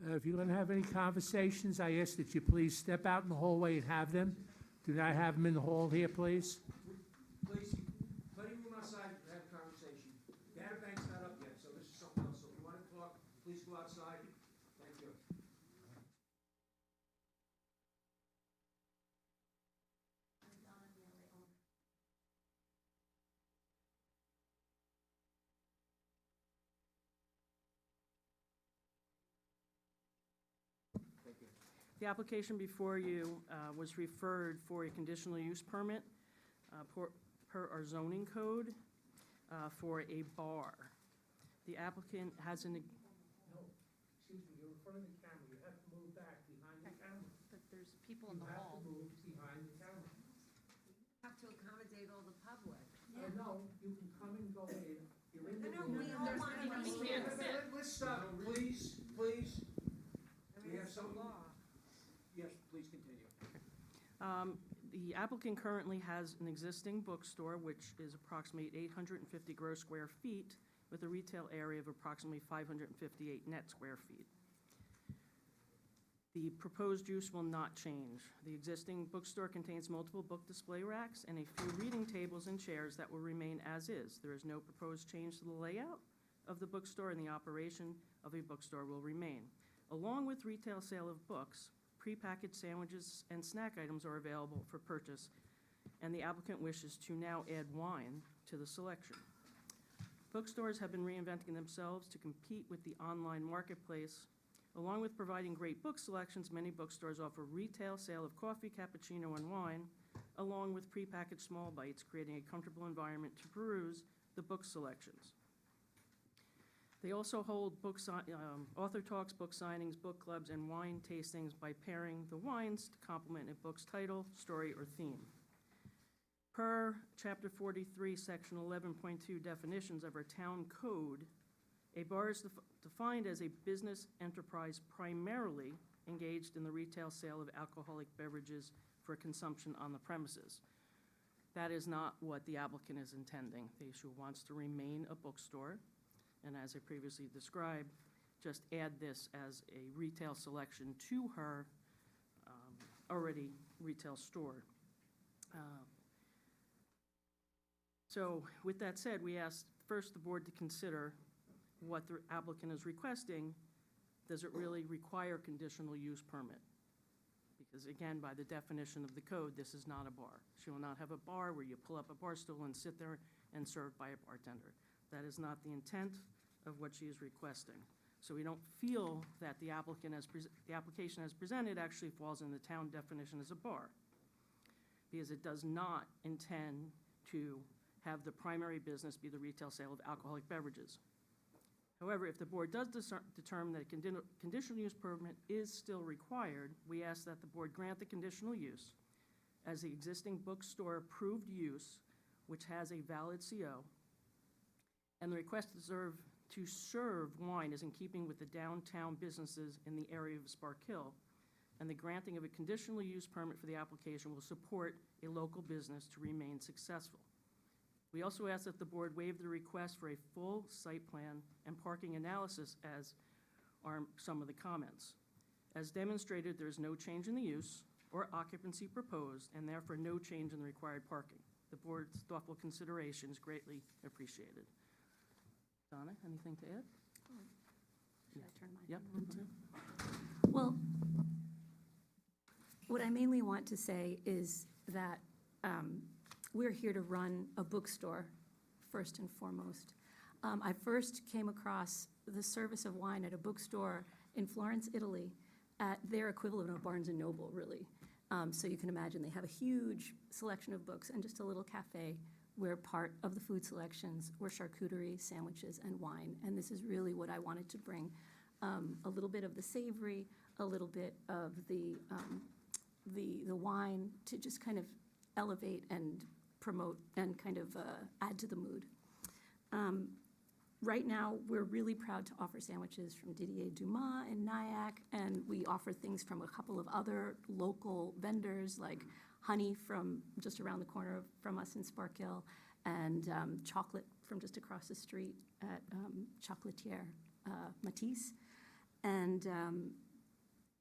If you're going to have any conversations, I ask that you please step out in the hallway and have them. Do not have them in the hall here, please. Please, plenty of room outside to have a conversation. Data bank's not up yet, so this is something else. So if you want to talk, please go outside. Thank you. The application before you was referred for a conditional use permit per our zoning code for a bar. The applicant has an, No, excuse me, you're in front of the camera. You have to move back behind the camera. But there's people in You the have hall. to move behind the camera. Have to accommodate all the public. No, you can come and go in. You're in the No, room. we all want to We be can't here. Let's stop, please, please. We have It's the some- law. Yes, please continue. the applicant currently has an existing bookstore, which is approximately 850 gross square feet, with a retail area of approximately 558 net square feet. The proposed use will not change. The existing bookstore contains multiple book display racks and a few reading tables and chairs that will remain as is. There is no proposed change to the layout of the bookstore, and the operation of a bookstore will remain. Along with retail sale of books, prepackaged sandwiches and snack items are available for purchase, and the applicant wishes to now add wine to the selection. Bookstores have been reinventing themselves to compete with the online marketplace. Along with providing great book selections, many bookstores offer retail sale of coffee, cappuccino, and wine, along with prepackaged small bites, creating a comfortable environment to peruse the book selections. They also hold author talks, book signings, book clubs, and wine tastings by pairing the wines to complement a book's title, story, or theme. Per Chapter 43, Section 11.2 definitions of our town code, a bar is defined as a business enterprise primarily engaged in the retail sale of alcoholic beverages for consumption on the premises. That is not what the applicant is intending. The issue wants to remain a bookstore, and as I previously described, just add this as a retail selection to her already retail store. So with that said, we asked first the board to consider what the applicant is requesting. Does it really require conditional use permit? Because again, by the definition of the code, this is not a bar. She will not have a bar where you pull up a bar stool and sit there and served by a bartender. That is not the intent of what she is requesting. So we don't feel that the application as presented actually falls in the town definition as a bar, because it does not intend to have the primary business be the retail sale of alcoholic beverages. However, if the board does determine that a conditional use permit is still required, we ask that the board grant the conditional use as the existing bookstore approved use, which has a valid CO, and the request to serve wine is in keeping with the downtown businesses in the area of Spark Hill, and the granting of a conditional use permit for the application will support a local business to remain successful. We also ask that the board waive the request for a full site plan and parking analysis, as are some of the comments. As demonstrated, there is no change in the use or occupancy proposed, and therefore no change in the required parking. The board's thoughtful consideration is greatly appreciated. Donna, anything to add? Should I turn mine Yep. on too? Well, what I mainly want to say is that we're here to run a bookstore, first and foremost. I first came across the service of wine at a bookstore in Florence, Italy, at their equivalent of Barnes & Noble, really. So you can imagine they have a huge selection of books and just a little cafe where part of the food selections were charcuterie, sandwiches, and wine. And this is really what I wanted to bring, a little bit of the savory, a little bit of the wine, to just kind of elevate and promote and kind of add to the mood. Right now, we're really proud to offer sandwiches from Didier Dumas in Nyack, and we offer things from a couple of other local vendors, like honey from just around the corner from us in Spark Hill, and chocolate from just across the street at Chocolatier Matisse. And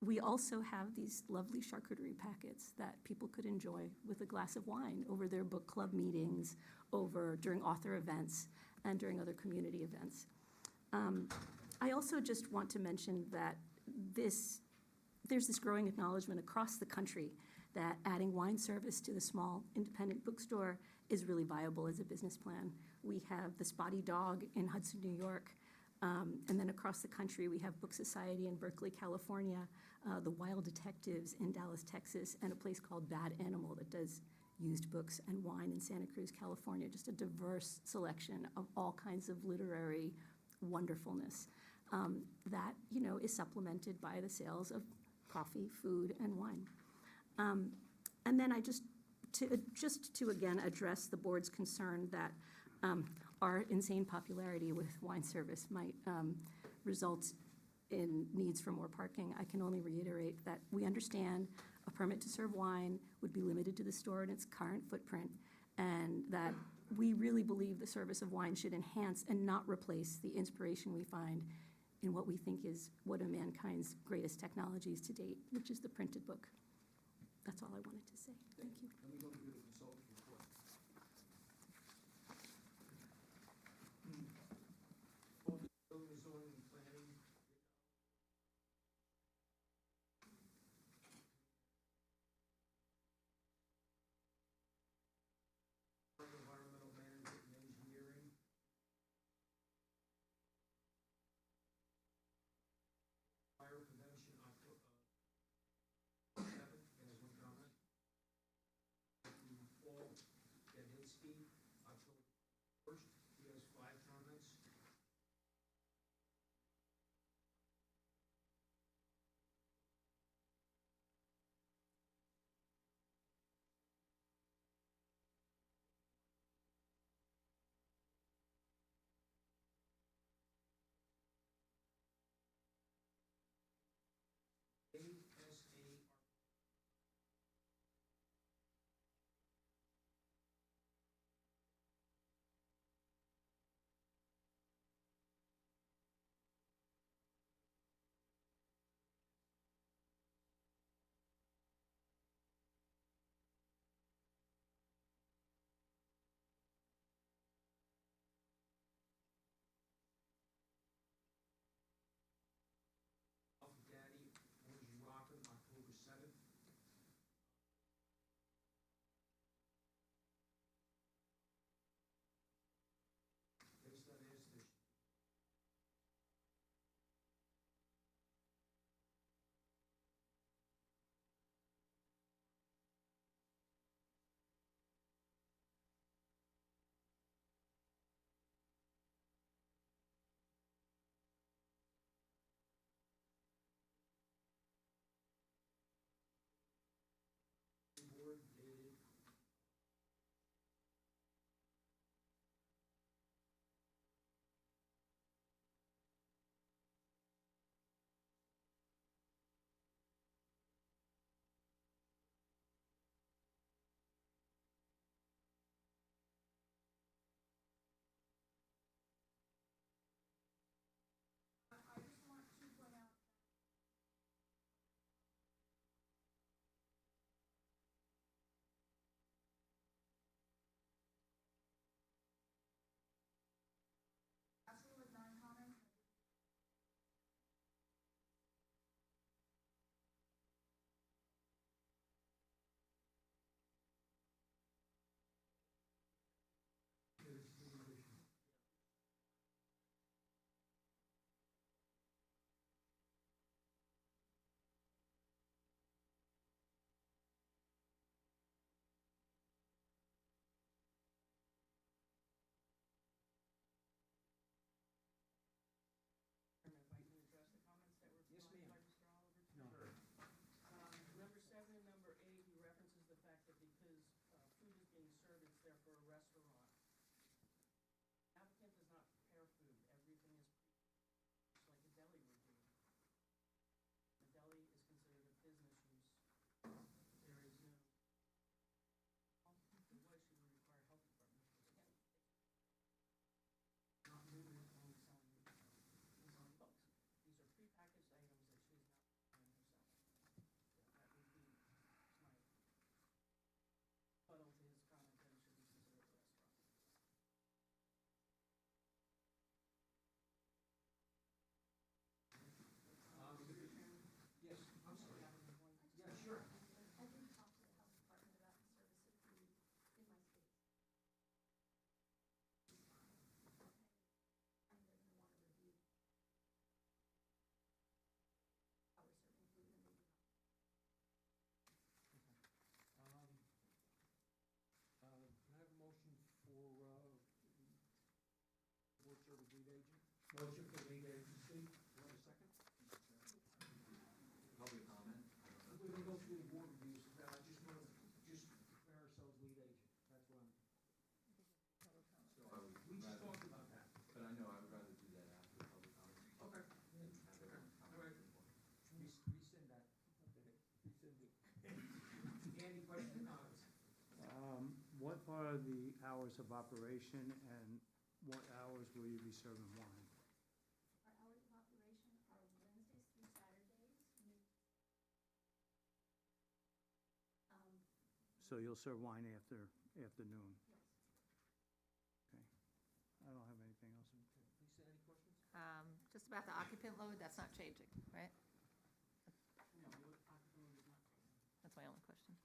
we also have these lovely charcuterie packets that people could enjoy with a glass of wine over their book club meetings, during author events, and during other community events. I also just want to mention that there's this growing acknowledgement across the country that adding wine service to the small independent bookstore is really viable as a business plan. We have the Spotty Dog in Hudson, New York, and then across the country we have Book Society in Berkeley, California, the Wild Detectives in Dallas, Texas, and a place called Bad Animal that does used books and wine in Santa Cruz, California. Just a diverse selection of all kinds of literary wonderfulness that, is supplemented by the sales of coffee, food, and wine. And then just to again address the board's concern that our insane popularity with wine service might result in needs for more parking, I can only reiterate that we understand a permit to serve wine would be limited to the store in its current footprint, and that we really believe the service of wine should enhance and not replace the inspiration we find in what we think is one of mankind's greatest technologies to date, which is the printed book. That's all I wanted to say. Thank you. Let me go through the consultant report. Both the building, zoning, and planning. Environmental management and engineering. Fire prevention, October 7th, as one comment. Motion for lead agency. Public comment? We're gonna go through the board reviews, I just want to, declare ourselves lead agent, that's what I'm. So I would We just rather, talked about that. but I know I would rather do that after public comment. Okay. Have everyone All right. comment. Rescind that. Rescind it. Any questions or comments? What are the hours of operation and what hours will you be serving wine? Our hours of operation are Wednesdays through Saturdays. So you'll serve wine after afternoon? Yes. Okay. I don't have anything else. Lisa, any questions? Just about the occupant load, that's not changing, right? No, the occupant is not. That's my only question.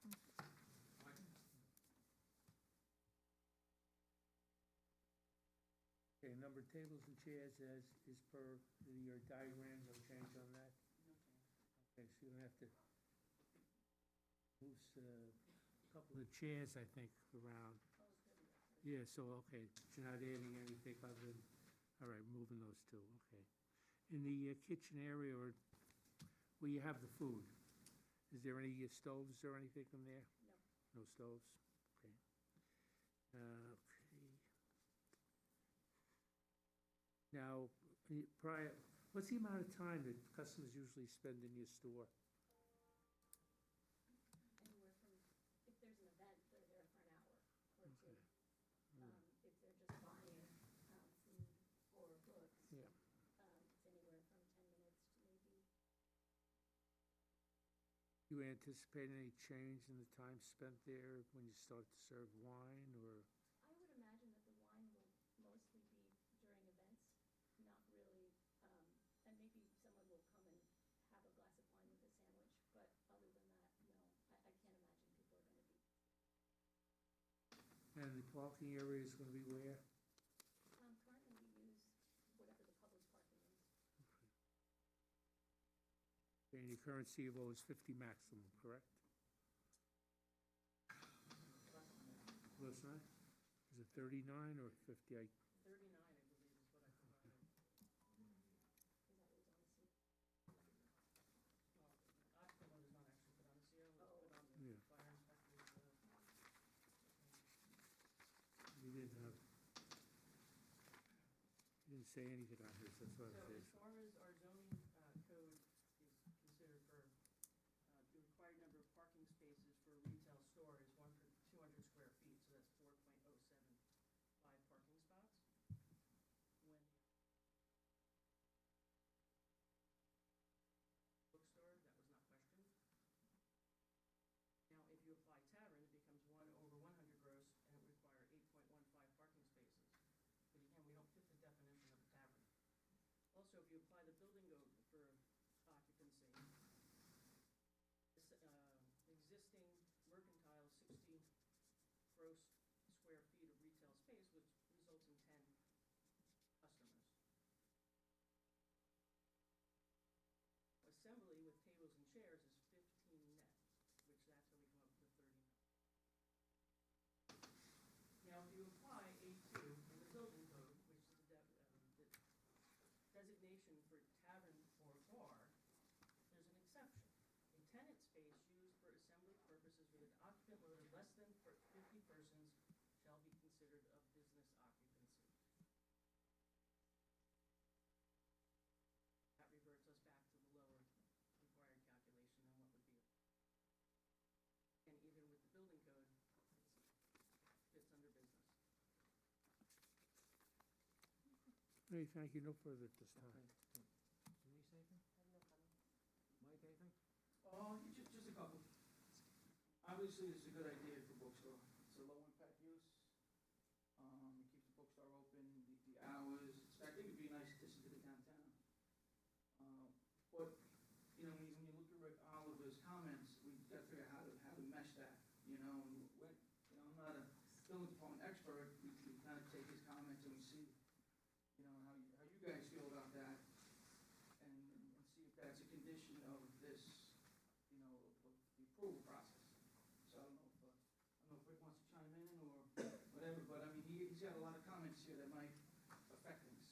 Okay, number of tables and chairs is per your diagram, no change on that? No change. Okay, so you're gonna have to move a couple of chairs, I think, around. Yeah, so, okay, you're not adding anything other than, all right, moving those two, okay. In the kitchen area or where you have the food, is there any stoves or anything in there? No. No stoves? Okay. Okay. Now, what's the amount of time that customers usually spend in your store? Anywhere from, if there's an event, they're there for an hour or two. Okay. If they're just buying food or books, Yeah. it's anywhere from 10 minutes to maybe, You anticipate any change in the time spent there when you start to serve wine, or? I would imagine that the wine will mostly be during events, not really, and maybe someone will come and have a glass of wine with a sandwich, but other than that, no, I can't imagine people are gonna be. And the parking area is gonna be where? Currently, we use whatever the public parking is. And your current CFO is 50 maximum, correct? Less than that? Is it 39 or 50? 39, I believe, is what I provided. Is that what was on the seat? Well, occupant load is not actually put on the CO, it's Oh. put on Yeah. the fire inspector's, You didn't have, you didn't say anything on this, that's what So it as is. far as our zoning code is considered for, the required number of parking spaces for a retail store is 1 per 200 square feet, so that's 4.075 parking spots. When bookstore, that was not questioned. Now, if you apply tavern, it becomes 1 over 100 gross, and it would require 8.15 parking spaces. But again, we don't fit the definition of a tavern. Also, if you apply the building code for occupancy, this, existing mercantile 60 gross square feet of retail space, which results in 10 customers. Assembly with tables and chairs is 15 net, which that's how we come up with the 30. Now, if you apply A2 in the building code, which is the designation for tavern or bar, there's an exception. A tenant space used for assembly purposes with an occupant load of less than 50 persons shall be considered a business occupancy. That reverts us back to the lower required calculation on what would be. And even with the building code, it fits under business. Hey, thank you, no further at this time. Denise, anything? Mike, anything? Oh, just a couple. Obviously, this is a good idea for bookstore. It's a low-impact use. It keeps the bookstore open, the hours. I think it'd be a nice addition to the downtown. But, you know, when you look at Rick Oliver's comments, we've got to figure out how to mesh that, you know? And I'm not a building department expert. We kind of take his comments and we see, you know, how you guys feel about that, and see if that's a condition of this, you know, of the approval process. So I don't know if Rick wants to chime in or whatever, but I mean, he's got a lot of comments here that might affect things.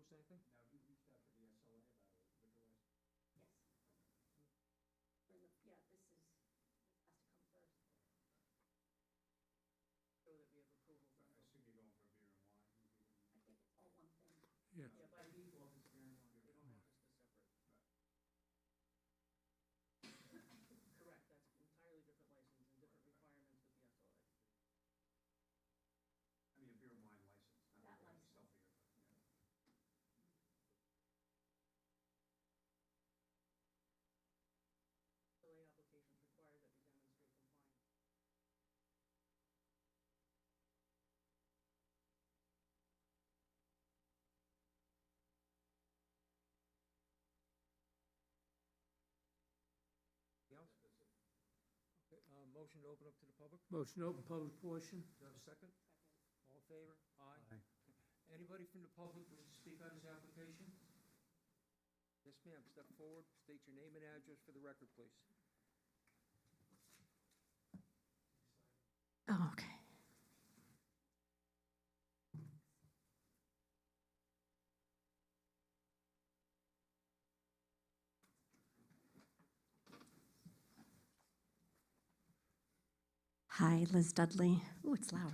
Bruce, anything? Now, you reached out to the SLA about a liquor license? Yes. Yeah, this has to come first. So that we have approval from. I assume you're going for beer and wine? I think it's all one thing. Yeah. Yeah, by default, it's beer and wine. They don't have just a separate. Correct, that's entirely different license and different requirements with the SLA. I mean, a beer and wine license, not That a license. self-beer, but, yeah. SLA applications require that we demonstrate compliance. Anything else? Okay, motion to open up to the public? Motion to open public portion. Do I have a second? All in favor? Aye. Aye. Anybody from the public wish to speak on this application? Yes, ma'am, step forward, state your name and address for the record, please. Oh, okay. Hi, Liz Dudley. Ooh, it's loud.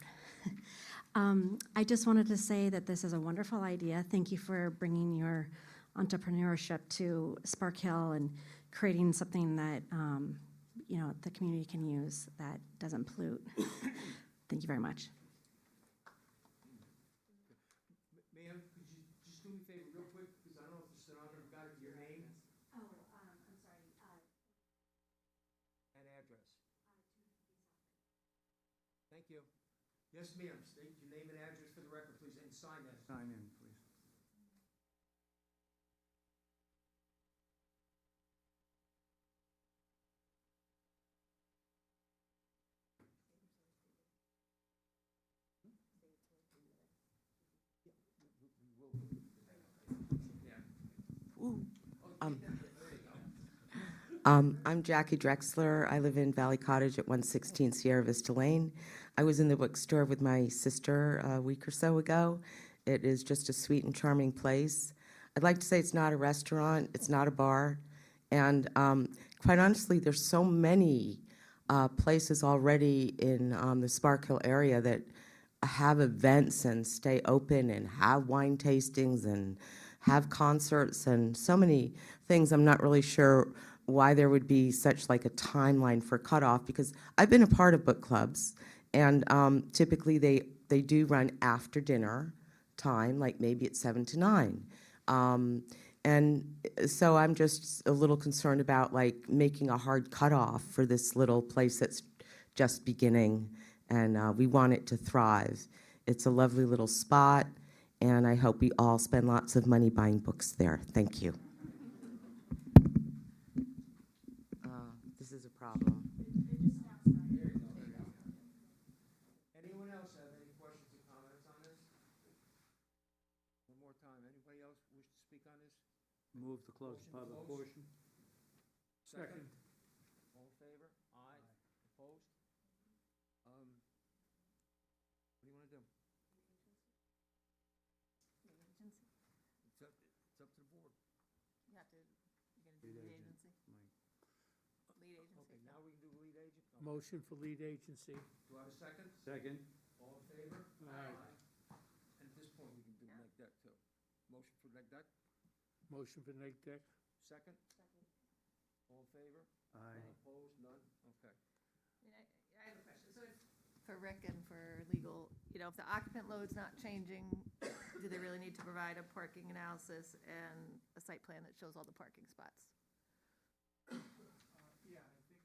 I just wanted to say that this is a wonderful idea. Thank you for bringing your entrepreneurship to Spark Hill and creating something that, the community can use that doesn't pollute. Thank you very much. Ma'am, could you just do me a favor real quick, because I don't know if the stenographer got it, your name Oh, I'm sorry. and address? Thank you. Yes, ma'am, state your name and address for the record, please, and sign that. Sign in, please. I'm Jackie Drexler. I live in Valley Cottage at 116 Sierra Vista Lane. I was in the bookstore with my sister a week or so ago. It is just a sweet and charming place. I'd like to say it's not a restaurant, it's not a bar, and quite honestly, there's so many places already in the Spark Hill area that have events and stay open and have wine tastings and have concerts and so many things. I'm not really sure why there would be such like a timeline for cutoff, because I've been a part of book clubs, and typically they do run after dinner time, like maybe at 7 to 9. And so I'm just a little concerned about like making a hard cutoff for this little place that's just beginning, and we want it to thrive. It's a lovely little spot, and I hope we all spend lots of money buying books there. Thank you. This is a problem. Anyone else have any questions or comments on this? One more time, anybody else wish to speak on this? Move to close the Motion to public close. portion. Second. All in favor? Aye. Opposed? What do you want to do? It's up to the board. You have to, you're gonna do Lead lead agent. agency? Mike. Lead agency? Okay, now we can do lead agent? Okay. Motion for lead agency. Do I have a second? Second. All in favor? Aye. And at this point, we can do Yeah. neg deck too. Motion for neg deck, Motion for neg deck. second? All in favor? Aye. Opposed? None? Okay. I have a question. So for Rick and for legal, if the occupant load's not changing, do they really need to provide a parking analysis and a site plan that shows all the parking spots? Yeah, I think,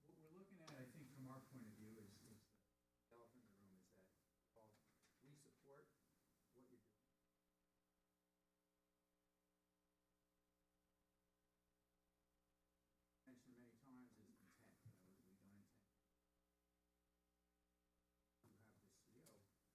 what we're looking at, I think, from our point of view is the elephant in the room is that, well, we support what you're doing. Mentioned many times is intent, we don't intend. You have this, that's why I'm asking for transparency.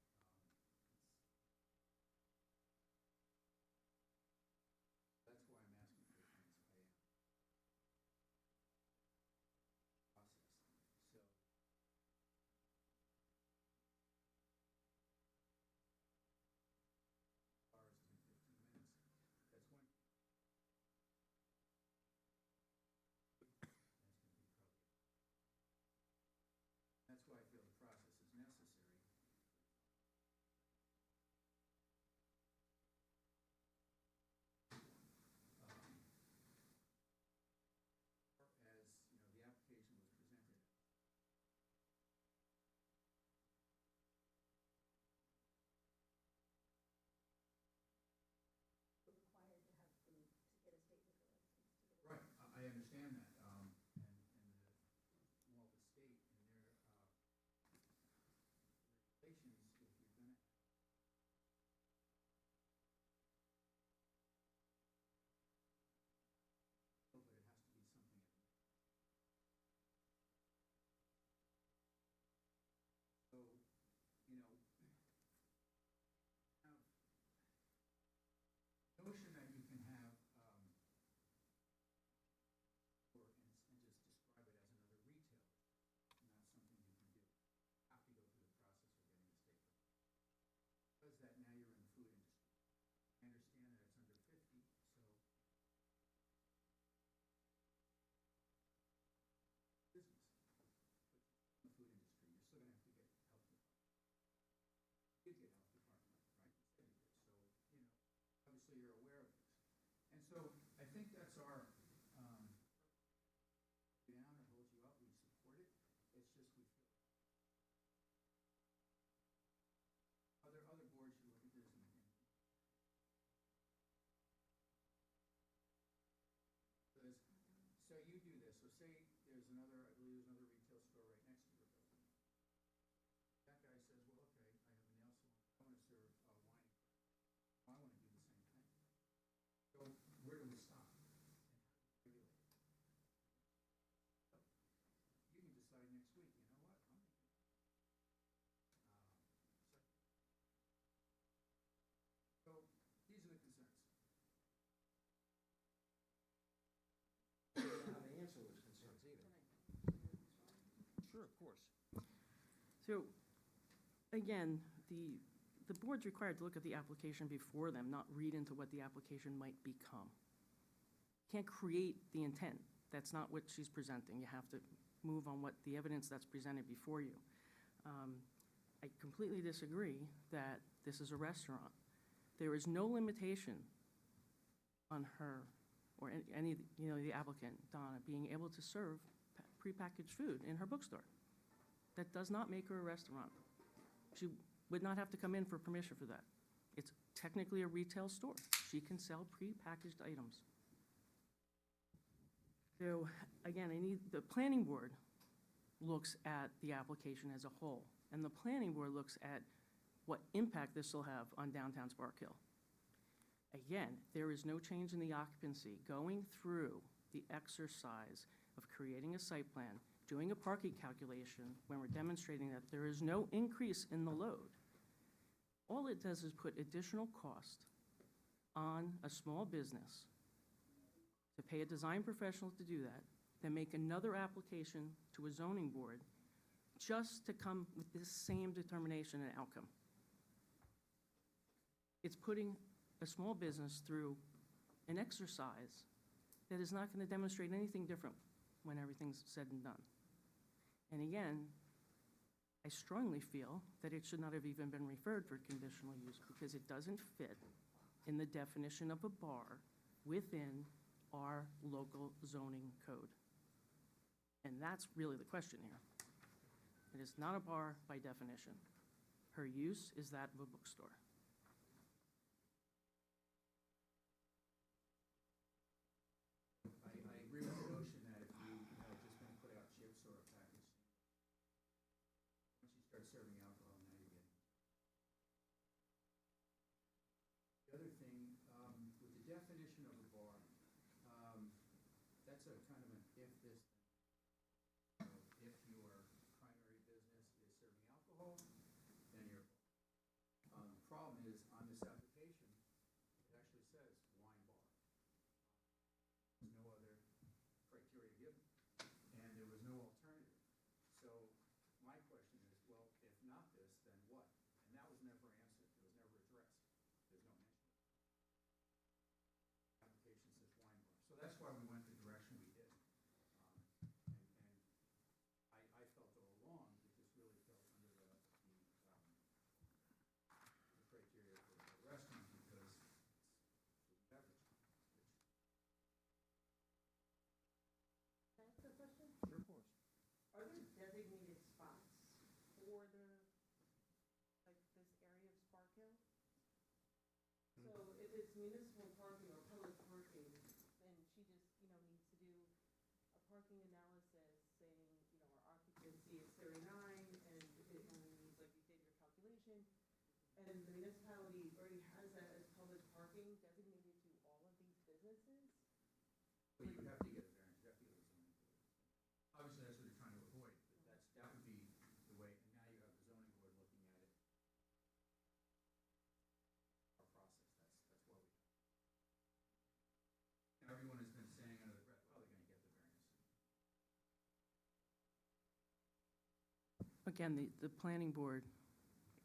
understand that, and the Malta State and their regulations, if you're gonna. But it has to be something. So, you know, have notion that you can have, or, and just describe it as another retailer, not something you can do. Have to go through the process of getting the state. Because that now you're in the food industry. I understand that it's under 50, so. Business. But in the food industry, you're still gonna have to get health department. You did get health department, right? You said you did, so, you know, obviously you're aware of this. And so I think that's our, down and hold you up, we support it, it's just we feel. Other boards should look at this and. Because, so you do this, so say there's another, I believe there's another retail store right next to your building. That guy says, well, okay, I have a nail salon, I wanna serve wine and craft. I wanna do the same thing. So where do we stop? And how do we regulate it? You can decide next week, you know what, I'm making. So these are the concerns. I don't know how to answer those concerns either. Sure, of course. So, again, the board's required to look at the application before them, not read into what the application might become. Can't create the intent. That's not what she's presenting. You have to move on what the evidence that's presented before you. I completely disagree that this is a restaurant. There is no limitation on her or any, you know, the applicant, Donna, being able to serve prepackaged food in her bookstore. That does not make her a restaurant. She would not have to come in for permission for that. It's technically a retail store. She can sell prepackaged items. So, again, the planning board looks at the application as a whole, and the planning board looks at what impact this will have on downtown Spark Hill. Again, there is no change in the occupancy. Going through the exercise of creating a site plan, doing a parking calculation when we're demonstrating that there is no increase in the load, all it does is put additional cost on a small business to pay a design professional to do that, then make another application to a zoning board just to come with this same determination and outcome. It's putting a small business through an exercise that is not going to demonstrate anything different when everything's said and done. And again, I strongly feel that it should not have even been referred for conditional use because it doesn't fit in the definition of a bar within our local zoning code. And that's really the question here. It is not a bar by definition. Her use is that of a bookstore. I agree with the notion that if you had just been put out chips or a package, once you start serving alcohol, now you're getting. The other thing, with the definition of a bar, that's a kind of an if-this thing. So if your primary business is serving alcohol, then you're. The problem is, on this application, it actually says wine bar. There's no other criteria given, and there was no alternative. So my question is, well, if not this, then what? And that was never answered, it was never addressed. There's no mention. Application says wine bar. So that's why we went the direction we did. And I felt all along that this really fell under the criteria for a restaurant because it's food and beverage. Can I ask a question? Sure, of course. Are there designated spots for the, like, this area of Spark Hill? So if it's municipal parking or public parking, then she just, you know, needs to do parking analysis saying, our occupancy is 39, and like you did your calculation, and the municipality already has that as public parking designated to all of these businesses? Well, you would have to get a variance, you have to get a zoning board. Obviously, that's what they're trying to avoid, but that would be the way, and now you have the zoning board looking at it. Our process, that's why we. And everyone has been saying under the breath, well, they're gonna get the variance. Again, the planning board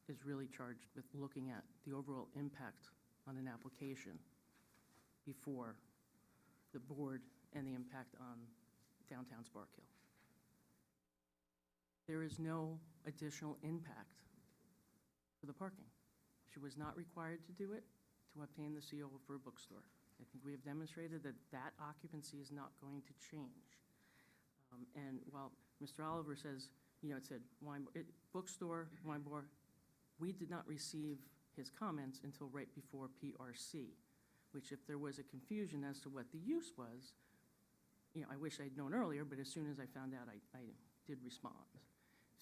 is really charged with looking at the overall impact on an application before the board and the impact on downtown Spark Hill. There is no additional impact for the parking. She was not required to do it to obtain the CO for a bookstore. I think we have demonstrated that that occupancy is not going to change. And while Mr. Oliver says, it said bookstore, wine bar, we did not receive his comments until right before PRC, which if there was a confusion as to what the use was, I wish I'd known earlier, but as soon as I found out, I did respond.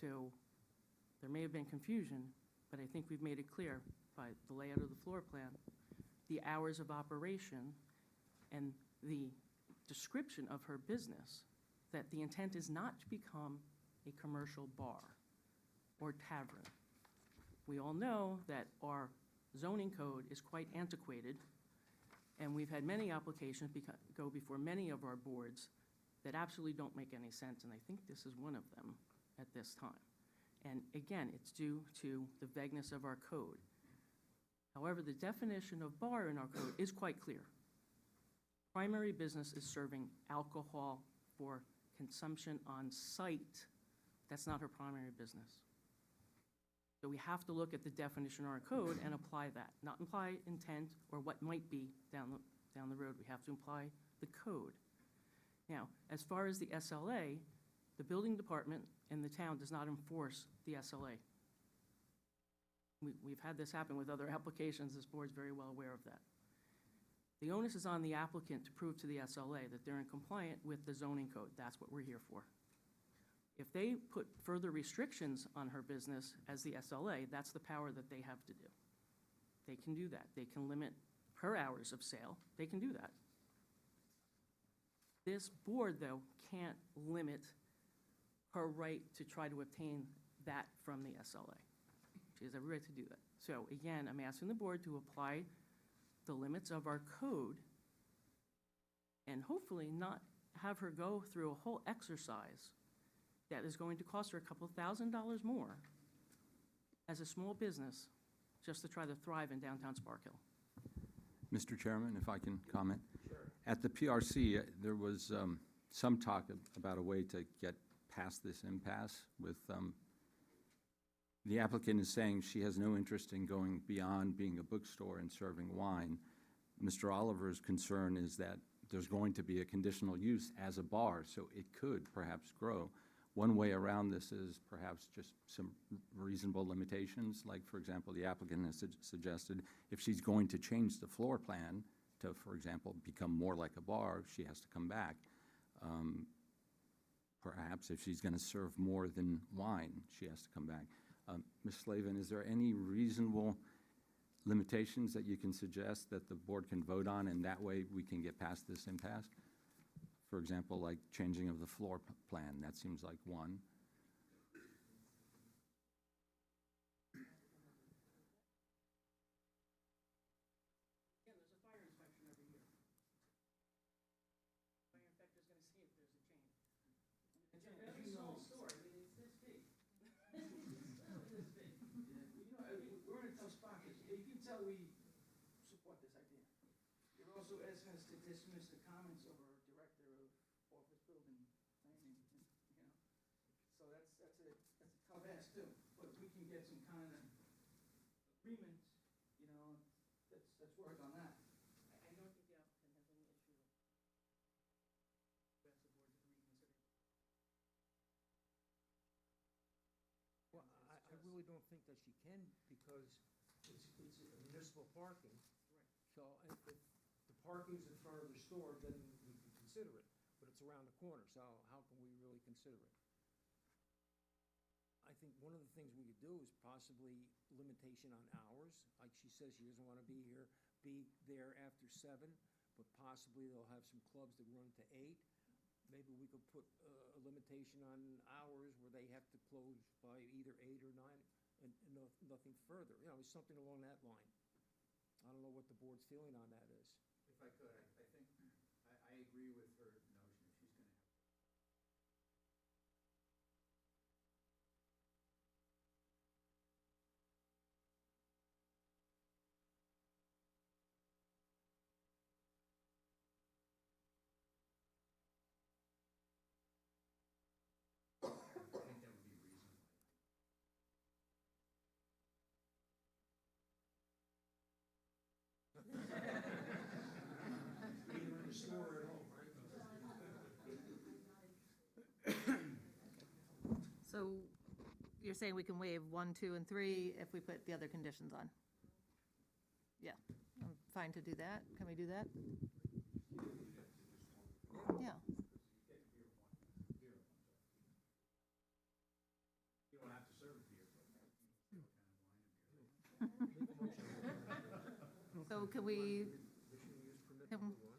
So there may have been confusion, but I think we've made it clear by the layout of the floor plan, the hours of operation, and the description of her business, that the intent is not to become a commercial bar or tavern. We all know that our zoning code is quite antiquated, and we've had many applications go before many of our boards that absolutely don't make any sense, and I think this is one of them at this time. And again, it's due to the vagueness of our code. However, the definition of bar in our code is quite clear. Primary business is serving alcohol for consumption on site. That's not her primary business. So we have to look at the definition of our code and apply that, not imply intent or what might be down the road. We have to apply the code. Now, as far as the SLA, the building department in the town does not enforce the SLA. We've had this happen with other applications. This board's very well aware of that. The onus is on the applicant to prove to the SLA that they're in compliant with the zoning code. That's what we're here for. If they put further restrictions on her business as the SLA, that's the power that they have to do. They can do that. They can limit her hours of sale. They can do that. This board, though, can't limit her right to try to obtain that from the SLA. She has every right to do that. So again, I'm asking the board to apply the limits of our code and hopefully not have her go through a whole exercise that is going to cost her a couple $1,000s more as a small business just to try to thrive in downtown Spark Hill. Mr. Chairman, if I can comment? Sure. At the PRC, there was some talk about a way to get past this impasse with the applicant is saying she has no interest in going beyond being a bookstore and serving wine. Mr. Oliver's concern is that there's going to be a conditional use as a bar, so it could perhaps grow. One way around this is perhaps just some reasonable limitations, like, for example, the applicant has suggested if she's going to change the floor plan to, for example, become more like a bar, she has to come back. Perhaps if she's going to serve more than wine, she has to come back. Ms. Slavin, is there any reasonable limitations that you can suggest that the board can vote on, and that way we can get past this impasse? For example, like changing of the floor plan, that seems like one. Again, there's a fire inspection every year. Fire inspector's gonna see if there's a change. It's a very small store, I mean, it's this big. This big. We're in a tough spot, 'cause you can tell we support this idea. You're also asking us to dismiss the comments of our director of office building planning, So that's a tough ask too, but if we can get some kind of agreement, let's work on that. I don't think the applicant has any issue with ask the board to reconsider. Well, I really don't think that she can, because it's municipal parking. Right. So if the parking's in front of the store, then we can consider it. But if it's around the corner, so how can we really consider it? I think one of the things we could do is possibly limitation on hours. Like she says, she doesn't want to be there after 7, but possibly they'll have some clubs that run to 8. Maybe we could put a limitation on hours where they have to close by either 8 or 9 and nothing further. You know, something along that line. I don't know what the board's feeling on that is. If I could, I think, I agree with her notion, if she's gonna have. I think that would be reasonable. Either in the store or at home, right? So you're saying we can waive 1, 2, and 3 if we put the other conditions on? Yeah, I'm fine to do that. Can we do that? Yeah. You don't have to serve beer, but you know, what kind of wine and beer. So can we, Conditional use permit Can- number 1,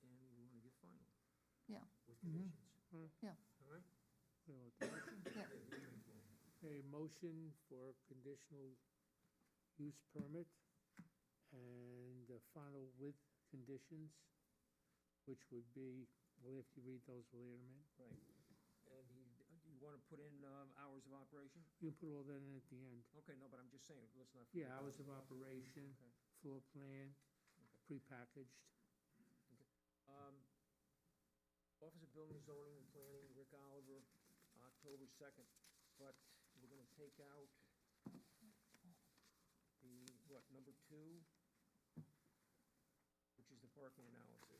and we want to get final. Yeah. With conditions. Yeah. All right? yeah, A motion for conditional use permit and final with conditions, which would be, well, if you read those, we'll hear them in. Right. And you want to put in hours of operation? You can put all that in at the end. Okay, no, but I'm just saying, let's not. Yeah, forget hours that. of operation, Okay. floor plan, Okay. prepackaged. Office of Building, Zoning, and Planning, Rick Oliver, October 2nd. But we're going to take out number 2, which is the parking analysis.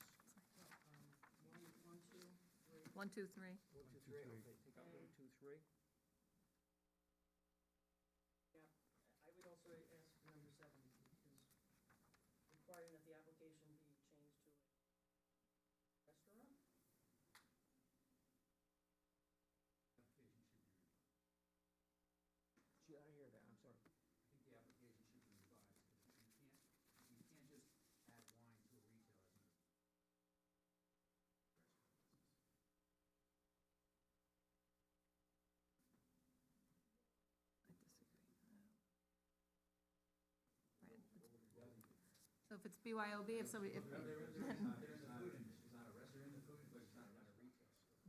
1, 2, 3. 1, 2, 3, okay, take out 1, 2, 3. Yeah, I would also ask for number 7, because requiring that the application be changed to a restaurant? Gee, I hear that, I'm sorry. I think the application should be revised, because you can't just add wine to a retail as an. I disagree. Right. So if it's BYOB, if somebody, if, They're in the food industry, it's not a restaurant, they're in the food, but it's not a retail store.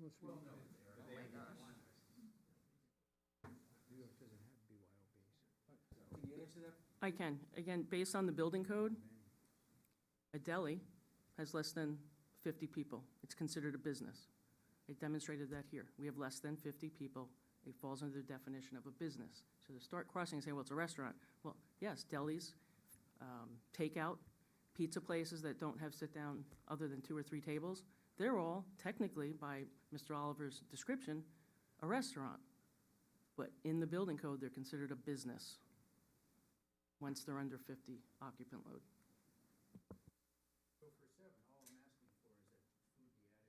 Let's read- No, they are. Oh my gosh. New York doesn't have BYOBs. Can you answer that? I can. Again, based on the building code, a deli has less than 50 people. It's considered a business. I demonstrated that here. We have less than 50 people. It falls under the definition of a business. So to start crossing and saying, well, it's a restaurant, well, yes, delis, takeout, pizza places that don't have sit-down other than 2 or 3 tables, they're all technically, by Mr. Oliver's description, a restaurant. But in the building code, they're considered a business once they're under 50 occupant load. So for 7, all I'm asking for is that food be added.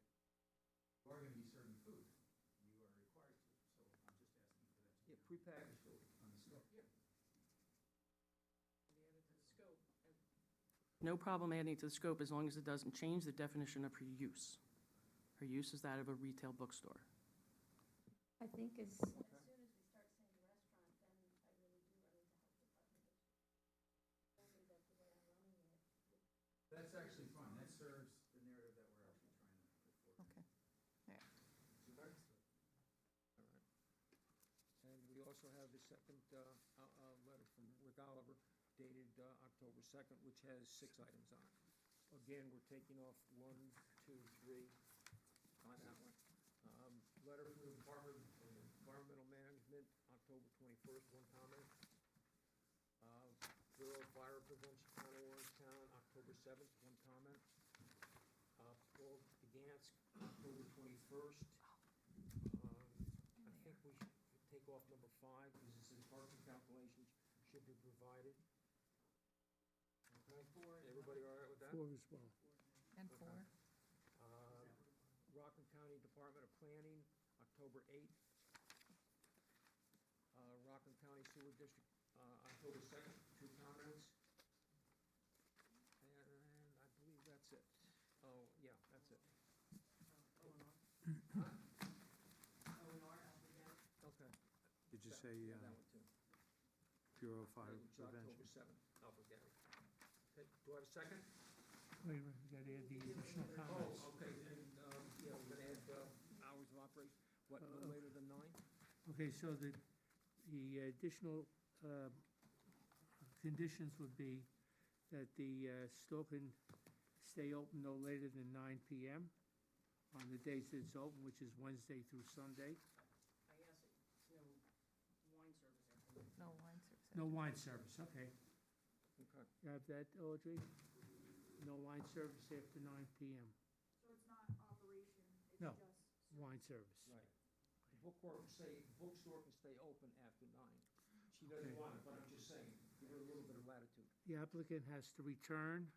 You are gonna be serving food, you are required to, so I'm just asking for that to Yeah, be prepackaged food. on the store. Yeah. No problem adding to the scope as long as it doesn't change the definition of her use. Her use is that of a retail bookstore. I think as soon as we start saying restaurant, then I really do run into health department issues. Only that the way I'm running it. That's actually fine, that serves the narrative that we're actually trying to put forward. okay. All right. And we also have the second letter from Rick Oliver dated October 2nd, which has 6 items on it. Again, we're taking off 1, 2, 3 on that one. Letter from the Department of Environmental Management, October 21st, 1 comment. Bureau of Fire Prevention, Town of Orangetown, October 7th, 1 comment. Paul Begansk, October 21st. I think we should take off number 5, because this is parking calculations should be provided. Okay, everybody all right with that? 4 as well. And 4. Rockland County Department of Planning, October 8th. Rockland County Sewer District, October 2nd, 2 comments. And I believe that's it. Oh, yeah, that's it. Huh? Okay. Did you say Yeah, that one too. Bureau of Fire Which is October Prevention? 7th, Alpha Gary. Okay, do I have a second? Wait a minute, we gotta add the additional comments. Oh, okay, and, yeah, we're gonna add, hours of operation, what, no later than 9? Okay, so the additional conditions would be that the store can stay open no later than 9 PM on the days that it's open, which is Wednesday through Sunday. I asked it, no wine service after that. No wine service. No wine service, okay. Okay. You have that, Audrey? No wine service after 9 PM. So it's not operation, it's No. just. Wine service. Right. The bookstore can stay open after 9. She doesn't Okay. want it, but I'm just saying, give her a little bit of latitude. The applicant has to return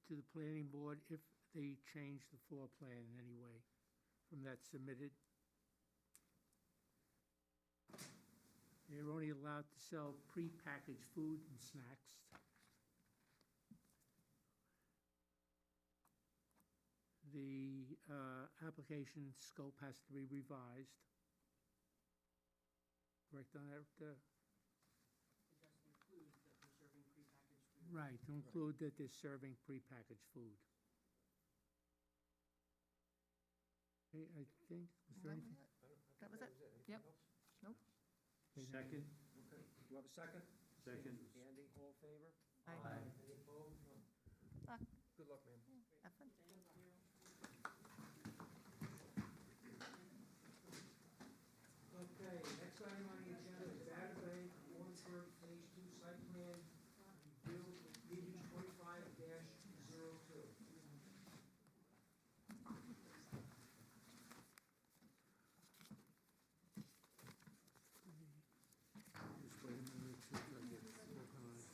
to the planning board if they change the floor plan in any way from that submitted. They're only allowed to sell prepackaged food and snacks. The application scope has to be revised. Correct on that? It just includes that they're serving prepackaged food. Right, to include that they're serving prepackaged food. Okay, I think, was there anything? That was it? Anything Yep. else? Okay, Second? Okay, do you have a second? Second. Andy, all in favor? Aye. Any opposed? None. Luck. Good luck, ma'am. Have fun. Okay, next item on the agenda is Data Bank, Warrensburg, Phase 2 Site Plan Review, DD 25-02. Just wait a minute, see if I get organized.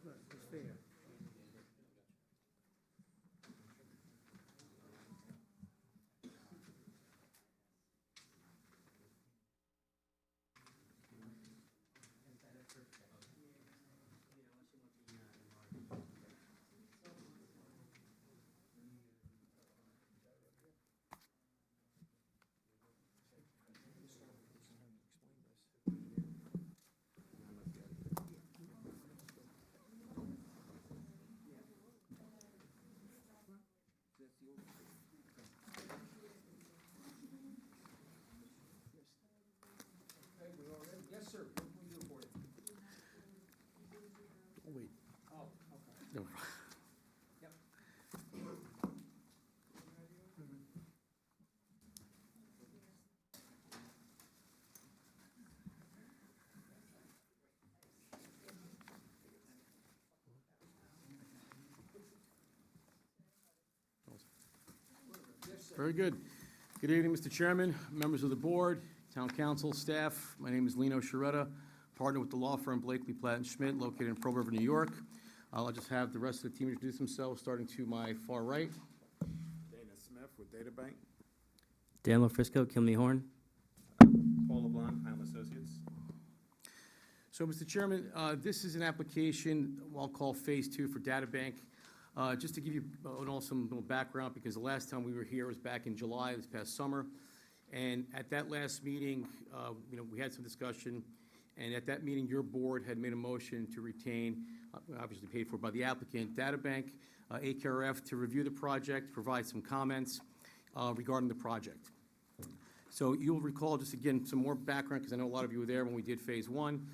Right, it's fair. That's the old. Okay, we all ready? Yes, sir, what can we do for you? Wait. Oh, okay. No. Yep. Yes, sir. Very good. Good evening, Mr. Chairman, members of the board, town council, staff. My name is Lino Sharetta, partner with the law firm Blakely Platt and Schmidt, located in Pearl River, New York. I'll just have the rest of the team introduce themselves, starting to my far right. Dana Smith with Data Bank. Dan LaFrisco, Kilme Horn. Paul LeBlanc, Heim Associates. So, Mr. Chairman, this is an application I'll call Phase 2 for Data Bank. Just to give you some little background, because the last time we were here was back in July, this past summer, And at that last meeting, we had some discussion, and at that meeting, your board had made a motion to retain, obviously paid for by the applicant, Databank, AKRF, to review the project, provide some comments regarding the project. So you'll recall, just again, some more background, because I know a lot of you were there when we did Phase 1.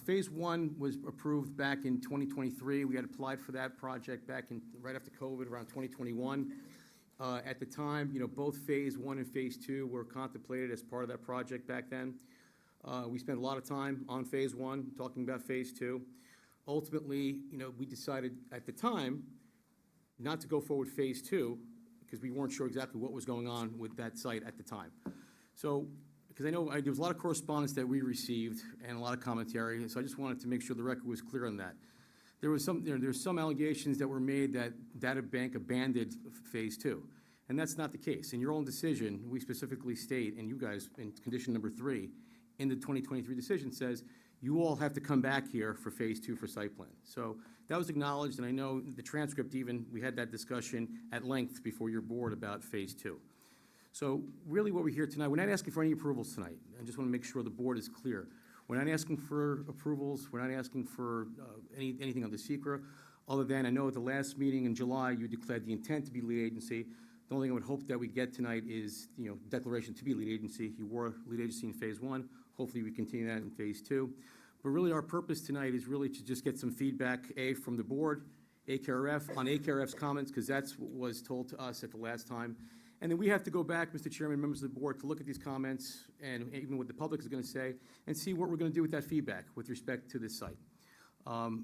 Phase 1 was approved back in 2023. We had applied for that project back in, right after COVID, around 2021. At the time, both Phase 1 and Phase 2 were contemplated as part of that project back then. We spent a lot of time on Phase 1, talking about Phase 2. Ultimately, we decided at the time not to go forward Phase 2, because we weren't sure exactly what was going on with that site at the time. So, because I know there was a lot of correspondence that we received and a lot of commentary, so I just wanted to make sure the record was clear on that. There's some allegations that were made that Databank abandoned Phase 2, and that's not the case. In your own decision, we specifically state, and you guys, in condition number 3, in the 2023 decision says, you all have to come back here for Phase 2 for site plan. So that was acknowledged, and I know the transcript even, we had that discussion at length before your board about Phase 2. So really what we're here tonight, we're not asking for any approvals tonight. I just want to make sure the board is clear. We're not asking for approvals. We're not asking for anything on the secret, other than I know at the last meeting in July, you declared the intent to be lead agency. The only thing I would hope that we get tonight is, declaration to be lead agency. You were lead agency in Phase 1. Hopefully we continue that in Phase 2. But really our purpose tonight is really to just get some feedback, from the board, AKRF, on AKRF's comments, because that's what was told to us at the last time. And then we have to go back, Mr. Chairman, members of the board, to look at these comments and even what the public is going to say and see what we're going to do with that feedback with respect to this site.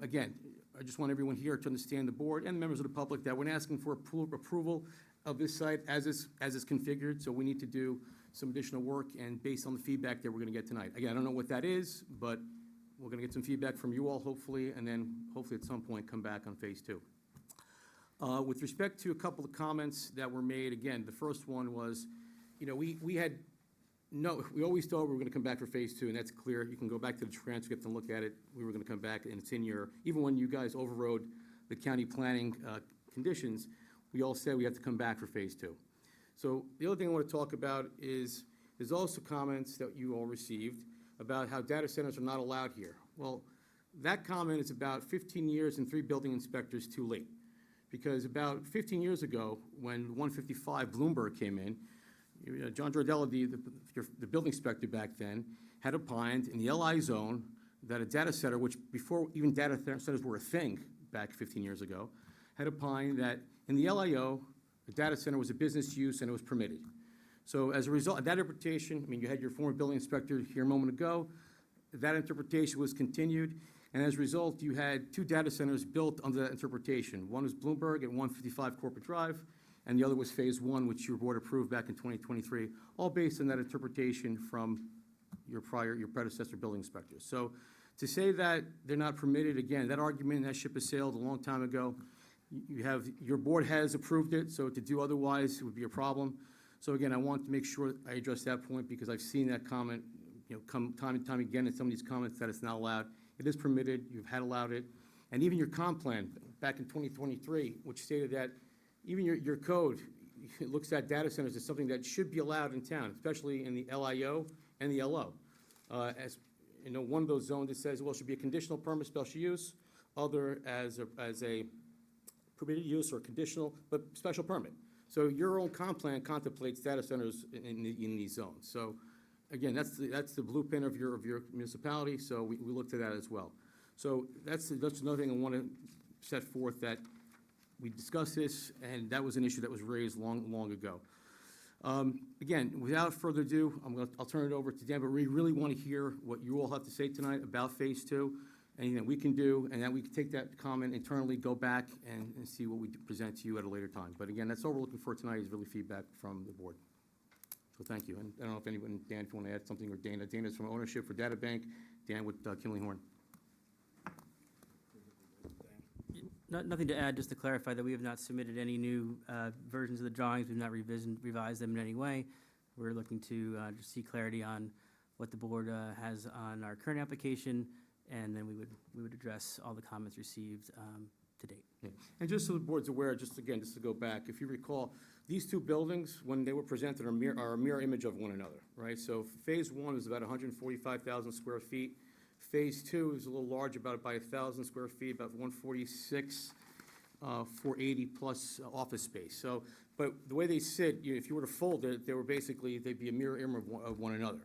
Again, I just want everyone here to understand, the board and the members of the public, that we're not asking for approval of this site as is configured, so we need to do some additional work and based on the feedback that we're going to get tonight. Again, I don't know what that is, but we're going to get some feedback from you all, hopefully, and then hopefully at some point come back on Phase 2. With respect to a couple of comments that were made, again, the first one was, we always thought we were going to come back for Phase 2, and that's clear. You can go back to the transcript and look at it. We were going to come back, and it's in even when you guys overrode the county planning conditions, we all said we have to come back for Phase 2. So the other thing I want to talk about is, there's also comments that you all received about how data centers are not allowed here. Well, that comment is about 15 years and 3 building inspectors too late. Because about 15 years ago, when 155 Bloomberg came in, John Drodella, the building inspector back then, had opined in the LI zone that a data center, which before even data centers were a thing back 15 years ago, had opined that in the LIO, the data center was a business use and it was permitted. So as a result of that interpretation, you had your former building inspector here a moment ago, that interpretation was continued, and as a result, you had 2 data centers built under that interpretation. One was Bloomberg at 155 Corporate Drive, and the other was Phase 1, which your board approved back in 2023, all based on that interpretation from your predecessor building inspectors. So to say that they're not permitted, again, that argument, that ship has sailed a long time ago. Your board has approved it, so to do otherwise would be a problem. So again, I want to make sure I address that point, because I've seen that comment, come time and time again in some of these comments that it's not allowed. It is permitted, you've had allowed it. And even your comp plan back in 2023, which stated that even your code, it looks at data centers as something that should be allowed in town, especially in the LIO and the LO. As one of those zones, it says, well, it should be a conditional permit special use, other as a permitted use or conditional, but special permit. So your own comp plan contemplates data centers in these zones. So again, that's the blueprint of your municipality, so we looked at that as well. So that's another thing I want to set forth, that we discussed this, and that was an issue that was raised long ago. Again, without further ado, I'll turn it over to Dan, but we really want to hear what you all have to say tonight about Phase 2, anything that we can do, and that we can take that comment internally, go back and see what we present to you at a later time. But again, that's all we're looking for tonight, is really feedback from the board. So thank you. And I don't know if anyone, Dan, if you want to add something, or Dana. Dana's from ownership for Databank. Dan with Kinley Horn. Nothing to add, just to clarify that we have not submitted any new versions of the drawings. We've not revised them in any way. We're looking to just see clarity on what the board has on our current application, and then we would address all the comments received to date. Yeah. And just so the board's aware, just to go back, if you recall, these two buildings, when they were presented, are a mirror image of one another, right? So Phase 1 is about 145,000 square feet. Phase 2 is a little larger, about by 1,000 square feet, about 146, 480 plus office space. So, but the way they sit, if you were to fold it, they'd be a mirror image of one another.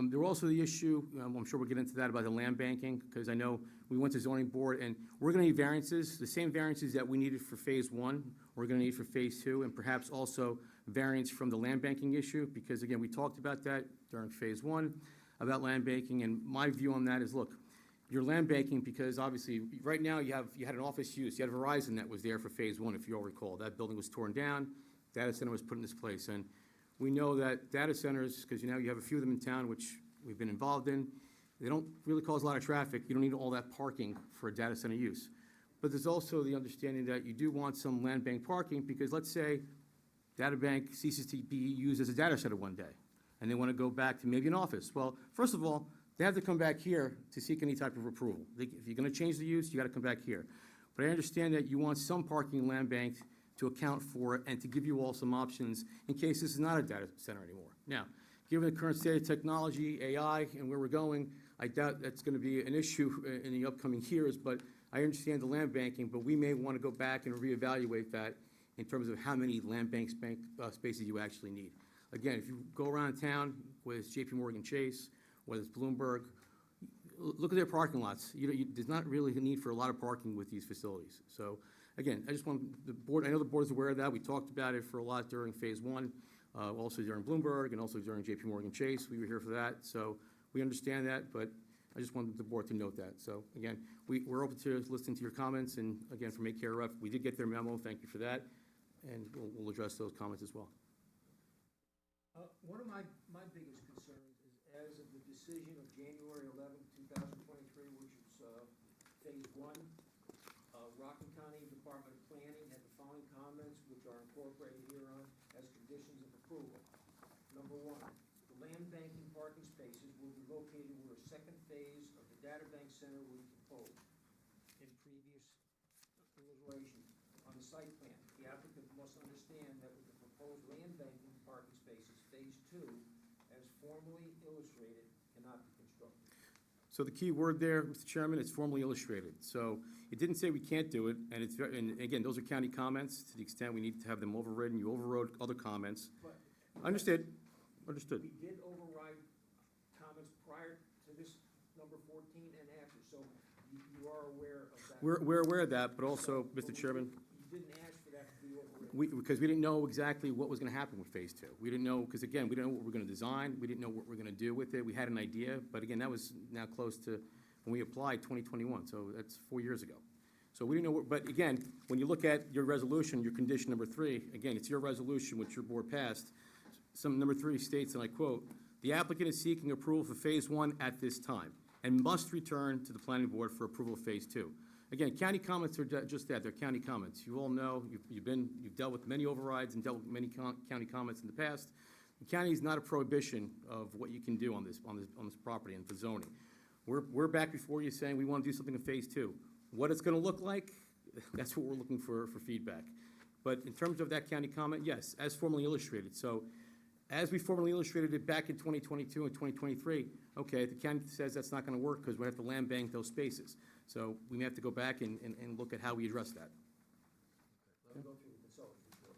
There were also the issue, I'm sure we'll get into that, about the land banking, because I know we went to zoning board, and we're gonna need variances, the same variances that we needed for Phase 1, we're gonna need for Phase 2, and perhaps also variance from the land banking issue, because again, we talked about that during Phase 1, about land banking, and my view on that is, look, you're land banking because obviously, right now, you had an office use, you had Verizon that was there for Phase 1, if you all recall. That building was torn down, data center was put in this place, and we know that data centers, because you have a few of them in town, which we've been involved in, they don't really cause a lot of traffic. You don't need all that parking for a data center use. But there's also the understanding that you do want some land bank parking, because let's say data bank ceases to be used as a data center one day, and they want to go back to maybe an office. Well, first of all, they have to come back here to seek any type of approval. If you're going to change the use, you got to come back here. But I understand that you want some parking in land bank to account for it and to give you all some options in case this is not a data center anymore. Now, given the current state of technology, AI, and where we're going, I doubt that's going to be an issue in the upcoming years, but I understand the land banking, but we may want to go back and reevaluate that in terms of how many land bank spaces you actually need. Again, if you go around town, whether it's JP Morgan Chase, whether it's Bloomberg, look at their parking lots. There's not really a need for a lot of parking with these facilities. So, again, I just want the board, I know the board is aware of that. We talked about it for a lot during Phase 1, also during Bloomberg, and also during JP Morgan Chase. We were here for that, so we understand that, but I just wanted the board to note that. So, again, we're open to listening to your comments, and again, from AKRF, we did get their memo. Thank you for that, and we'll address those comments as well. One of my biggest concerns is as of the decision of January 11, 2023, which is Phase 1, Rockland County Department of Planning had the following comments, which are incorporated hereon as conditions of approval. Number 1, the land banking parking spaces will be located where a second phase of the data bank center was proposed in previous deliberation. On the site plan, the applicant must understand that with the proposed land banking parking spaces, Phase 2, as formally illustrated, cannot be constructed. So the key word there, Mr. Chairman, is formally illustrated. So it didn't say we can't do it, and and again, those are county comments. To the extent we need to have them overridden, you overrode other comments. But Understood. we did override comments prior to this number 14 and after, so you are aware of that. We're aware of that, but also, Mr. Chairman, You didn't ask for that to be overridden. because we didn't know exactly what was going to happen with Phase 2. We didn't know, because again, we didn't know what we're going to design, we didn't know what we're going to do with it. We had an idea, but again, that was now close to when we applied 2021, so that's 4 years ago. So we didn't know, but again, when you look at your resolution, your condition number 3, again, it's your resolution which your board passed. Number 3 states, and I quote, "The applicant is seeking approval for Phase 1 at this time and must return to the planning board for approval of Phase 2. Again, county comments are just that, they're county comments. You all know, you've dealt with many overrides and dealt with many county comments in the past. The county is not a prohibition of what you can do on this property and for zoning. We're back before you saying we want to do something in Phase 2. What it's going to look like, that's what we're looking for feedback. But in terms of that county comment, yes, as formally illustrated. So as we formally illustrated it back in 2022 and 2023, okay, the county says that's not going to work because we have to land bank those spaces. So we may have to go back and look at how we address that. Let me go through the consultant's report.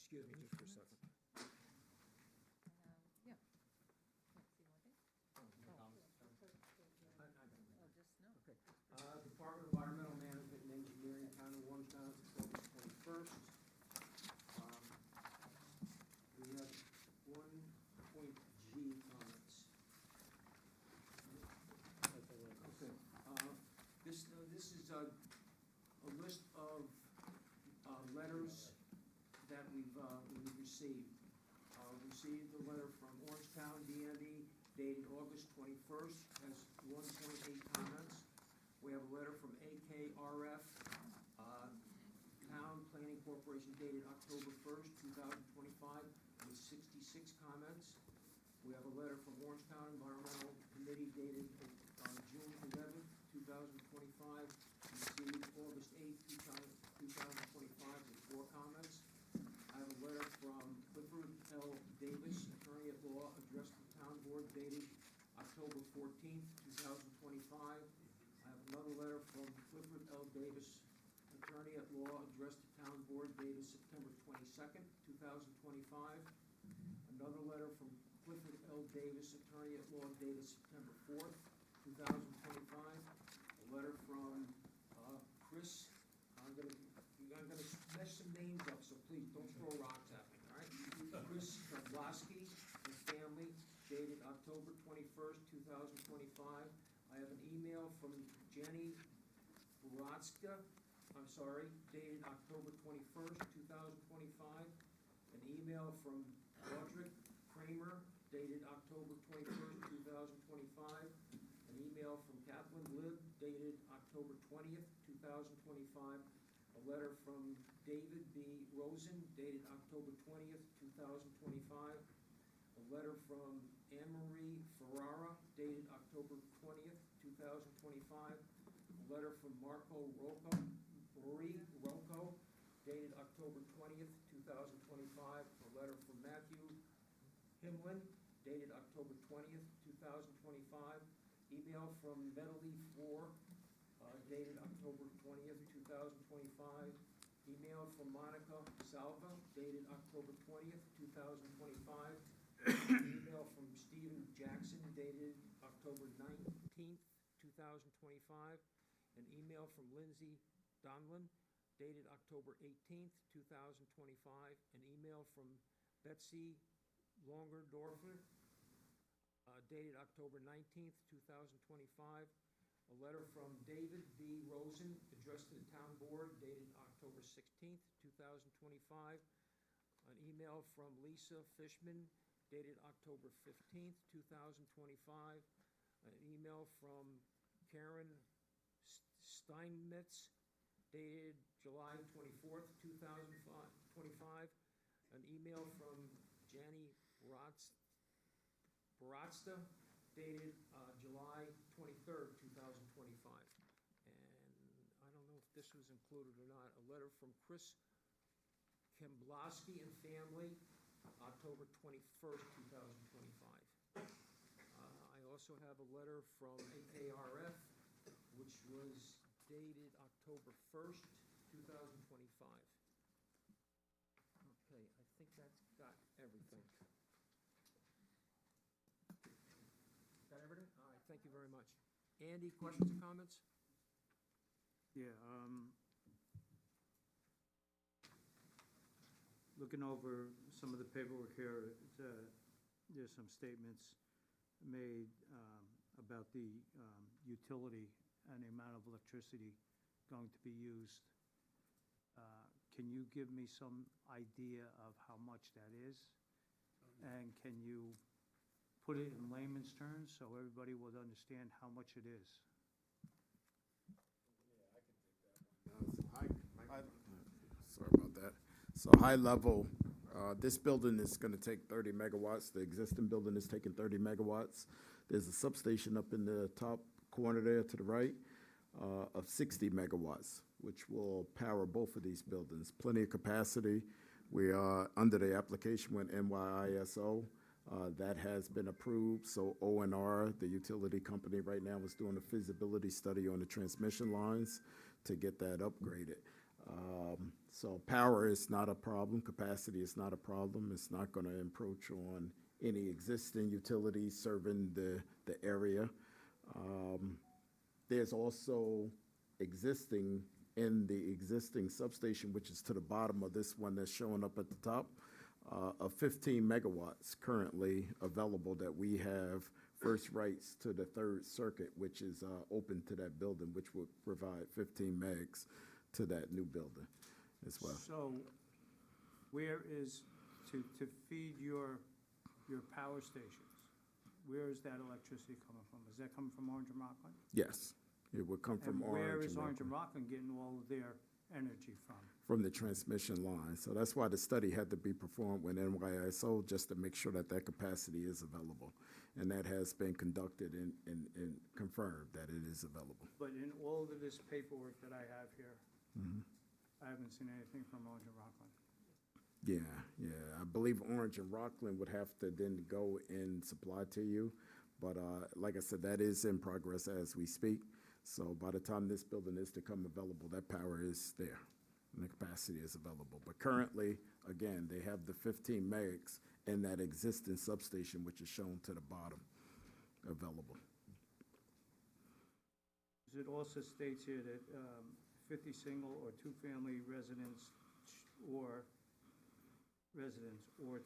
Excuse me just for a second. Yeah. Department of Environmental Management and Engineering, Town of Orangetown, August 21st. We have 1.G comments. Okay. This is a list of we've received. Received a letter from Orangetown DMV dated August 21st, has 1.8 comments. We have a letter from AKRF, Town Planning Corporation dated October 1st, 2025, with 66 comments. We have a letter from Orangetown Environmental Committee dated June 11th, 2025, received August 8th, 2025, with 4 comments. I have a letter from Clifford L. Davis, attorney at law, addressed to the town board dated October 14th, 2025. I have another letter from Clifford L. Davis, attorney at law, addressed to town board dated September 22nd, 2025. Another letter from Clifford L. Davis, attorney at law, dated September 4th, 2025. A letter from Chris, I'm gonna mess some names up, so please don't throw rocks at me, all right? Chris Kablaski and family, dated October 21st, 2025. I have an email from Jenny Boratska, dated October 21st, 2025. An email from Roderick Kramer, dated October 21st, 2025. An email from Kathleen Libb, dated October 20th, 2025. A letter from David B. Rosen, dated October 20th, 2025. A letter from Anne Marie Ferrara, dated October 20th, 2025. A letter from Marie Rocco, dated October 20th, 2025. A letter from Matthew Himlin, dated October 20th, 2025. Email from Medley Floor, dated October 20th, 2025. Email from Monica Salva, dated October 20th, 2025. Email from Stephen Jackson, dated October 19th, 2025. An email from Lindsay Donlin, dated October 18th, 2025. An email from Betsy Longerdorfer, dated October 19th, 2025. A letter from David B. Rosen, addressed to the town board, dated October 16th, 2025. An email from Lisa Fishman, dated October 15th, 2025. An email from Karen Steinmetz, dated July 24th, 2025. An email from Jenny Baratsta, dated July 23rd, 2025. And I don't know if this was included or not. A letter from Chris Kemblaski and family, October 21st, 2025. I also have a letter from AKRF, which was dated October 1st, 2025. Okay, I think that's got everything. Got everything? All right, thank you very much. Andy, questions or comments? Yeah, looking over some of the paperwork here, there's some statements made about the utility and the amount of electricity going to be used. Can you give me some idea of how much that is? And can you put it in layman's terms so everybody would understand how much it is? Sorry about that. So high level, this building is going to take 30 megawatts. The existing building is taking 30 megawatts. There's a substation up in the top corner there to the right of 60 megawatts, which will power both of these buildings. Plenty of capacity. We are under the application with NYISO. That has been approved. So ONR, the utility company right now, is doing a feasibility study on the transmission lines to get that upgraded. So power is not a problem. Capacity is not a problem. It's not going to encroach on any existing utilities serving the area. There's also existing in the existing substation, which is to the bottom of this one that's showing up at the top, of 15 megawatts currently available that we have first rights to the third circuit, which is open to that building, which would provide 15 megs to that new building as well. So Where is, to feed your power stations, where is that electricity coming from? Is that coming from Orange and Rockland? Yes, it would come from And where Orange is and Orange and Rockland. Rockland getting all of their energy from? From the transmission line. So that's why the study had to be performed with NYISO, just to make sure that that capacity is available. And that has been conducted and confirmed that it is available. But in all of this paperwork that I have here, Mhm. I haven't seen anything from Orange and Rockland. Yeah. I believe Orange and Rockland would have to then go and supply to you. But like I said, that is in progress as we speak. So by the time this building is to come available, that power is there and the capacity is available. But currently, again, they have the 15 megs in that existing substation, which is shown to the bottom, available. It also states here that 50 single or two-family residents or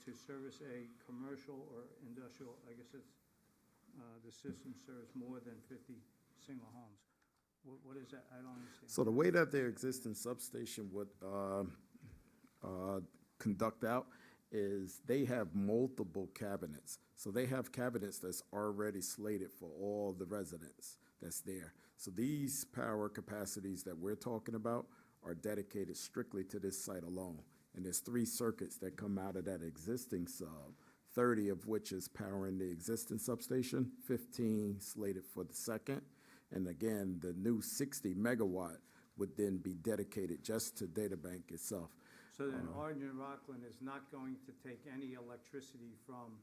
to service a commercial or industrial, I guess it's, the system serves more than 50 single homes. What is that? I don't understand. So the way that their existing substation would conduct out is they have multiple cabinets. So they have cabinets that's already slated for all the residents that's there. So these power capacities that we're talking about are dedicated strictly to this site alone. And there's 3 circuits that come out of that existing sub, 30 of which is powering the existing substation, 15 slated for the second. And again, the new 60 megawatt would then be dedicated just to data bank itself. So then Orange and Rockland is not going to take any electricity from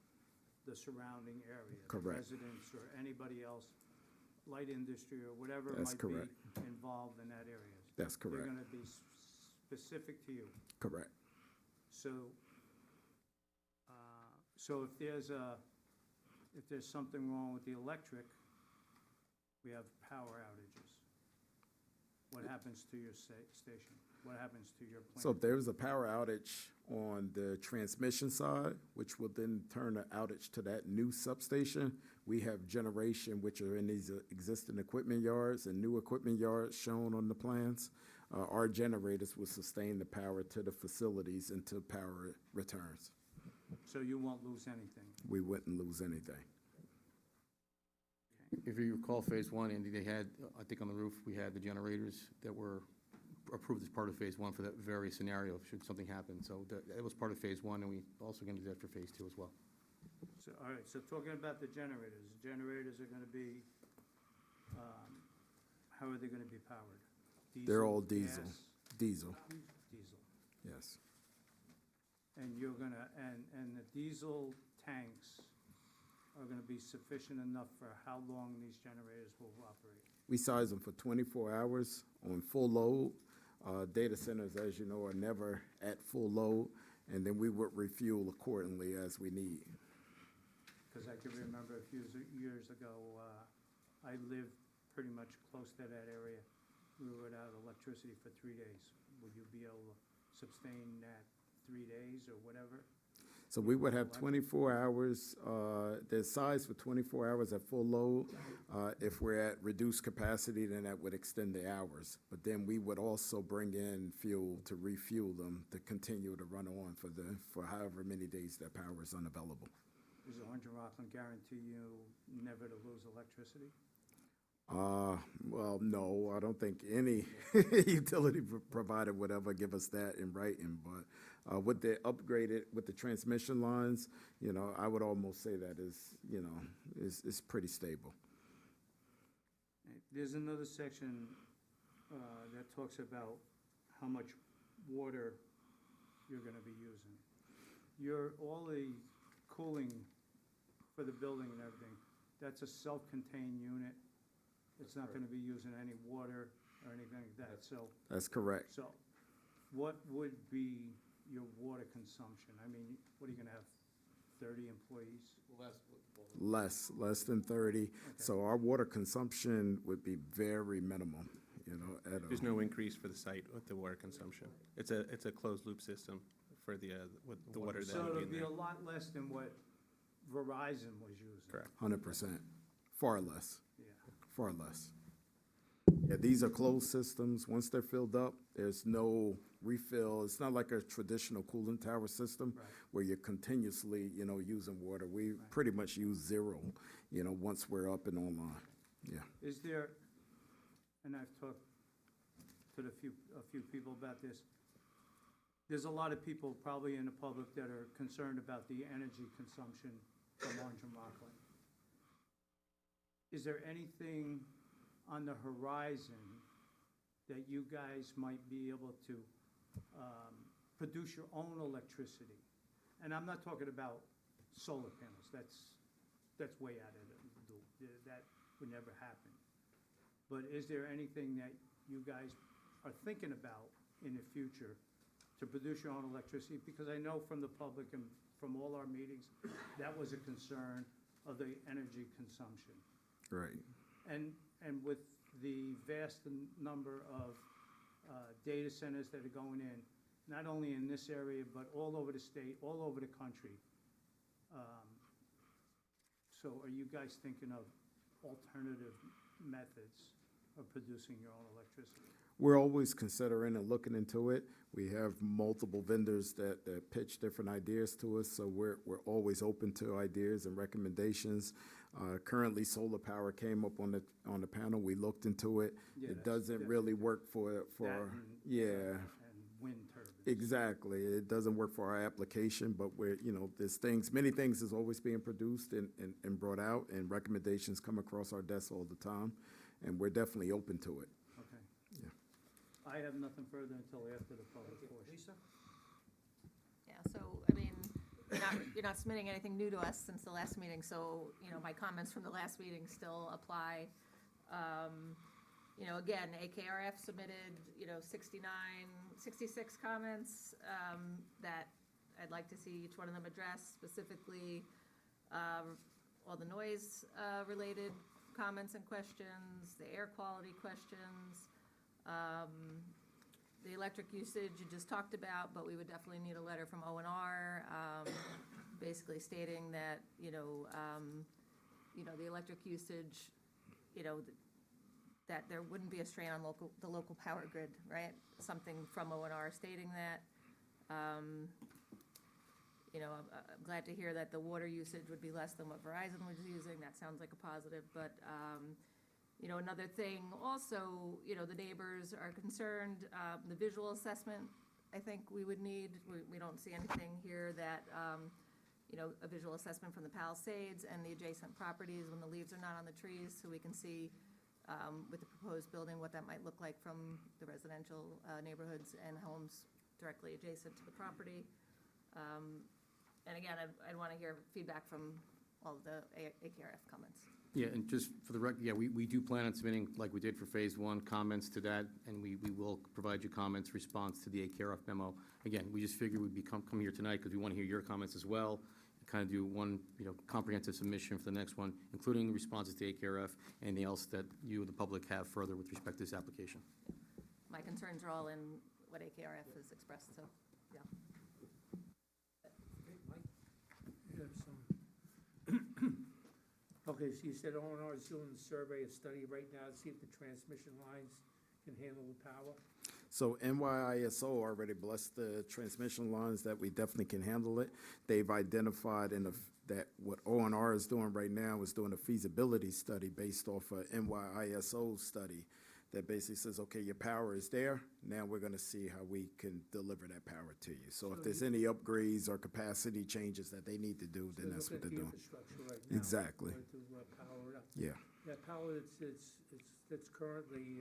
the surrounding area? Correct. Residents or anybody else, light industry or whatever That's might correct. be involved in that area? That's correct. They're gonna be specific to you. Correct. So, so if there's something wrong with the electric, we have power outages. What happens to your station? What happens to your plant? So if there's a power outage on the transmission side, which will then turn the outage to that new substation, we have generation which are in these existing equipment yards and new equipment yards shown on the plans. Our generators will sustain the power to the facilities until power returns. So you won't lose anything? We wouldn't lose anything. If you recall Phase 1, Andy, they had, I think on the roof, we had the generators that were approved as part of Phase 1 for that very scenario, should something happen. So that was part of Phase 1, and we also going to do that for Phase 2 as well. So, all right, so talking about the generators are gonna be, how are they gonna be powered? They're all diesel. gas? Diesel, Diesel. yes. And you're gonna, and the diesel tanks are gonna be sufficient enough for how long these generators will operate? We size them for 24 hours on full load. Data centers, as you know, are never at full load, and then we would refuel accordingly as we need. Because I can remember a few years ago, I lived pretty much close to that area. We were without electricity for 3 days. Would you be able to sustain that 3 days or whatever? So we would have 24 hours, the size for 24 hours at full load. If we're at reduced capacity, then that would extend the hours. But then we would also bring in fuel to refuel them to continue to run on for however many days that power is unavailable. Does Orange and Rockland guarantee you never to lose electricity? Well, no, I don't think any utility provider would ever give us that in writing, but with the upgraded, with the transmission lines, you know, I would almost say that is pretty stable. There's another section that talks about how much water you're gonna be using. All the cooling for the building and everything, that's a self-contained unit. It's not gonna be using any water or anything like that, so. That's correct. So, what would be your water consumption? I mean, what are you gonna have, 30 employees? Less than 30. So our water consumption would be very minimal, you know, at There's no increase for the site with the water consumption. It's a closed loop system for with the water that So would be it'll in be there. a lot less than what Verizon was using. Correct. 100%, far less. Yeah. Far less. Yeah, these are closed systems. Once they're filled up, there's no refill. It's not like a traditional cooling tower system Right. where you're continuously, using water. We pretty much use zero, once we're up and online. Yeah. Is there, and I've talked to a few people about this, there's a lot of people probably in the public that are concerned about the energy consumption from Orange and Rockland. Is there anything on the horizon that you guys might be able to produce your own electricity? And I'm not talking about solar panels, that's way out of that would never happen. But is there anything that you guys are thinking about in the future to produce your own electricity? Because I know from the public and from all our meetings, that was a concern of the energy consumption. Right. And with the vast number of data centers that are going in, not only in this area, but all over the state, all over the country. So are you guys thinking of alternative methods of producing your own electricity? We're always considering and looking into it. We have multiple vendors that pitch different ideas to us, so we're always open to ideas and recommendations. Currently, solar power came up on the panel. We looked into it. Yeah, It doesn't really work for That and, yeah. and wind turbines. Exactly. It doesn't work for our application, but there's many things is always being produced and brought out, and recommendations come across our desk all the time, and we're definitely open to it. Okay. Yeah. I have nothing further until after the public portion. Lisa? Yeah, so, I mean, you're not submitting anything new to us since the last meeting, so, my comments from the last meeting still apply. Again, AKRF submitted, 66 comments that I'd like to see each one of them address, specifically all the noise related comments and questions, the air quality questions, the electric usage you just talked about, but we would definitely need a letter from O&R, basically stating that, the electric usage, that there wouldn't be a strain on the local power grid, right? Something from O&R stating that. I'm glad to hear that the water usage would be less than what Verizon was using. That sounds like a positive, but, another thing also, the neighbors are concerned, the visual assessment, I think we would need. We don't see anything here that, a visual assessment from the Palisades and the adjacent properties when the leaves are not on the trees, so we can see, with the proposed building, what that might look like from the residential neighborhoods and homes directly adjacent to the property. And again, I'd want to hear feedback from all of the AKRF comments. Yeah, and just for the record, yeah, we do plan on submitting, like we did for Phase 1, comments to that, and we will provide you comments, response to the AKRF memo. Again, we just figured we'd come here tonight because we want to hear your comments as well, and kind of do one, comprehensive submission for the next one, including responses to AKRF, and anything else that you, the public, have further with respect to this application. My concerns are all in what AKRF has expressed, so, yeah. You have some. Okay, so you said O&R is doing the survey, a study right now to see if the transmission lines can handle the power? So NYISO already blessed the transmission lines that we definitely can handle it. They've identified that what O&R is doing right now is doing a feasibility study based off a NYISO study that basically says, okay, your power is there. Now we're going to see how we can deliver that power to you. So if there's any upgrades or capacity changes that they need to do, then that's what they're doing. Infrastructure right now. Exactly. To power it up. Yeah. That power that's currently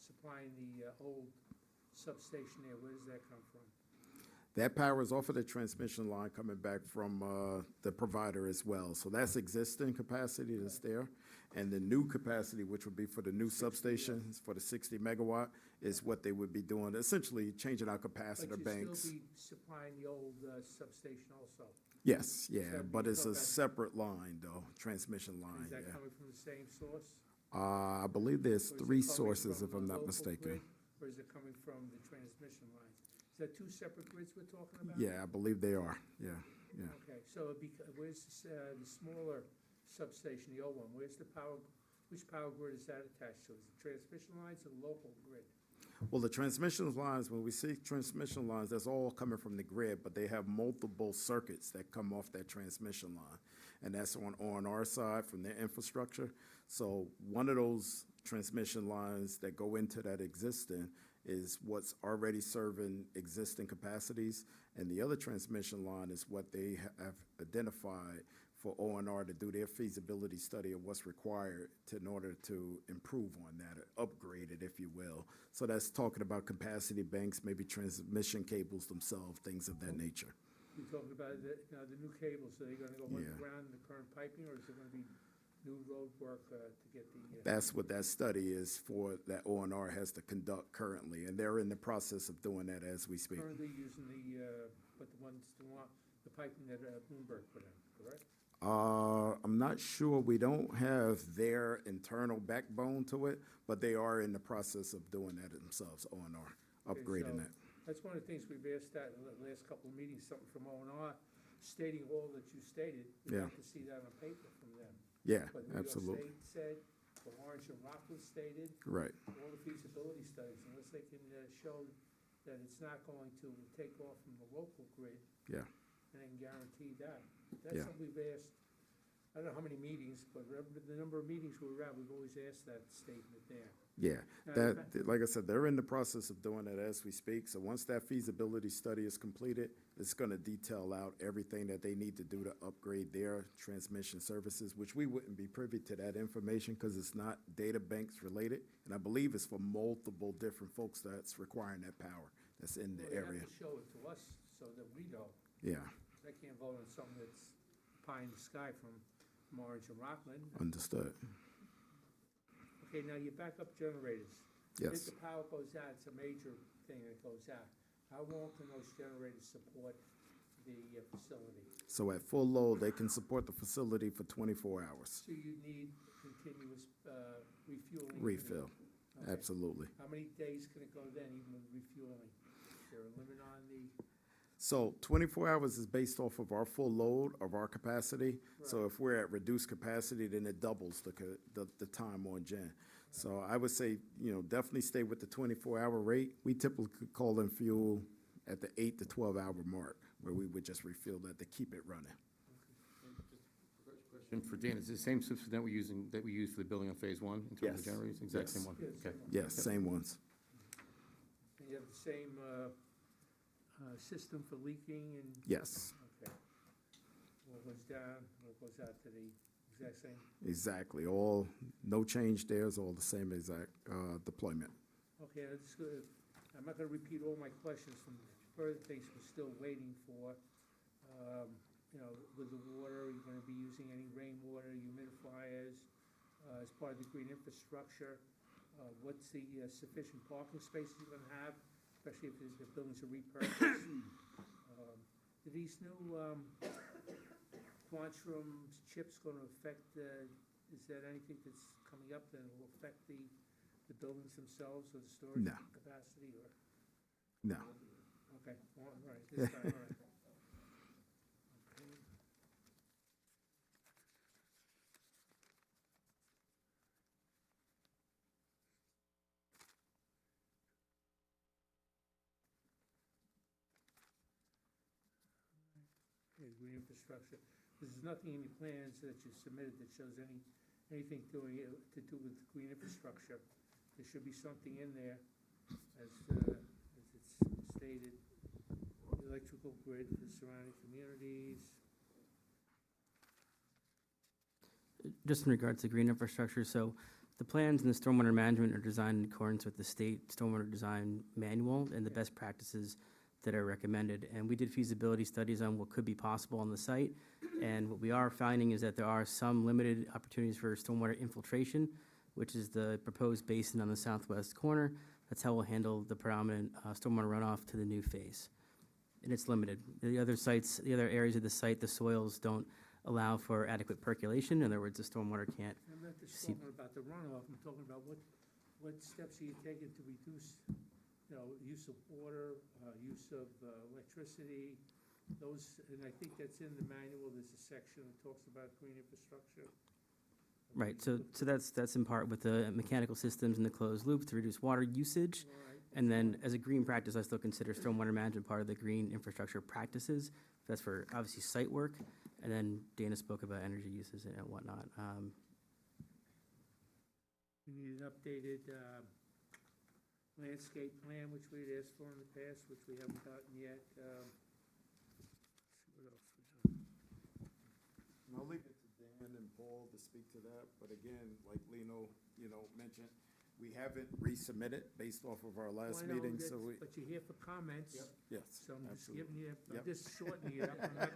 supplying the old substation there, where does that come from? That power is off of the transmission line coming back from the provider as well. So that's existing capacity that's there. And the new capacity, which would be for the new substations, for the 60 megawatt, is what they would be doing, essentially changing our capacitor But banks. you'd still be supplying the old substation also? Yes, yeah, So but you it's talk a about- separate line, though, transmission line, Is that yeah. coming from the same source? I believe there's Or is it 3 coming sources, from if I'm the not local mistaken. grid, or is it coming from the transmission lines? Is that 2 separate grids we're talking about? Yeah, I believe they are, yeah. Okay, so where's the smaller substation, the old one, which power grid is that attached to? Is it transmission lines or the local grid? Well, the transmission lines, when we see transmission lines, that's all coming from the grid, but they have multiple circuits that come off that transmission line. And that's on our side from their infrastructure. So one of those transmission lines that go into that existing is what's already serving existing capacities. And the other transmission line is what they have identified for ONR to do their feasibility study of what's required in order to improve on that, or upgrade it, if you will. So that's talking about capacity banks, maybe transmission cables themselves, things of that nature. You're talking about the new cables, are they gonna go Yeah. underground in the current piping, or is it gonna be new road work to get the? That's what that study is for, that ONR has to conduct currently, and they're in the process of doing that as we speak. Currently using the piping that Bloomberg put in, correct? I'm not sure, we don't have their internal backbone to it, but they are in the process of doing that themselves, ONR, Okay, upgrading so that. That's one of the things we've asked that in the last couple of meetings, something from O&R stating all that you stated. We'd Yeah. like to see that on paper from them. Yeah, What New York absolutely, State said, what Orange and Rockland stated, right, all the feasibility studies, unless they can show that it's not going to take off from the local grid, yeah, and they can guarantee that. That's Yeah. something we've asked, I don't know how many meetings, but the number of meetings we were at, we've always asked that statement there. yeah. Now, That, like I said, they're in the process of doing it as we speak, so once that feasibility study is completed, it's gonna detail out everything that they need to do to upgrade their transmission services, which we wouldn't be privy to that information, because it's not data banks related, and I believe it's for multiple different folks that's requiring that power that's in the Well, they area. have to show it to us so that we know. Yeah, They can't vote on something that's pie in the sky from Orange and Rockland. understood, Okay, now your backup generators. yes. If the power goes out, it's a major thing that goes out. How long can those generators support the facility? So at full load, they can support the facility for 24 hours. So you need continuous refueling? Refill, Okay. absolutely. How many days can it go then, even with refueling? Is there a limit on the? So 24 hours is based off of our full load of our capacity. So if we're at reduced capacity, then it doubles the time on gen. So I would say, definitely stay with the 24-hour rate. We typically call in fuel at the 8 to 12-hour mark, where we would just refill that to keep it running. And for Dan, is it the same system that we use for the building on phase one in terms Yes. of generators? Exact same Yes. one? Yes, Okay. same one. Yes, same ones. And you have the same system for leaking and? Yes, Okay. What goes down, what goes out to the exact same? exactly. No change there. It's all the same exact deployment. Okay, I'm not gonna repeat all my questions from further things we're still waiting for. With the water, you're gonna be using any rainwater, humidifiers, as part of the green infrastructure? What's the sufficient parking spaces you're gonna have, especially if the buildings are repurposed? Do these new quantum chips gonna affect, is that anything that's coming up that will affect the buildings themselves or the storage No. capacity, or? No. Okay, all right, this time, all right. Okay. Okay, green infrastructure. There's nothing in your plans that you submitted that shows anything to do with green infrastructure. There should be something in there, as it's stated, electrical grid for surrounding communities. Just in regards to green infrastructure, so the plans and the stormwater management are designed in accordance with the state stormwater design manual and the best practices that are recommended. And we did feasibility studies on what could be possible on the site. And what we are finding is that there are some limited opportunities for stormwater infiltration, which is the proposed basin on the southwest corner. That's how we'll handle the predominant stormwater runoff to the new phase. And it's limited. The other sites, the other areas of the site, the soils don't allow for adequate percolation. In other words, the stormwater can't. I'm not just See- talking about the runoff, I'm talking about what steps are you taking to reduce, use of water, use of electricity, those, and I think that's in the manual, there's a section that talks about green infrastructure. Right, so that's in part with the mechanical systems and the closed loop to reduce water usage. All right, And then, as a green practice, I still consider stormwater management part of the green infrastructure practices. That's for, obviously, site work, and then Dana spoke about energy uses and whatnot. We need an updated landscape plan, which we'd asked for in the past, which we haven't gotten yet. Let's see what else we have. And I'll leave it to Dan and Paul to speak to that, but again, like Lino, mentioned, we haven't resubmitted based off of our last Well, I know meeting, that- so we, But you're here for comments. yes, So I'm just absolutely. giving you, I'm Yep. just shortening it up. I'm not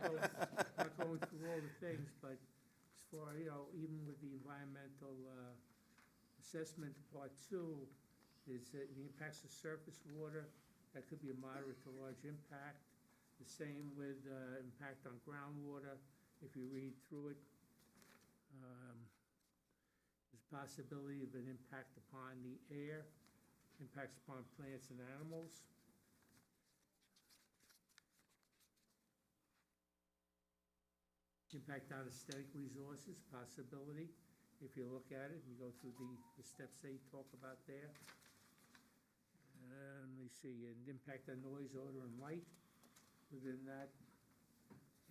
going through all the things, but as far, even with the environmental assessment, part two, is that the impacts of surface water, that could be a moderate to large impact. The same with impact on groundwater, if you read through it. There's possibility of an impact upon the air, impacts upon plants and animals. Impact on aesthetic resources, possibility, if you look at it, and you go through the steps they talk about there. Let me see, and impact on noise, odor, and light within that,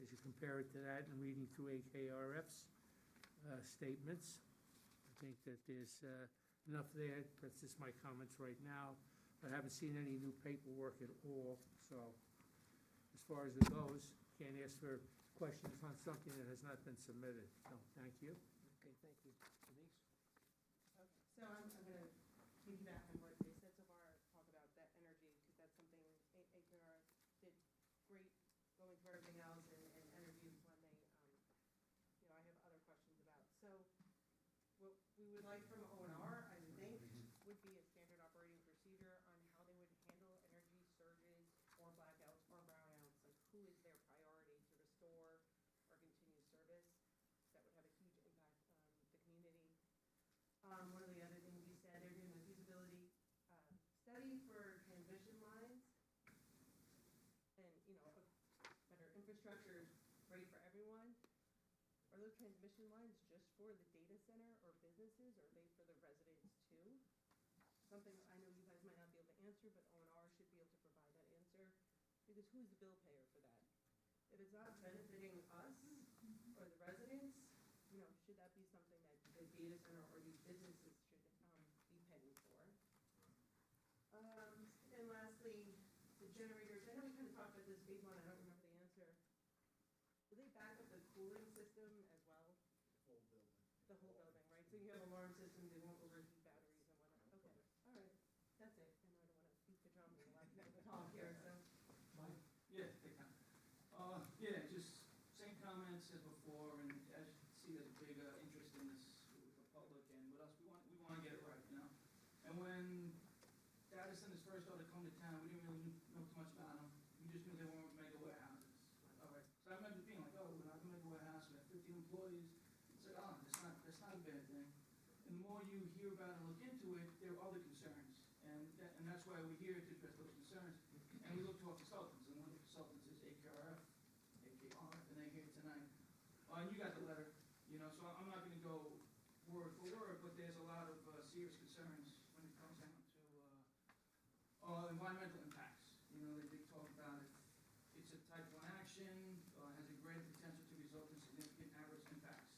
as you compare it to that and reading through AKRF's statements. I think that there's enough there, that's just my comments right now. I haven't seen any new paperwork at all, so as far as it goes, can't ask for questions on something that has not been submitted, so thank you. Okay, thank you. Denise? So I'm gonna piggyback on what they said so far, talk about that energy, because that's something AKR did great going through everything else, and energy is one they, I have other questions about. So what we would like from ONR, I think, would be a standard operating procedure on how they would handle energy surges or blackouts or brownouts, like who is their priority to restore or continue service. That would have a huge impact on the community. One of the other things you said, they're doing a feasibility study for transmission lines. And, better infrastructure is great for everyone. Are those transmission lines just for the data center or businesses, or are they for the residents too? Something I know you guys might not be able to answer, but ONR should be able to provide that answer, because who's the bill payer for that? If it's not benefiting us or the residents, should that be something that the data center or these businesses should be paying for? And lastly, the generators, I know we kind of talked about this phase one, I don't remember the answer. Do they back up the cooling system as well? The whole building. The whole building, right? So you have alarm systems, they won't overheat batteries and whatnot. Okay, all right, that's it. I know I don't want to beat the drum and a lot of people talk here, so. Yeah, they can. Yeah, just same comments as before, and as you can see, there's a big interest in this with the public and with us. We want to get it right, And when data centers first started coming to town, we didn't really know too much about them. We just knew they weren't mega warehouses. All right. So I remember being like, oh, we're not a mega warehouse, we have 15 employees. It's like, oh, that's not a bad thing. And the more you hear about and look into it, there are other concerns. And that's why we're here to address those concerns. And we look to our consultants, and one of the consultants is AKRF, and they're here tonight. And you got the letter, so I'm not gonna go word for word, but there's a lot of serious concerns when it comes down to environmental impacts. They talk about it. It's a type 1 action, has a greater potential to result in significant adverse impacts.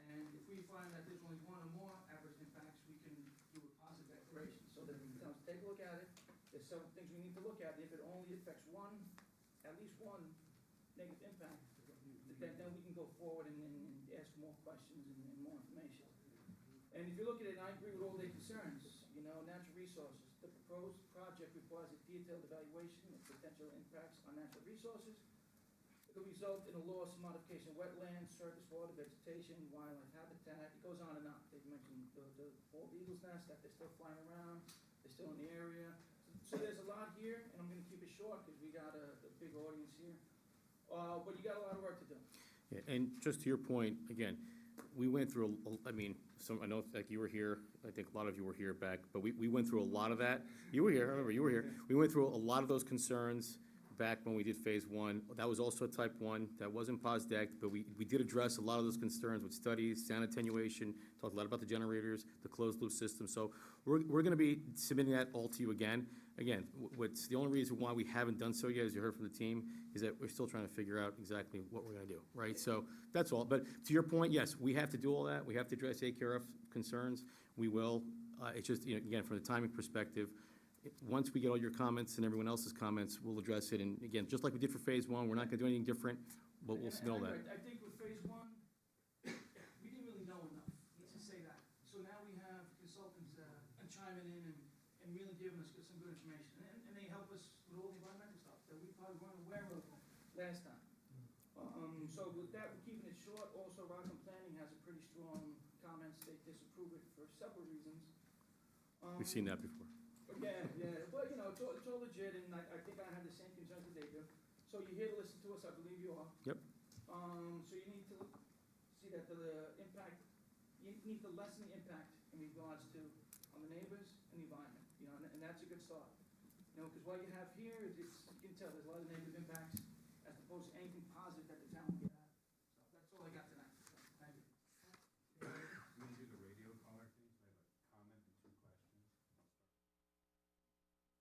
And if we find that there's only one or more adverse impacts, we can do a positive declaration. So that we can take a look at it. There's some things we need to look at. If it only affects at least one negative impact, then we can go forward and ask more questions and more information. And if you look at it, and I agree with all their concerns, natural resources. The proposed project requires a detailed evaluation of potential impacts on natural resources. It could result in a loss and modification of wetlands, surface water, vegetation, wildlife habitat. It goes on and on. They've mentioned the bald eagle's nest, that they're still flying around, they're still in the area. So there's a lot here, and I'm gonna keep it short because we got a big audience here. But you got a lot of work to do. Yeah, and just to your point, again, we went through, I know, like, you were here, I think a lot of you were here back, but we went through a lot of that. You were here, I remember you were here. We went through a lot of those concerns. back when we did phase one. That was also a type one, that wasn't POSDEC, but we did address a lot of those concerns with studies, sound attenuation, talked a lot about the generators, the closed loop system. So we're gonna be submitting that all to you again. Again, what's the only reason why we haven't done so yet, as you heard from the team, is that we're still trying to figure out exactly what we're gonna do, right? So that's all. But to your point, yes, we have to do all that. We have to address AKRF concerns. We will. It's just, you know, again, from the timing perspective, once we get all your comments and everyone else's comments, we'll address it. And again, just like we did for phase one, we're not gonna do anything different, but we'll submit all that. I think with phase one, we didn't really know enough, let's just say that. So now we have consultants chiming in and really giving us some good information. And they help us with all the environmental stuff that we probably weren't aware of last time. So with that, we're keeping it short. Also, Rockland Planning has a pretty strong comments. They disapprove it for several reasons. We've seen that before. Yeah, but, you know, it's all legit, and I think I have the same concerns that they do. So you're here to listen to us, I believe you are. Yep. So you need to see that the impact, you need to lessen the impact in regards to on the neighbors and the environment, you know, and that's a good start. You know, because what you have here is, you can tell there's a lot of negative impacts as opposed to anything positive that the town can get out. So that's all I got tonight. So, thank you. We do the radio caller thing, so I have a comment and two questions.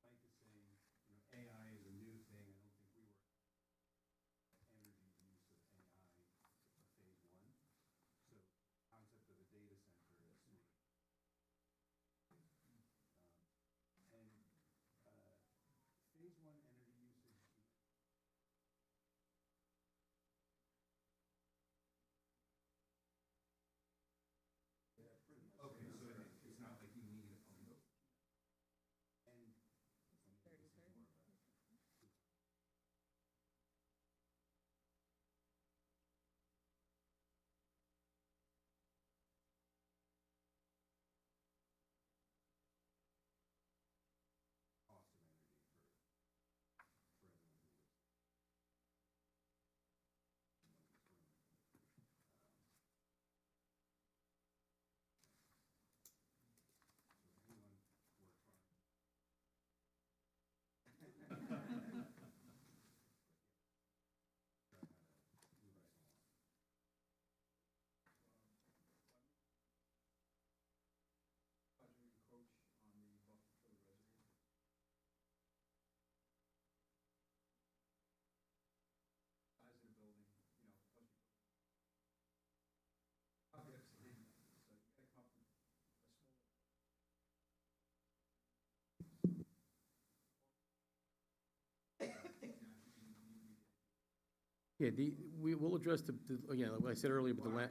Mike is saying, you know, AI is a new thing. I don't think we were energy use of AI for phase one. So concept of a data center is new. Phase one energy usage. Okay, so it's not like you need a pump. And. Cost of energy for everyone who lives. Size of the building, you know, plus you. Objects, so you gotta come up with a small. Yeah, we'll address again, like I said earlier, but the land.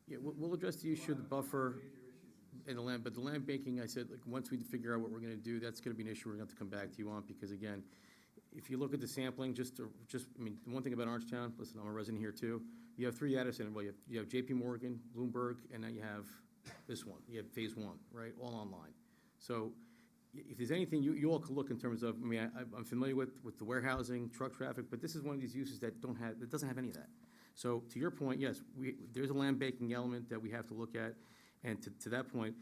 Yeah, we'll address the issue of the buffer and the land, but the land banking, I said, like, once we figure out what we're gonna do, that's gonna be an issue we're gonna have to come back to you on, because again, if you look at the sampling, I mean, the one thing about Orangetown, listen, I'm a resident here too, you have three data centers, well, you have JP Morgan, Bloomberg, and then you have this one, you have phase one, right, all online. So, if there's anything you all could look in terms of, I mean, I'm familiar with the warehousing, truck traffic, but this is one of these uses that doesn't have any of that. So to your point, yes, there's a land banking element that we have to look at, and to that point,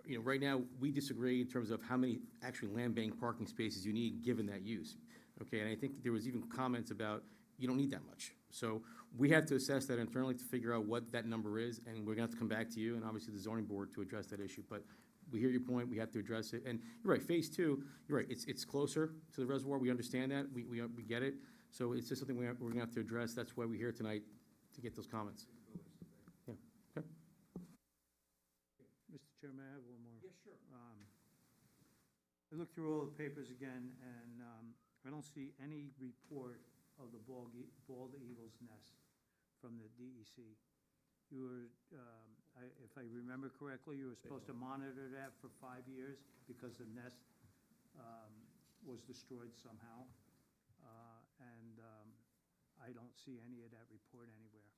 you know, right now, we disagree in terms of how many actually land bank parking spaces you need, given that use. Okay, and I think there was even comments about, you don't need that much. So we have to assess that internally to figure out what that number is, and we're gonna have to come back to you, and obviously the zoning board to address that issue. But we hear your point, we have to address it, and you're right, phase two, you're right, it's closer to the reservoir, we understand that, we get it, so it's just something we're gonna have to address, that's why we're here tonight, to get those comments. Yeah, okay. Mr. Chairman, I have one more. Yeah, sure. I looked through all the papers again, and I don't see any report of the bald eagle's nest from the DEC. You were, if I remember correctly, you were supposed to monitor that for 5 years because the nest was destroyed somehow. And I don't see any of that report anywhere.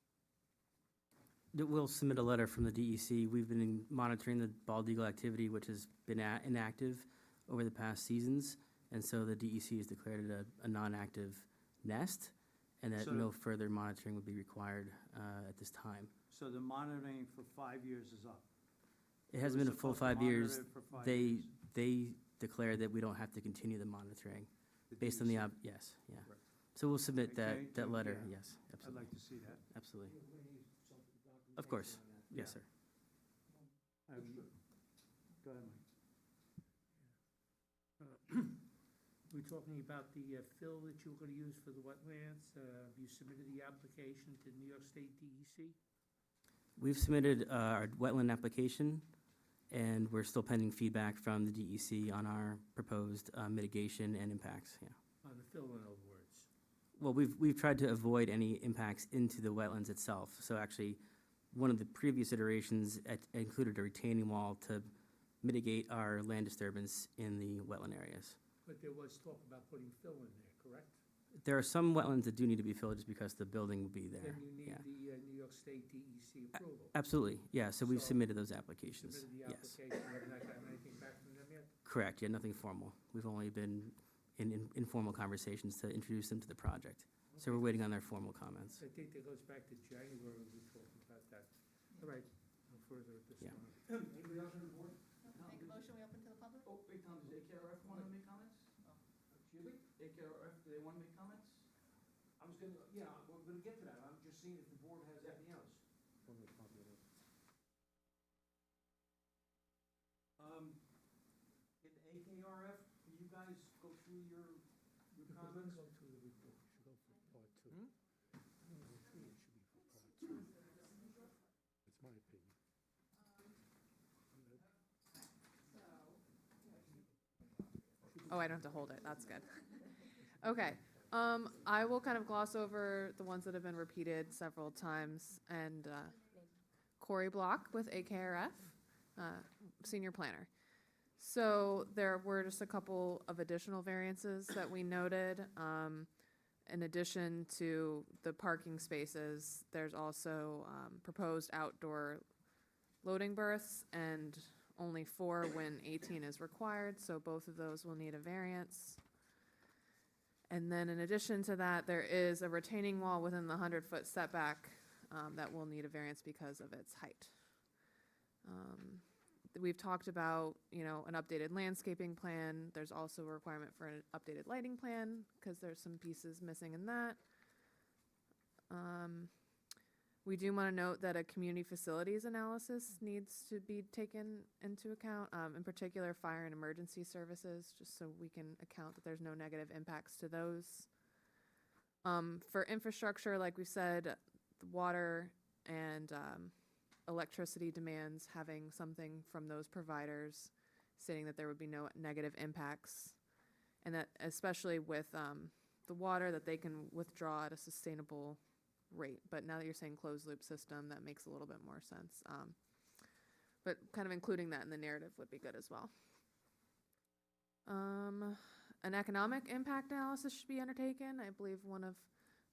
We'll submit a letter from the DEC. We've been monitoring the bald eagle activity, which has been inactive over the past seasons. And so the DEC has declared it a non-active nest, and that So- no further monitoring would be required at this time. So the monitoring for 5 years is up? It hasn't been a full supposed to 5 years. monitor it for 5 They, years. they declare that we don't have to continue the monitoring based on the, yes, yeah. So we'll submit Okay, that letter, yeah. yes, I'd absolutely, like to see that. absolutely. Of course, yes, sir. Go ahead, Mike. We're talking about the fill that you were gonna use for the wetlands. You submitted the application to New York State DEC? We've submitted our wetland application, and we're still pending feedback from the DEC on our proposed mitigation and impacts, yeah. On the fill, in other words. Well, we've tried to avoid any impacts into the wetlands itself. So actually, one of the previous iterations included a retaining wall to mitigate our land disturbance in the wetland areas. But there was talk about putting fill in there, correct? There are some wetlands that do need to be filled just because the building will be there. Then you need yeah. the New York State DEC approval. Absolutely, yeah, so we've So, submitted those applications, Submitted the yes. application, have not gotten anything back from them yet? Correct, yeah, nothing formal. We've only been in informal conversations to introduce them to the project. So we're waiting on their formal comments. I think that goes back to January, we were talking about that. All right, no further at this Yeah. time. Anybody else on the board? Make a motion, we open to the public? Oh, wait, Tom, does AKRF want to make comments? Excuse me? AKRF, do they want to make comments? I was gonna, yeah, we're gonna get to that. I'm just seeing if the board has anything else. In AKRF, can you guys go through your comments? Go through the report, should go for part two. Number 3, it should be for part 2. That's my opinion. Oh, I don't have to hold it, that's good. Okay, I will kind of gloss over the ones that have been repeated several times, and Corey Block with AKRF, senior planner. So there were just a couple of additional variances that we noted. In addition to the parking spaces, there's also proposed outdoor loading berths, and only 4 when 18 is required, so both of those will need a variance. And then in addition to that, there is a retaining wall within the 100-foot setback that will need a variance because of its height. We've talked about, an updated landscaping plan. There's also a requirement for an updated lighting plan, because there's some pieces missing in that. We do want to note that a community facilities analysis needs to be taken into account, in particular fire and emergency services, just so we can account that there's no negative impacts to those. For infrastructure, like we said, the water and electricity demands, having something from those providers stating that there would be no negative impacts, and that especially with the water, that they can withdraw at a sustainable rate. But now that you're saying closed loop system, that makes a little bit more sense. But kind of including that in the narrative would be good as well. An economic impact analysis should be undertaken. I believe one of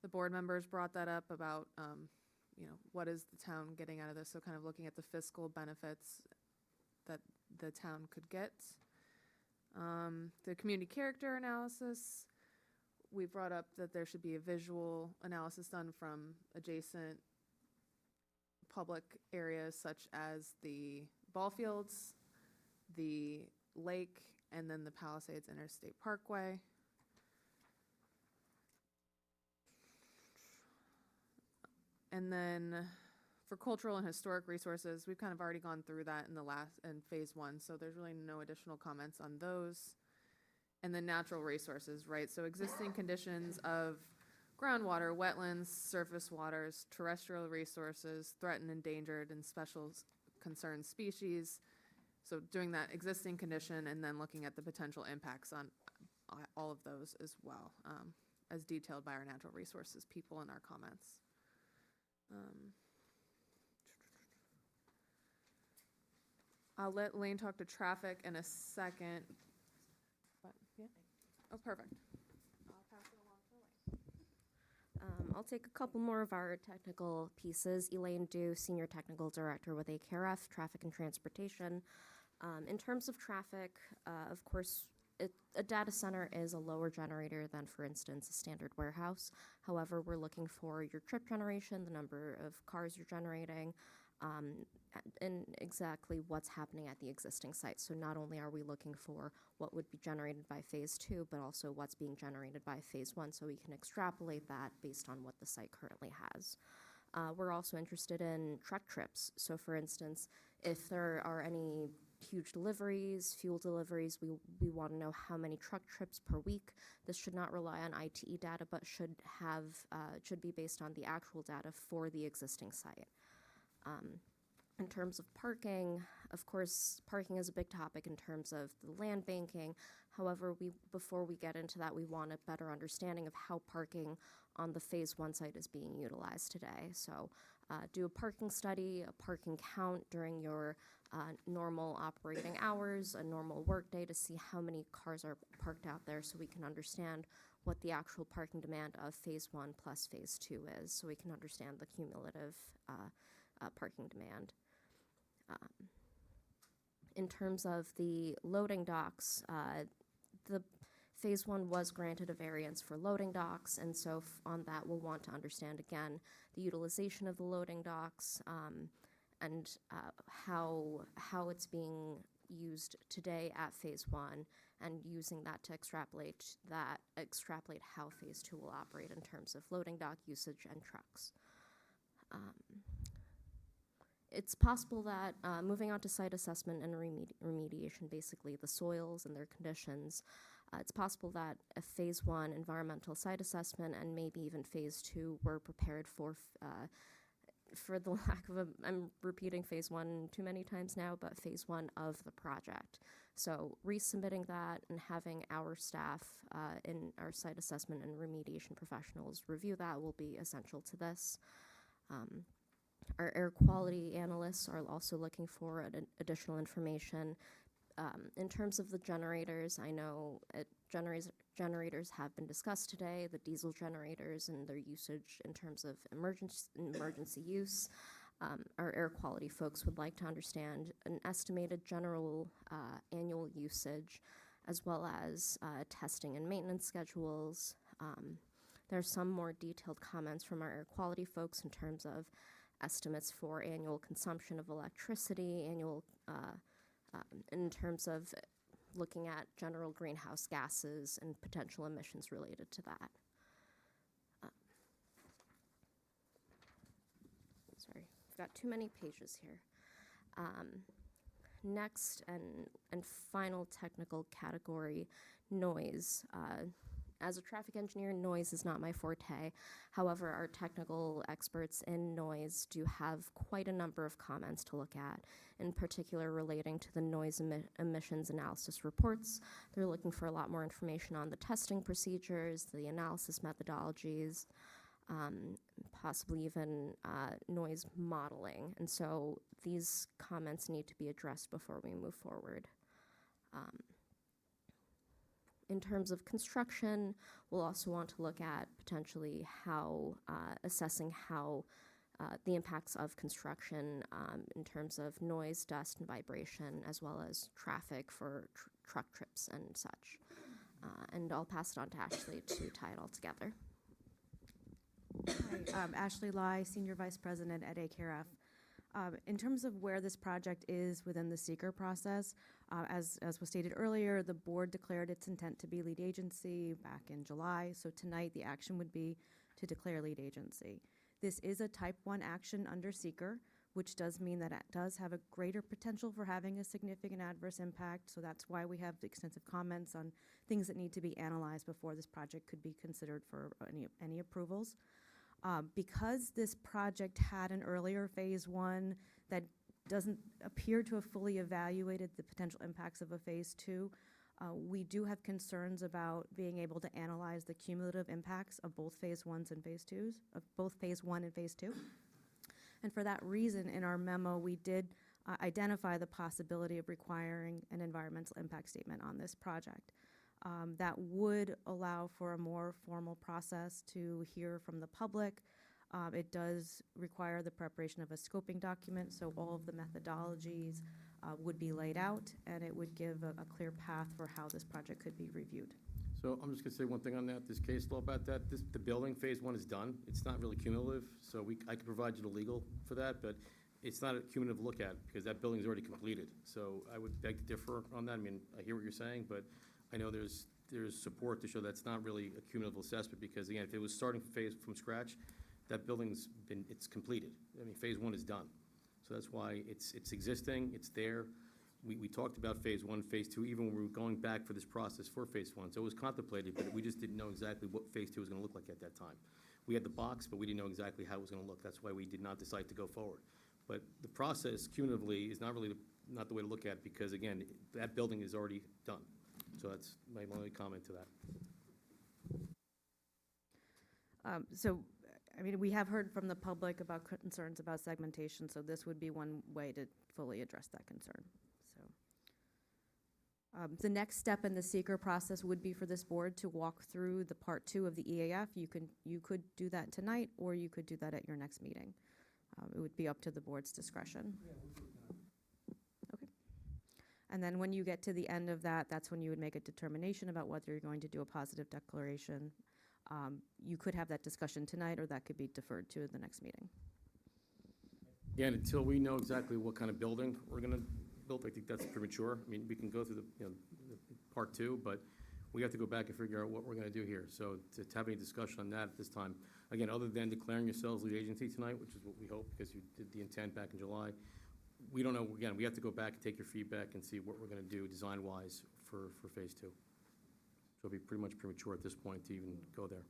the board members brought that up about, what is the town getting out of this? So kind of looking at the fiscal benefits that the town could get. The community character analysis, we brought up that there should be a visual analysis done from adjacent public areas such as the ball fields, the lake, and then the Palisades Interstate Parkway. And then for cultural and historic resources, we've kind of already gone through that in phase 1, so there's really no additional comments on those. And then natural resources, right? So existing conditions of groundwater, wetlands, surface waters, terrestrial resources, threatened, endangered, and special concern species. So doing that existing condition and then looking at the potential impacts on all of those as well, as detailed by our natural resources people in our comments. I'll let Lane talk to traffic in a second. But, yeah. Oh, perfect. I'll pass it along to Elaine. I'll take a couple more of our technical pieces. Elaine Dew, Senior Technical Director with AKRF, Traffic and Transportation. In terms of traffic, of course, a data center is a lower generator than, for instance, a standard warehouse. However, we're looking for your trip generation, the number of cars you're generating, and exactly what's happening at the existing site. So not only are we looking for what would be generated by phase 2, but also what's being generated by phase 1, so we can extrapolate that based on what the site currently has. We're also interested in truck trips. So for instance, if there are any huge deliveries, fuel deliveries, we want to know how many truck trips per week. This should not rely on ITE data, but should be based on the actual data for the existing site. In terms of parking, of course, parking is a big topic in terms of the land banking. However, before we get into that, we want a better understanding of how parking on the phase 1 site is being utilized today. So do a parking study, a parking count during your normal operating hours, a normal workday, to see how many cars are parked out there, so we can understand what the actual parking demand of phase 1 plus phase 2 is, so we can understand the cumulative parking demand. In terms of the loading docks, the phase 1 was granted a variance for loading docks, and so on that we'll want to understand again the utilization of the loading docks, and how it's being used today at phase 1, and using that to extrapolate how phase 2 will operate in terms of loading dock usage and trucks. It's possible that, moving on to site assessment and remediation, basically the soils and their conditions, it's possible that a phase 1 environmental site assessment and maybe even phase 2 were prepared for the lack of I'm repeating phase 1 too many times now, but phase 1 of the project. So resubmitting that and having our staff in our site assessment and remediation professionals review that will be essential to this. Our air quality analysts are also looking for additional information. In terms of the generators, I know generators have been discussed today, the diesel generators and their usage in terms of emergency use. Our air quality folks would like to understand an estimated general annual usage, as well as testing and maintenance schedules. There are some more detailed comments from our air quality folks in terms of estimates for annual consumption of electricity, in terms of looking at general greenhouse gases and potential emissions related to that. Sorry, I've got too many pages here. Next and final technical category, noise. As a traffic engineer, noise is not my forte. However, our technical experts in noise do have quite a number of comments to look at, in particular relating to the noise emissions analysis reports. They're looking for a lot more information on the testing procedures, the analysis methodologies, possibly even noise modeling. And so these comments need to be addressed before we move forward. In terms of construction, we'll also want to look at potentially assessing how the impacts of construction in terms of noise, dust, and vibration, as well as traffic for truck trips and such. And I'll pass it on to Ashley to tie it all together. Hi, Ashley Lai, Senior Vice President at AKRF. In terms of where this project is within the seeker process, as was stated earlier, the board declared its intent to be lead agency back in July. So tonight, the action would be to declare lead agency. This is a type 1 action under seeker, which does mean that it does have a greater potential for having a significant adverse impact. So that's why we have extensive comments on things that need to be analyzed before this project could be considered for any approvals. Because this project had an earlier phase 1 that doesn't appear to have fully evaluated the potential impacts of a phase 2, we do have concerns about being able to analyze the cumulative impacts of both phase 1s and phase 2s, of both phase 1 and phase 2. And for that reason, in our memo, we did identify the possibility of requiring an environmental impact statement on this project. That would allow for a more formal process to hear from the public. It does require the preparation of a scoping document, so all of the methodologies would be laid out, and it would give a clear path for how this project could be reviewed. So I'm just going to say one thing on that, this case law about that. The building, phase 1 is done. It's not really cumulative, so I could provide you the legal for that, but it's not a cumulative look at, because that building's already completed. So I would beg to differ on that. I mean, I hear what you're saying, but I know there's support to show that's not really a cumulative assessment, because again, if it was starting from scratch, that building's it's completed. I mean, phase one is done. So that's why it's existing, it's there. We talked about phase one, phase two, even when we were going back for this process for phase one. So it was contemplated, but we just didn't know exactly what phase two was gonna look like at that time. We had the box, but we didn't know exactly how it was gonna look. That's why we did not decide to go forward. But the process cumulatively is not really, not the way to look at it, because again, that building is already done. So that's my only comment to that. So, I mean, we have heard from the public about concerns about segmentation, so this would be one way to fully address that concern. So, the next step in the seeker process would be for this board to walk through the part 2 of the EAF. You could do that tonight, or you could do that at your next meeting. It would be up to the board's discretion. Okay. And then when you get to the end of that, that's when you would make a determination about whether you're going to do a positive declaration. You could have that discussion tonight, or that could be deferred to the next meeting. Again, until we know exactly what kind of building we're gonna build, I think that's premature. I mean, we can go through the part 2, but we have to go back and figure out what we're gonna do here. So to have any discussion on that at this time, again, other than declaring yourselves lead agency tonight, which is what we hope, because you did the intent back in July, we don't know, again, we have to go back and take your feedback and see what we're gonna do design-wise for phase 2. So it'll be pretty much premature at this point to even go there.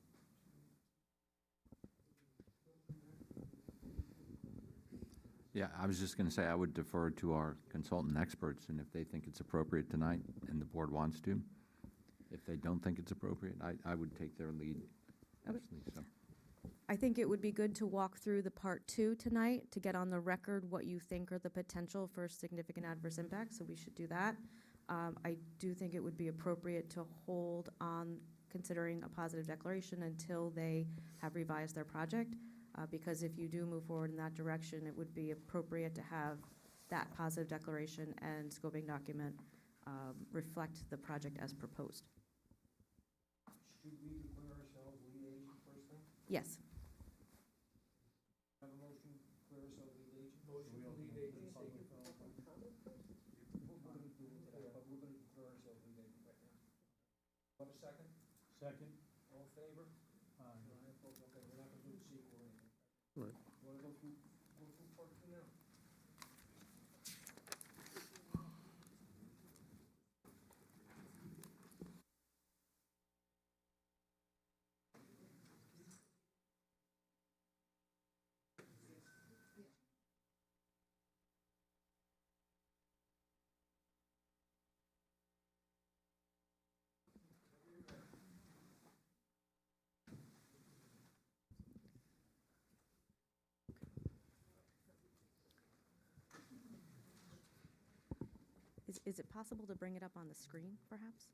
Yeah, I was just going to say, I would defer to our consultant experts, and if they think it's appropriate tonight and the board wants to. If they don't think it's appropriate, I would take their lead, honestly, so. I think it would be good to walk through the part 2 tonight to get on the record what you think are the potential for significant adverse impacts, so we should do that. I do think it would be appropriate to hold on considering a positive declaration until they have revised their project, because if you do move forward in that direction, it would be appropriate to have that positive declaration and scoping document reflect the project as proposed. Should we declare ourselves lead agent first thing? Yes. Have a motion, declare ourselves lead agent? Motion for lead agent, take it from. We're gonna do it today, but we're gonna declare ourselves lead agent right now. Have a second? Second. All in favor? Aye. Okay, we're not gonna do the sequel or anything. Right. Wanna go through part 2 now? Is it possible to bring it up on the screen, perhaps?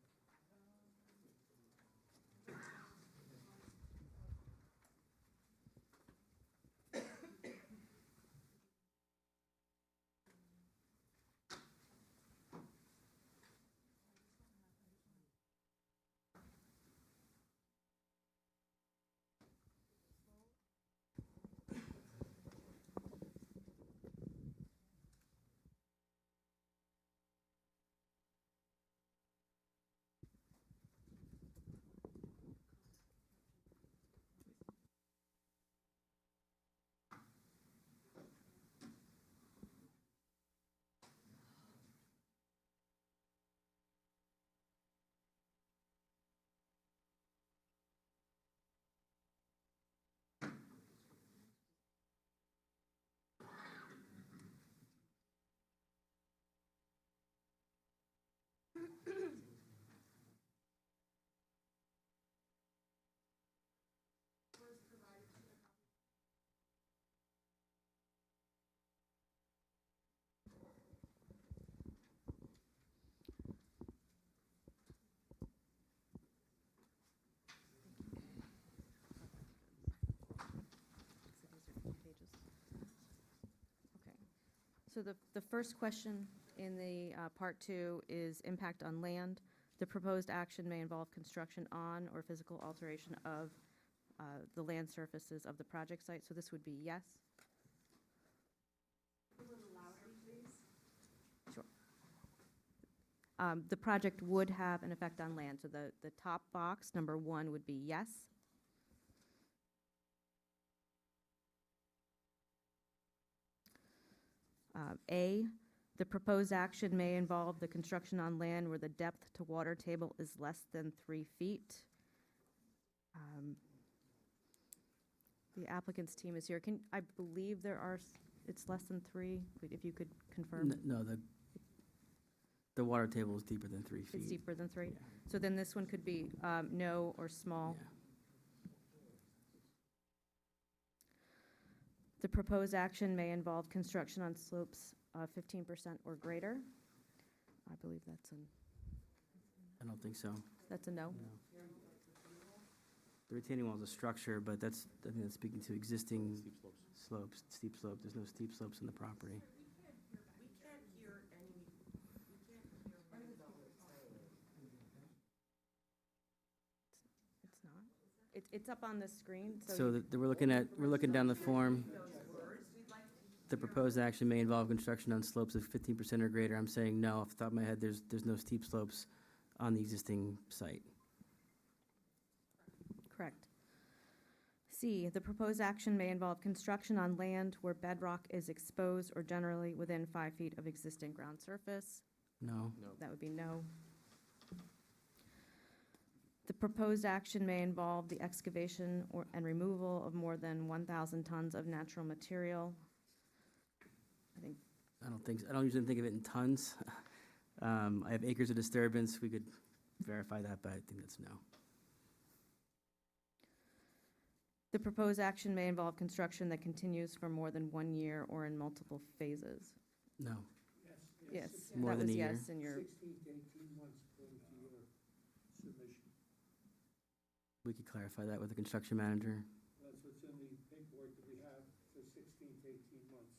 So the first question in the part 2 is impact on land. The proposed action may involve construction on or physical alteration of the land surfaces of the project site. So this would be yes. Sure. The project would have an effect on land, so the top box, number 1, would be yes. A, the proposed action may involve the construction on land where the depth to water table is less than 3 feet. The applicant's team is here. I believe it's less than 3, if you could confirm. No, the water table is deeper than 3 feet. It's deeper than 3? So then this one could be no or small. Yeah. The proposed action may involve construction on slopes 15% or greater. I believe that's I don't think so. a no. No. The retaining wall is a structure, but I think that's speaking to existing slopes, steep slope. There's no steep slopes in the property. It's not. It's up on the screen, So we're looking down the form. The proposed action may involve construction on slopes of 15% or greater. I'm saying no, off the top of my head, there's no steep slopes on the existing site. Correct. C, the proposed action may involve construction on land where bedrock is exposed or generally within 5 feet of existing ground surface. No. That would be no. The proposed action may involve the excavation and removal of more than 1,000 tons of natural material. I don't think, I don't usually think of it in tons. I have acres of disturbance. We could verify that, but I think that's no. The proposed action may involve construction that continues for more than 1 year or in multiple phases. No. Yes, More that than was a year. yes in your, 16 to 18 months according to your submission. We could clarify that with the construction manager. That's what's in the paperwork that we have, for 16 to 18 months.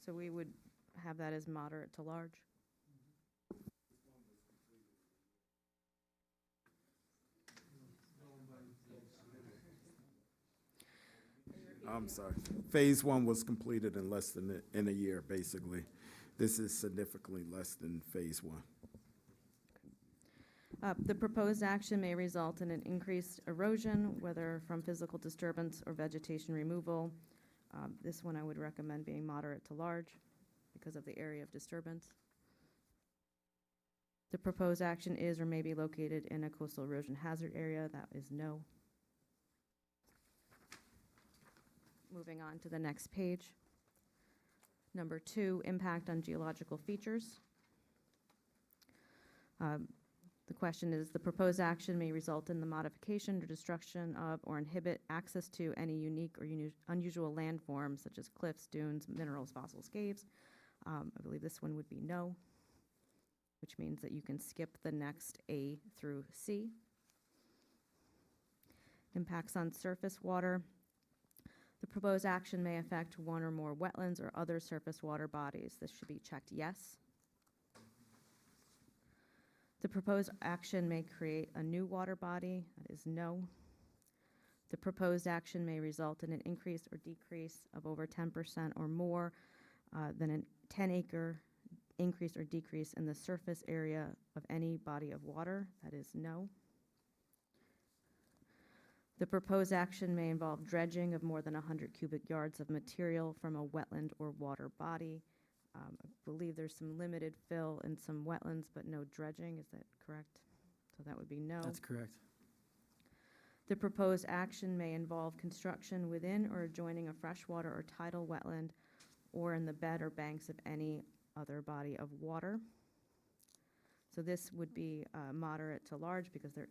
so we would have that as moderate to large. I'm sorry. Phase 1 was completed in less than, in a year, basically. This is significantly less than Phase 1. The proposed action may result in an increased erosion, whether from physical disturbance or vegetation removal. This one I would recommend being moderate to large because of the area of disturbance. The proposed action is or may be located in a coastal erosion hazard area. That is no. Moving on to the next page. Number 2, impact on geological features. The question is, the proposed action may result in the modification or destruction of or inhibit access to any unique or unusual landforms such as cliffs, dunes, minerals, fossils, caves. I believe this one would be no, which means that you can skip the next A through C. Impacts on surface water. The proposed action may affect one or more wetlands or other surface water bodies. This should be checked yes. The proposed action may create a new water body. That is no. The proposed action may result in an increase or decrease of over 10% or more than a 10-acre increase or decrease in the surface area of any body of water. That is no. The proposed action may involve dredging of more than 100 cubic yards of material from a wetland or water body. I believe there's some limited fill in some wetlands, but no dredging. Is that correct? So that would be no. That's correct. The proposed action may involve construction within or adjoining a freshwater or tidal wetland or in the bed or banks of any other body of water. So this would be moderate to large because there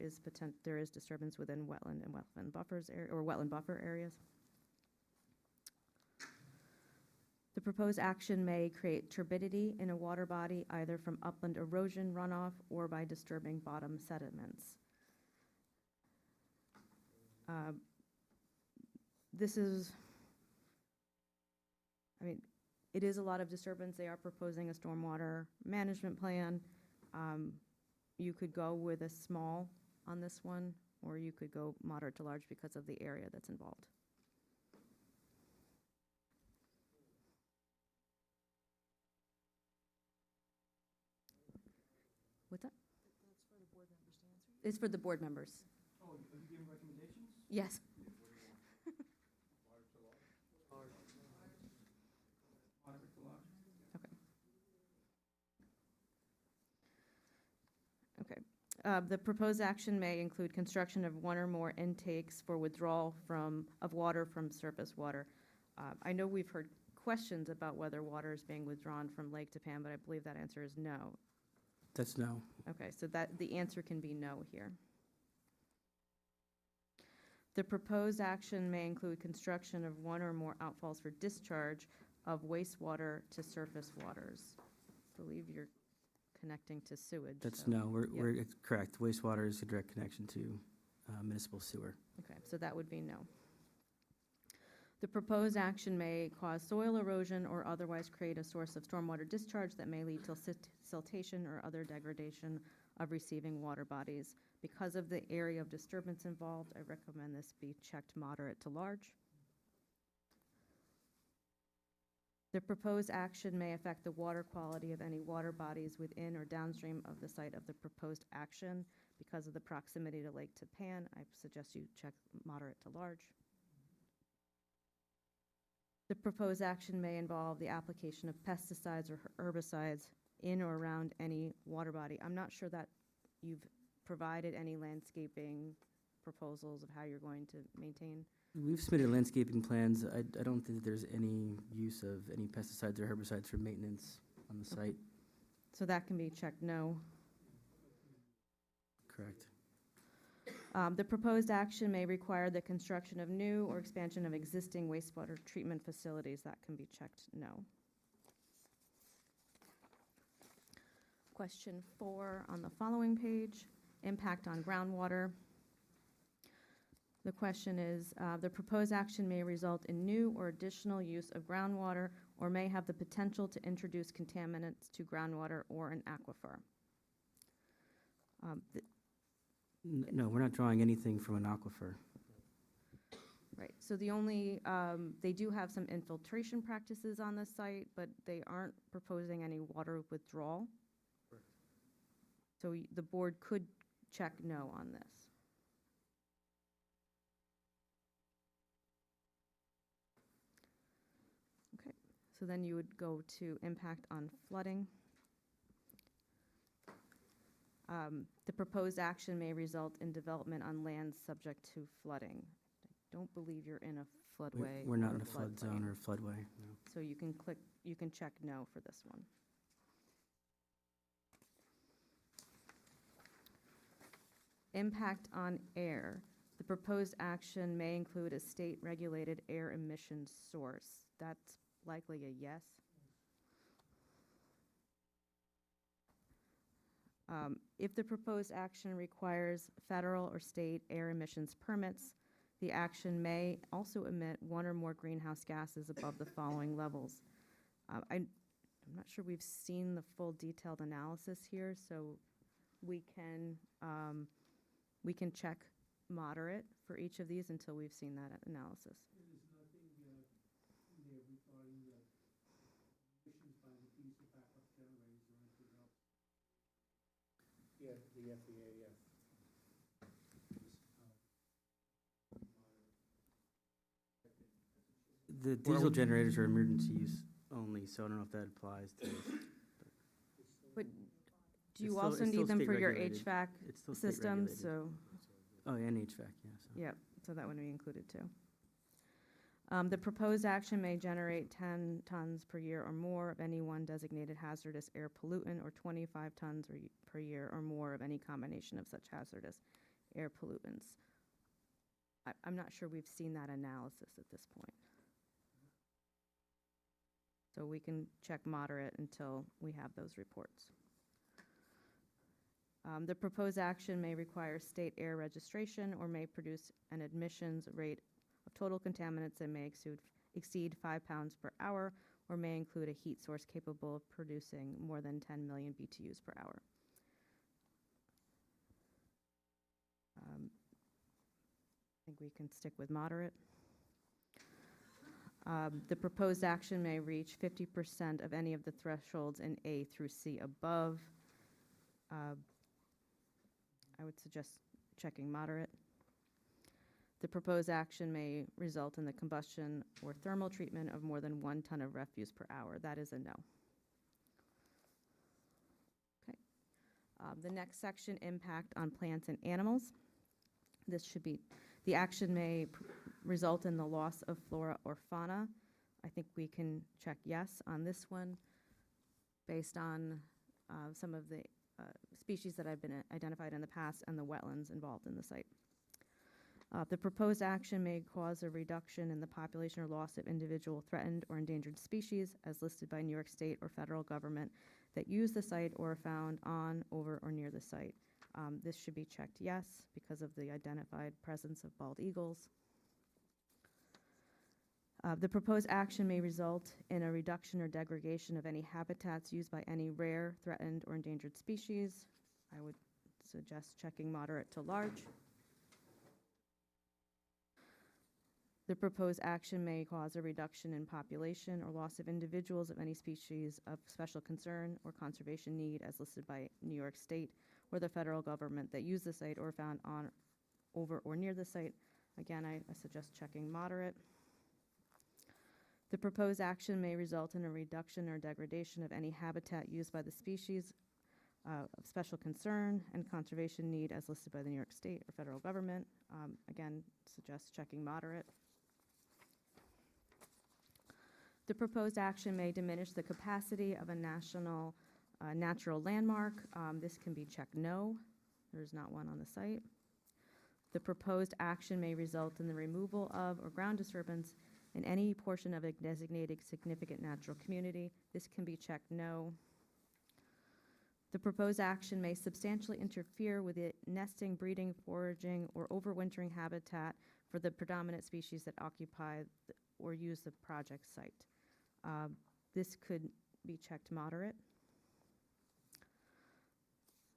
is disturbance within wetland and wetland buffers or wetland buffer areas. The proposed action may create turbidity in a water body either from upland erosion runoff or by disturbing bottom sediments. This is, it is a lot of disturbance. They are proposing a stormwater management plan. You could go with a small on this one, or you could go moderate to large because of the area that's involved. What's that? It's for the board members. Oh, are you giving recommendations? Yes. Moderate to large? Okay. The proposed action may include construction of one or more intakes for withdrawal of water from surface water. I know we've heard questions about whether water is being withdrawn from Lake Tappan, but I believe that answer is no. That's no. Okay, so the answer can be no here. The proposed action may include construction of one or more outfalls for discharge of wastewater to surface waters. I believe you're connecting to sewage. That's so- no. yeah. It's correct. Wastewater is a direct connection to municipal sewer. Okay, so that would be no. The proposed action may cause soil erosion or otherwise create a source of stormwater discharge that may lead to siltation or other degradation of receiving water bodies. Because of the area of disturbance involved, I recommend this be checked moderate to large. The proposed action may affect the water quality of any water bodies within or downstream of the site of the proposed action. Because of the proximity to Lake Tappan, I suggest you check moderate to large. The proposed action may involve the application of pesticides or herbicides in or around any water body. I'm not sure that you've provided any landscaping proposals of how you're going to maintain. We've submitted landscaping plans. I don't think that there's any use of any pesticides or herbicides for maintenance on the site. So that can be checked no. Correct. The proposed action may require the construction of new or expansion of existing wastewater treatment facilities. That can be checked no. Question 4 on the following page, impact on groundwater. The question is, the proposed action may result in new or additional use of groundwater or may have the potential to introduce contaminants to groundwater or an aquifer. No, we're not drawing anything from an aquifer. Right, so the only, they do have some infiltration practices on the site, but they aren't proposing any water withdrawal. So the board could check no on this. Okay, so then you would go to impact on flooding. The proposed action may result in development on lands subject to flooding. I don't believe you're in a floodway. We're not or in a flood zone or floodway, no. So you can check no for this one. Impact on air. The proposed action may include a state-regulated air emissions source. That's likely a yes. If the proposed action requires federal or state air emissions permits, the action may also emit one or more greenhouse gases above the following levels. I'm not sure we've seen the full detailed analysis here, so we can check moderate for each of these until we've seen that analysis. There's nothing there regarding the emissions by the diesel backup generators or anything else. Yeah, the FEA, yeah. The diesel generators are emergency use only, so I don't know if that applies to this. But do It's you still- also it's still need them for your state-regulated. HVAC It's still systems? state-regulated. So, Oh, and HVAC, yeah. So. yeah, so that would be included too. The proposed action may generate 10 tons per year or more of any one designated hazardous air pollutant or 25 tons per year or more of any combination of such hazardous air pollutants. I'm not sure we've seen that analysis at this point. So we can check moderate until we have those reports. The proposed action may require state air registration or may produce an admissions rate of total contaminants that may exceed 5 pounds per hour or may include a heat source capable of producing more than 10 million BTUs per hour. I think we can stick with moderate. The proposed action may reach 50% of any of the thresholds in A through C above. I would suggest checking moderate. The proposed action may result in the combustion or thermal treatment of more than 1 ton of refuse per hour. That is a no. Okay. The next section, impact on plants and animals. This should be, the action may result in the loss of flora or fauna. I think we can check yes on this one based on some of the species that have been identified in the past and the wetlands involved in the site. The proposed action may cause a reduction in the population or loss of individual threatened or endangered species as listed by New York State or federal government that use the site or are found on, over, or near the site. This should be checked yes because of the identified presence of bald eagles. The proposed action may result in a reduction or degradation of any habitats used by any rare, threatened, or endangered species. I would suggest checking moderate to large. The proposed action may cause a reduction in population or loss of individuals of any species of special concern or conservation need as listed by New York State or the federal government that use the site or are found on, over, or near the site. Again, I suggest checking moderate. The proposed action may result in a reduction or degradation of any habitat used by the species of special concern and conservation need as listed by the New York State or federal government. Again, suggest checking moderate. The proposed action may diminish the capacity of a national natural landmark. This can be checked no. There's not one on the site. The proposed action may result in the removal of or ground disturbance in any portion of a designated significant natural community. This can be checked no. The proposed action may substantially interfere with the nesting, breeding, foraging, or overwintering habitat for the predominant species that occupy or use the project site. This could be checked moderate.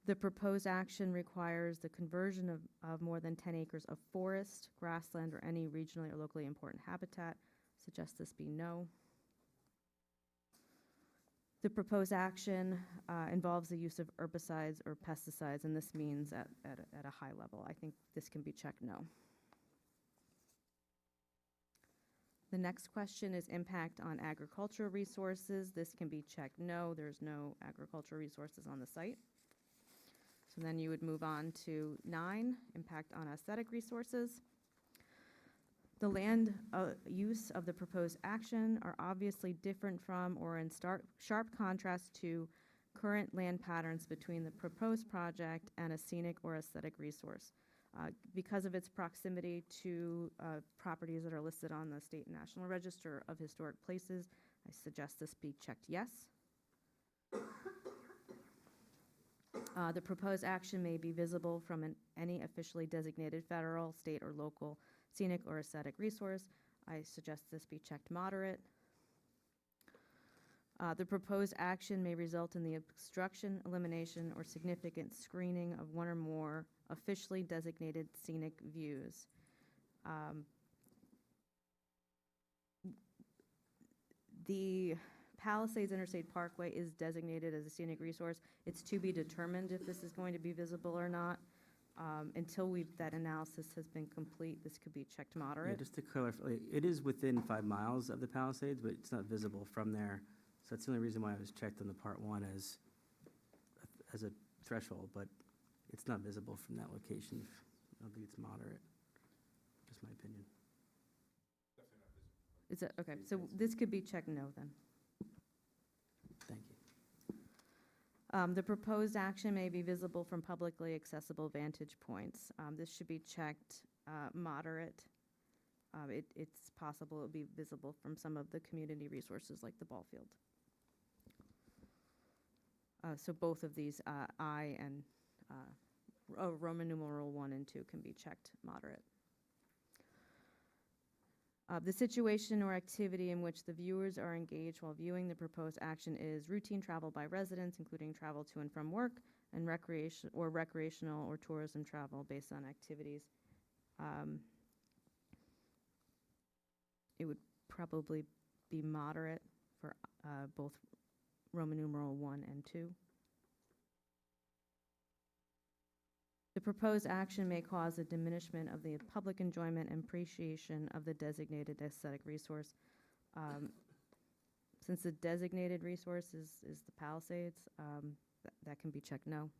The proposed action requires the conversion of more than 10 acres of forest, grassland, or any regionally or locally important habitat. Suggest this be no. The proposed action involves the use of herbicides or pesticides, and this means at a high level. I think this can be checked no. The next question is impact on agricultural resources. This can be checked no. There's no agricultural resources on the site. So then you would move on to 9, impact on aesthetic resources. The land use of the proposed action are obviously different from or in sharp contrast to current land patterns between the proposed project and a scenic or aesthetic resource. Because of its proximity to properties that are listed on the State and National Register of Historic Places, I suggest this be checked yes. The proposed action may be visible from any officially designated federal, state, or local scenic or aesthetic resource. I suggest this be checked moderate. The proposed action may result in the obstruction, elimination, or significant screening of one or more officially designated scenic views. The Palisades Interstate Parkway is designated as a scenic resource. It's to be determined if this is going to be visible or not. Until that analysis has been complete, this could be checked moderate. Yeah, just to clarify, it is within 5 miles of the Palisades, but it's not visible from there. So that's the only reason why it was checked on the Part 1 as a threshold, but it's not visible from that location. I don't think it's moderate, just my opinion. Is it, okay, so this could be checked no then. Thank you. The proposed action may be visible from publicly accessible vantage points. This should be checked moderate. It's possible it will be visible from some of the community resources like the ball field. So both of these, I and Roman numeral 1 and 2 can be checked moderate. The situation or activity in which the viewers are engaged while viewing the proposed action is routine travel by residents, including travel to and from work, and recreational or tourism travel based on activities. It would probably be moderate for both Roman numeral 1 and 2. The proposed action may cause a diminishment of the public enjoyment and appreciation of the designated aesthetic resource. Since the designated resource is the Palisades, that can be checked no.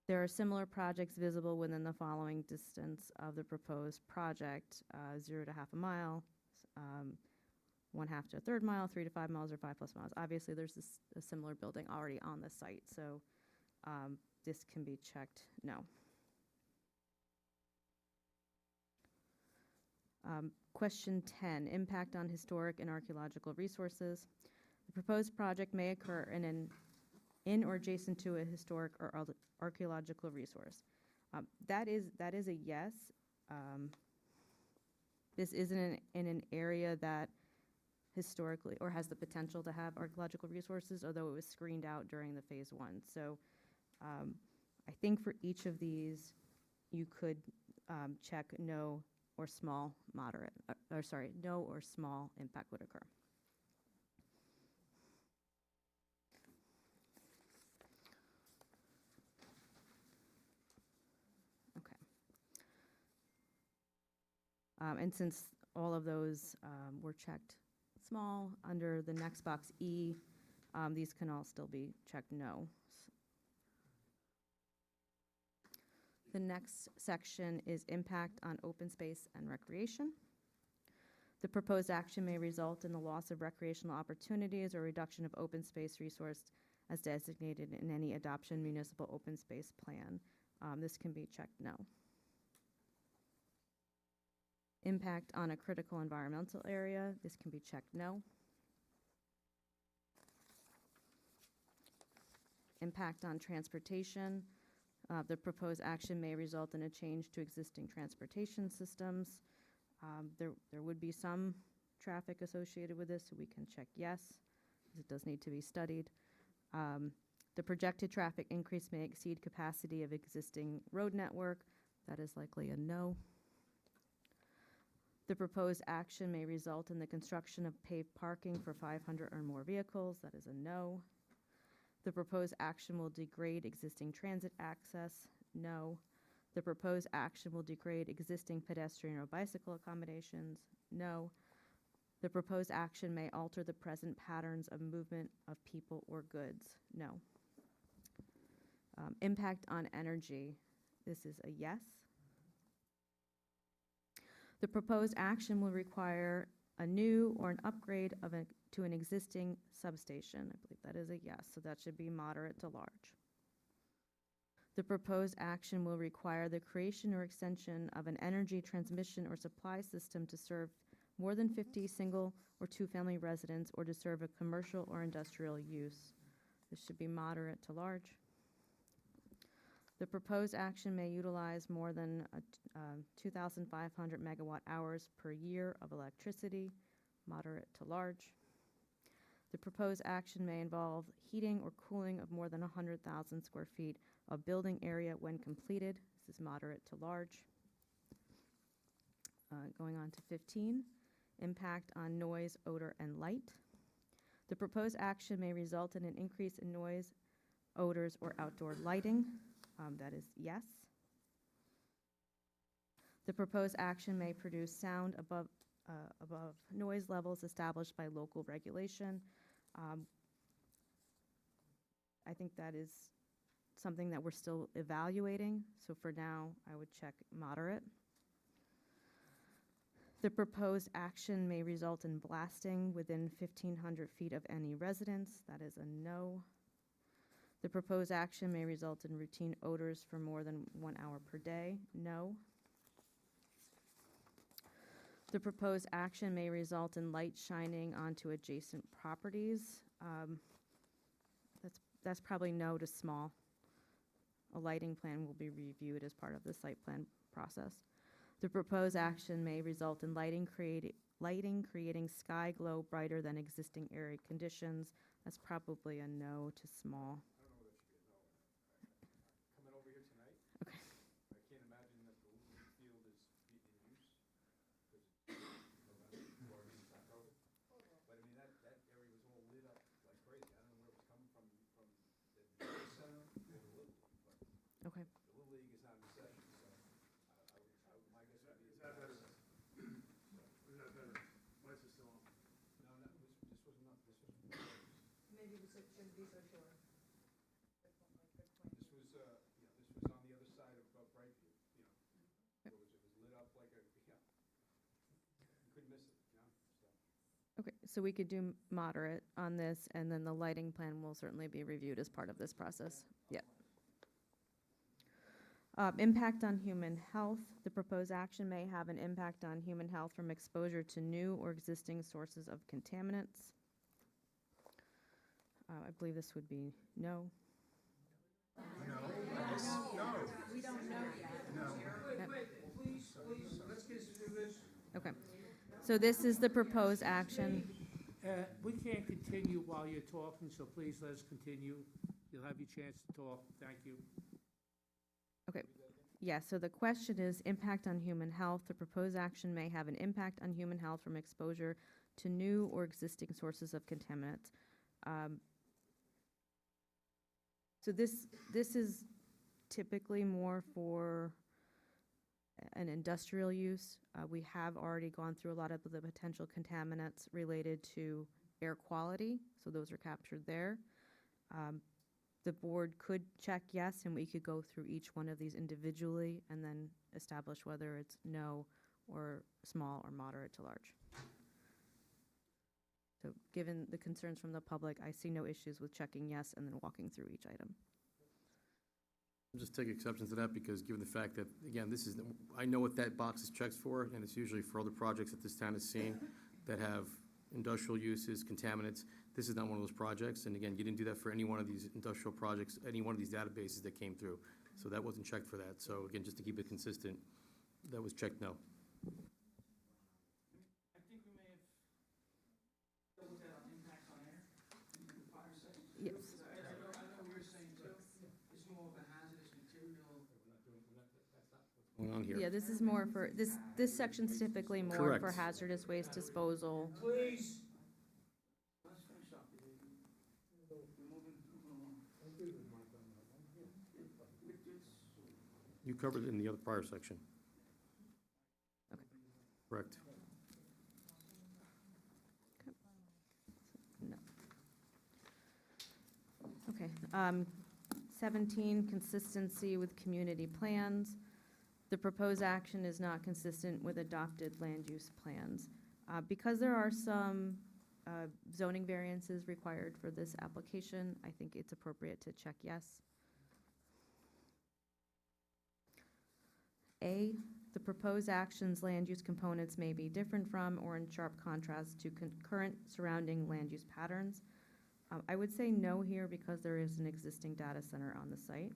There are similar projects visible within the following distance of the proposed project, 0 to half a mile, 1/2 to a third mile, 3 to 5 miles, or 5+ miles. Obviously, there's a similar building already on the site, so this can be checked no. Question 10, impact on historic and archaeological resources. The proposed project may occur in or adjacent to a historic or archaeological resource. That is a yes. This isn't in an area that historically, or has the potential to have archaeological resources, although it was screened out during the phase 1. So I think for each of these, you could check no or small, moderate, no or small impact would occur. Okay. And since all of those were checked small, under the next box E, these can all still be checked no. The next section is impact on open space and recreation. The proposed action may result in the loss of recreational opportunities or reduction of open space resource as designated in any adoption municipal open space plan. This can be checked no. Impact on a critical environmental area. This can be checked no. Impact on transportation. The proposed action may result in a change to existing transportation systems. There would be some traffic associated with this, so we can check yes. It does need to be studied. The projected traffic increase may exceed capacity of existing road network. That is likely a no. The proposed action may result in the construction of paved parking for 500 or more vehicles. That is a no. The proposed action will degrade existing transit access. No. The proposed action will degrade existing pedestrian or bicycle accommodations. No. The proposed action may alter the present patterns of movement of people or goods. No. Impact on energy. This is a yes. The proposed action will require a new or an upgrade to an existing substation. I believe that is a yes, so that should be moderate to large. The proposed action will require the creation or extension of an energy transmission or supply system to serve more than 50 single or two-family residents or to serve a commercial or industrial use. This should be moderate to large. The proposed action may utilize more than 2,500 megawatt hours per year of electricity, moderate to large. The proposed action may involve heating or cooling of more than 100,000 square feet of building area when completed. This is moderate to large. Going on to 15, impact on noise, odor, and light. The proposed action may result in an increase in noise, odors, or outdoor lighting. That is yes. The proposed action may produce sound above noise levels established by local regulation. I think that is something that we're still evaluating, so for now, I would check moderate. The proposed action may result in blasting within 1,500 feet of any residence. That is a no. The proposed action may result in routine odors for more than 1 hour per day. No. The proposed action may result in light shining onto adjacent properties. That's probably no to small. A lighting plan will be reviewed as part of the site plan process. The proposed action may result in lighting creating sky glow brighter than existing area conditions. That's probably a no to small. Coming over here tonight. Okay. I can't imagine that the Lumen field is in use, because it's November, or October. But I mean, that area was all lit up like crazy. I don't know where it was coming from the be so sure. This was, this was on the other side of Brightview, It was lit up like a, you couldn't miss it, so. Okay, so we could do moderate on this, and then the lighting plan will certainly be reviewed as part of this process. Yep. Impact on human health. The proposed action may have an impact on human health from exposure to new or existing sources of contaminants. I believe this would be no. We don't know yet. Yep. Please, let's get through this. Okay, so this is the proposed action. We can't continue while you're talking, so please let us continue. You'll have your chance to talk. Thank you. Okay, yeah, so the question is impact on human health. The proposed action may have an impact on human health from exposure to new or existing sources of contaminants. So this is typically more for an industrial use. We have already gone through a lot of the potential contaminants related to air quality, so those are captured there. The board could check yes, and we could go through each one of these individually and then establish whether it's no or small or moderate to large. So given the concerns from the public, I see no issues with checking yes and then walking through each item. I'll just take exception to that because given the fact that, again, this is, I know what that box is checked for, and it's usually for other projects that this town has seen that have industrial uses, contaminants. This is not one of those projects, and again, you didn't do that for any one of these industrial projects, any one of these databases that came through. So that wasn't checked for that. So again, just to keep it consistent, that was checked no. I think we may have looked at impact on air in the fire section. Yes. I know we were saying, but it's more of a hazardous material. Going on here. Yeah, this is more for, this section's typically more for Correct. hazardous waste disposal. Please. Let's finish up. We're moving along. You covered it in the other prior section. Okay. Correct. No. Okay, 17, consistency with community plans. The proposed action is not consistent with adopted land use plans. Because there are some zoning variances required for this application, I think it's appropriate to check yes. A, the proposed action's land use components may be different from or in sharp contrast to current surrounding land use patterns. I would say no here because there is an existing data center on the site.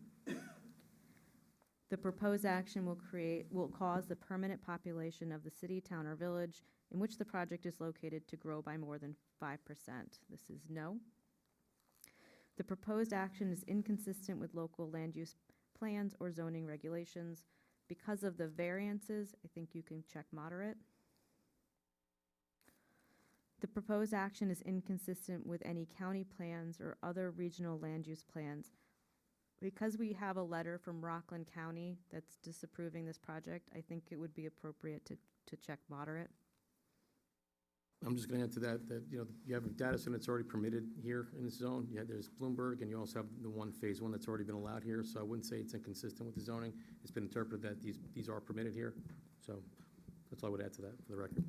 The proposed action will cause the permanent population of the city, town, or village in which the project is located to grow by more than 5%. This is no. The proposed action is inconsistent with local land use plans or zoning regulations. Because of the variances, I think you can check moderate. The proposed action is inconsistent with any county plans or other regional land use plans. Because we have a letter from Rockland County that's disapproving this project, I think it would be appropriate to check moderate. I'm just going to add to that, you have a data center that's already permitted here in this zone. Yeah, there's Bloomberg, and you also have the phase one that's already been allowed here. So I wouldn't say it's inconsistent with the zoning. It's been interpreted that these are permitted here. So that's all I would add to that for the record.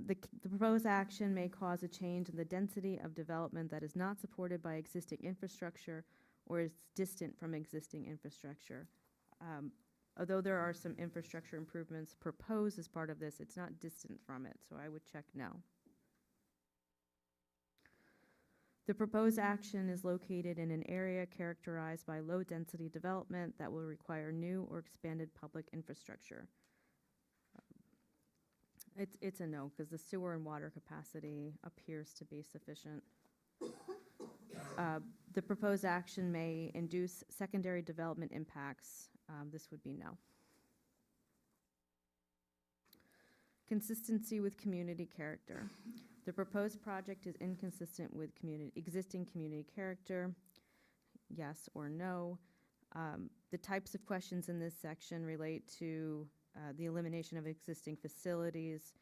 The proposed action may cause a change in the density of development that is not supported by existing infrastructure or is distant from existing infrastructure. Although there are some infrastructure improvements proposed as part of this, it's not distant from it, so I would check no. The proposed action is located in an area characterized by low-density development that will require new or expanded public infrastructure. It's a no, because the sewer and water capacity appears to be sufficient. The proposed action may induce secondary development impacts. This would be no. Consistency with community character. The proposed project is inconsistent with existing community character. Yes or no. The types of questions in this section relate to the elimination of existing facilities,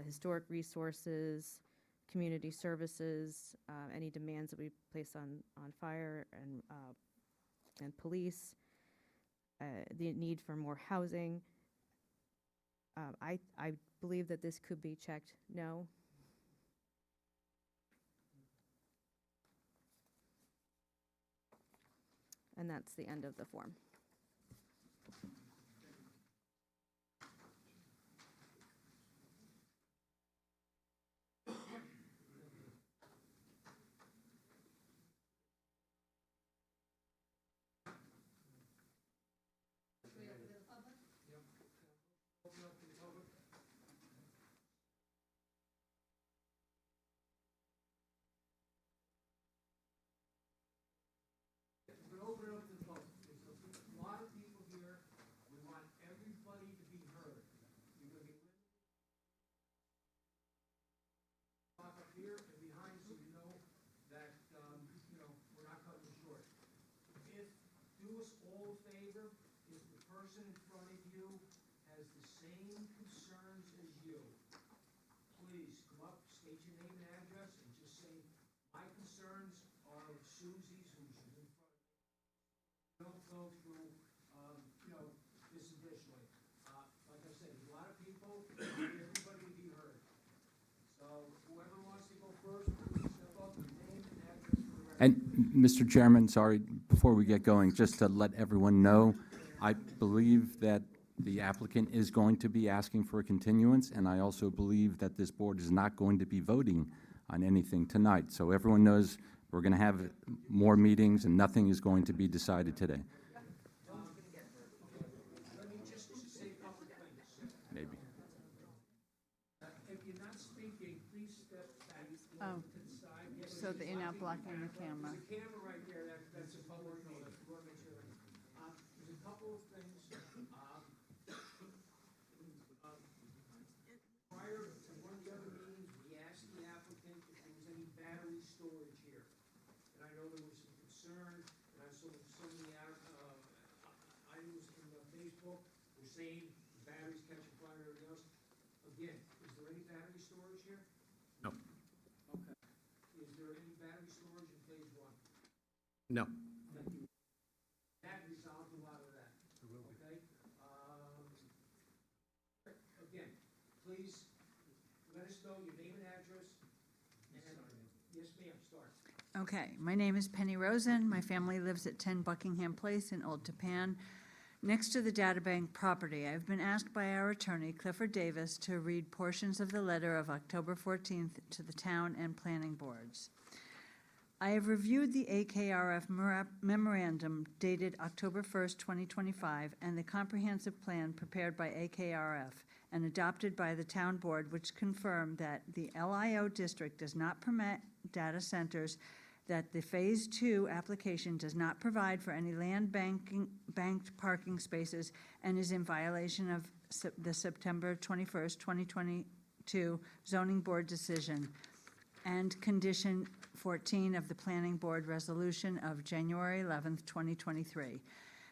historic resources, community services, any demands that we place on fire and police, the need for more housing. I believe that this could be checked no. And that's the end of the form. But open it up to the public. There's a lot of people here. We want everybody to be heard. You're gonna be talk up here and behind so you know that, we're not cutting you short. Do us all a favor, if the person in front of you has the same concerns as you, please come up, state your name and address, and just say, my concerns are Susie's, who's in front of me. Don't go through, this additionally. Like I said, there's a lot of people, everybody to be heard. So whoever wants to go first, please step up, your name and address for the record. And, Mr. Chairman, sorry, before we get going, just to let everyone know, I believe that the applicant is going to be asking for a continuance, and I also believe that this board is not going to be voting on anything tonight. So everyone knows we're going to have more meetings, and nothing is going to be decided today. Let me just say a couple things. Maybe. If you're not speaking, please step back to the side. So that you're not blocking the camera. There's a camera right there, that's a public meeting. We wanna make sure that- There's a couple of things. Prior to one of the other meetings, we asked the applicant if there was any battery storage here. And I know there was some concern, and I saw so many items in Facebook were saying the batteries catching fire and everything else. Again, is there any battery storage here? No. Okay. Is there any battery storage in phase one? No. Thank you. That resolves a lot of that. Okay? Again, please let us know your name and address. Yes, ma'am, start. Okay, my name is Penny Rosen. My family lives at 10 Buckingham Place in Old Tappan, next to the Databank property. I've been asked by our attorney, Clifford Davis, to read portions of the letter of October 14th to the town and planning boards. I have reviewed the AKRF memorandum dated October 1st, 2025, and the comprehensive plan prepared by AKRF and adopted by the town board, which confirm that the LIO district does not permit data centers, that the Phase 2 application does not provide for any land banked parking spaces, and is in violation of the September 21st, 2022 zoning board decision, and condition 14 of the planning board resolution of January 11th, 2023.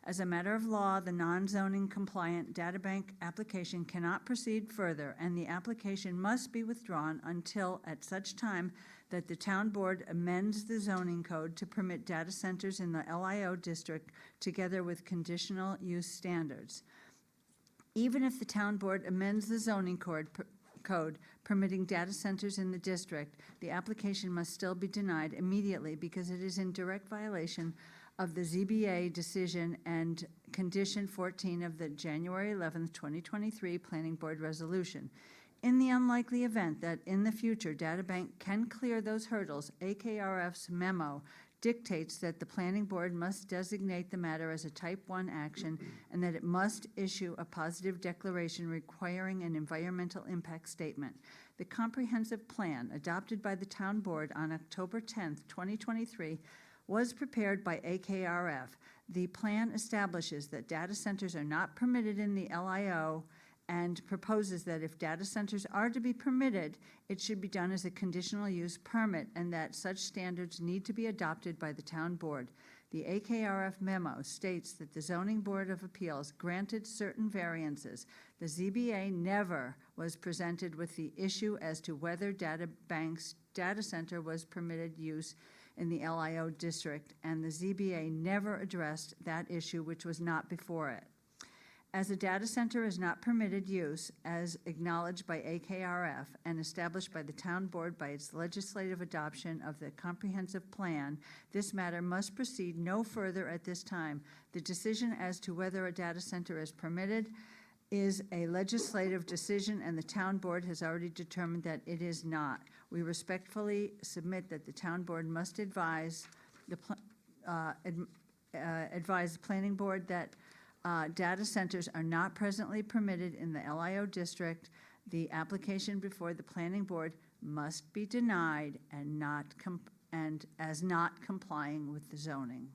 As a matter of law, the non-zoning compliant databank application cannot proceed further, and the application must be withdrawn until at such time that the town board amends the zoning code to permit data centers in the LIO district together with conditional use standards. Even if the town board amends the zoning code permitting data centers in the district, the application must still be denied immediately because it is in direct violation of the ZBA decision and condition 14 of the January 11th, 2023 Planning Board resolution. In the unlikely event that in the future Databank can clear those hurdles, AKRF's memo dictates that the Planning Board must designate the matter as a Type 1 action and that it must issue a positive declaration requiring an environmental impact statement. The comprehensive plan adopted by the Town Board on October 10th, 2023 was prepared by AKRF. The plan establishes that data centers are not permitted in the LIO and proposes that if data centers are to be permitted, it should be done as a conditional use permit and that such standards need to be adopted by the town board. The AKRF memo states that the Zoning Board of Appeals granted certain variances. The ZBA never was presented with the issue as to whether data banks data center was permitted use in the LIO district, and the ZBA never addressed that issue, which was not before it. As a data center is not permitted use, as acknowledged by AKRF and established by the town board by its legislative adoption of the comprehensive plan, this matter must proceed no further at this time. The decision as to whether a data center is permitted is a legislative decision, and the town board has already determined that it is not. We respectfully submit that the town board must advise the planning board that data centers are not presently permitted in the LIO district. The application before the planning board must be denied and as not complying with the zoning.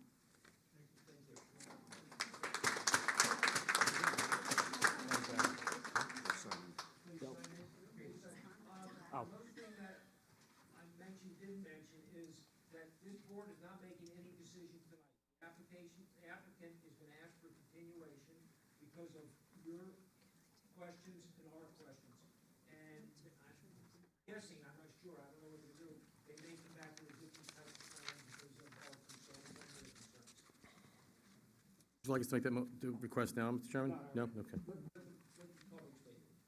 Another thing that I didn't mention is that this board is not making any decisions tonight. The applicant is gonna ask for continuation because of your questions and our questions. And I'm guessing, I'm not sure, I don't know what to do, they may come back with a different type of plan because of our concerns and their concerns. Would you like us to make that request now, Mr. Chairman? No? Okay. Public statement.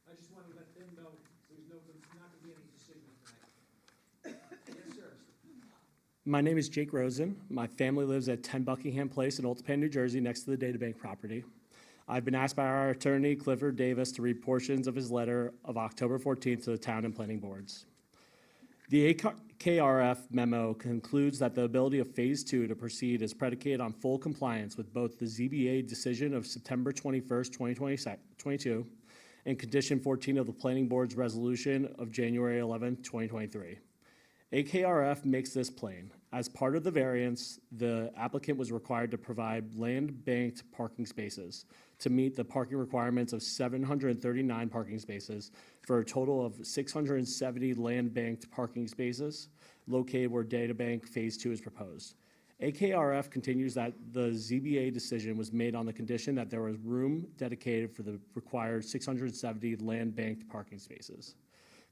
I just want to let them know there's not gonna be any decisions tonight. Yes, sir. My name is Jake Rosen. My family lives at 10 Buckingham Place in Old Tappan, New Jersey, next to the databank property. I've been asked by our attorney, Clifford Davis, to read portions of his letter of October 14th to the town and planning boards. The AKRF memo concludes that the ability of Phase 2 to proceed is predicated on full compliance with both the ZBA decision of September 21st, 2022, and Condition 14 of the Planning Board's resolution of January 11th, 2023. AKRF makes this plain. As part of the variance, the applicant was required to provide land-banked parking spaces to meet the parking requirements of 739 parking spaces for a total of 670 land-banked parking spaces located where Databank Phase 2 is proposed. AKRF continues that the ZBA decision was made on the condition that there was room dedicated for the required 670 land-banked parking spaces.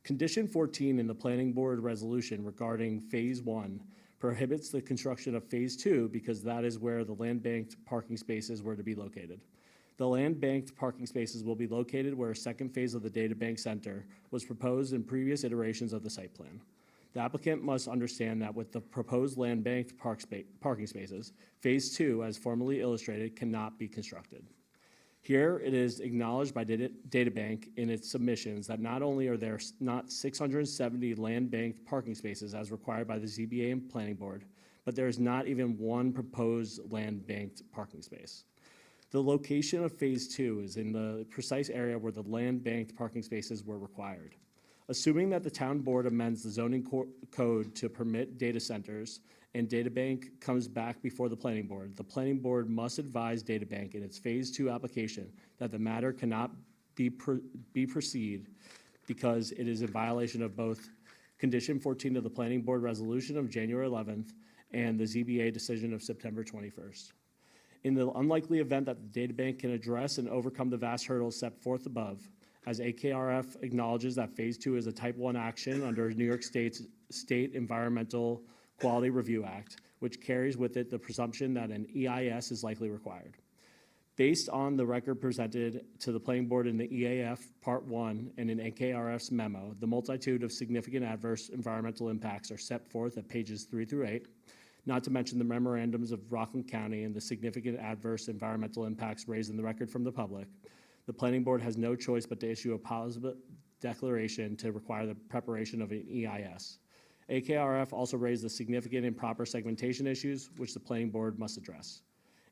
Condition 14 in the Planning Board resolution regarding Phase 1 prohibits the construction of Phase 2 because that is where the land-banked parking spaces were to be located. The land-banked parking spaces will be located where a second phase of the Databank Center was proposed in previous iterations of the site plan. The applicant must understand that with the proposed land-banked parking spaces, Phase 2, as formerly illustrated, cannot be constructed. Here, it is acknowledged by Databank in its submissions that not only are there not 670 land-banked parking spaces as required by the ZBA and Planning Board, but there is not even one proposed land-banked parking space. The location of Phase 2 is in the precise area where the land-banked parking spaces were required. Assuming that the town board amends the zoning code to permit data centers and Databank comes back before the planning board must advise Databank in its Phase 2 application that the matter cannot be proceed because it is in violation of both Condition 14 of the Planning Board resolution of January 11th and the ZBA decision of September 21st. In the unlikely event that the Databank can address and overcome the vast hurdles set forth above, as AKRF acknowledges that Phase 2 is a Type 1 action under New York State's State Environmental Quality Review Act, which carries with it the presumption that an EIS is likely required. Based on the record presented to the Planning Board in the EAF Part 1 and in AKRF's memo, the multitude of significant adverse environmental impacts are set forth at pages 3 through 8, not to mention the memorandums of Rockland County and the significant adverse environmental impacts raised in the record from the public. The Planning Board has no choice but to issue a positive declaration to require the preparation of an EIS. AKRF also raised the significant improper segmentation issues, which the Planning Board must address.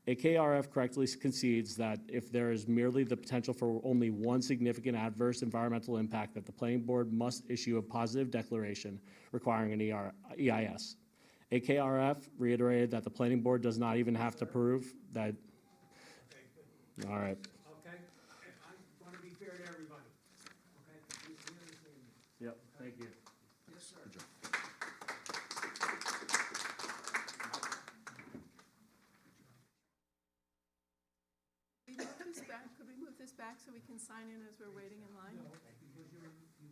AKRF correctly concedes that if there is merely the potential for only one significant adverse environmental impact, that the Planning Board must issue a positive declaration requiring an EIS. AKRF reiterated that the Planning Board does not even have to prove that. All right. Okay, I want to be fair to everybody. Okay, we understand this. Yep, thank you. Yes, sir. Could we move this back so we can sign in as we're waiting in line? No, because you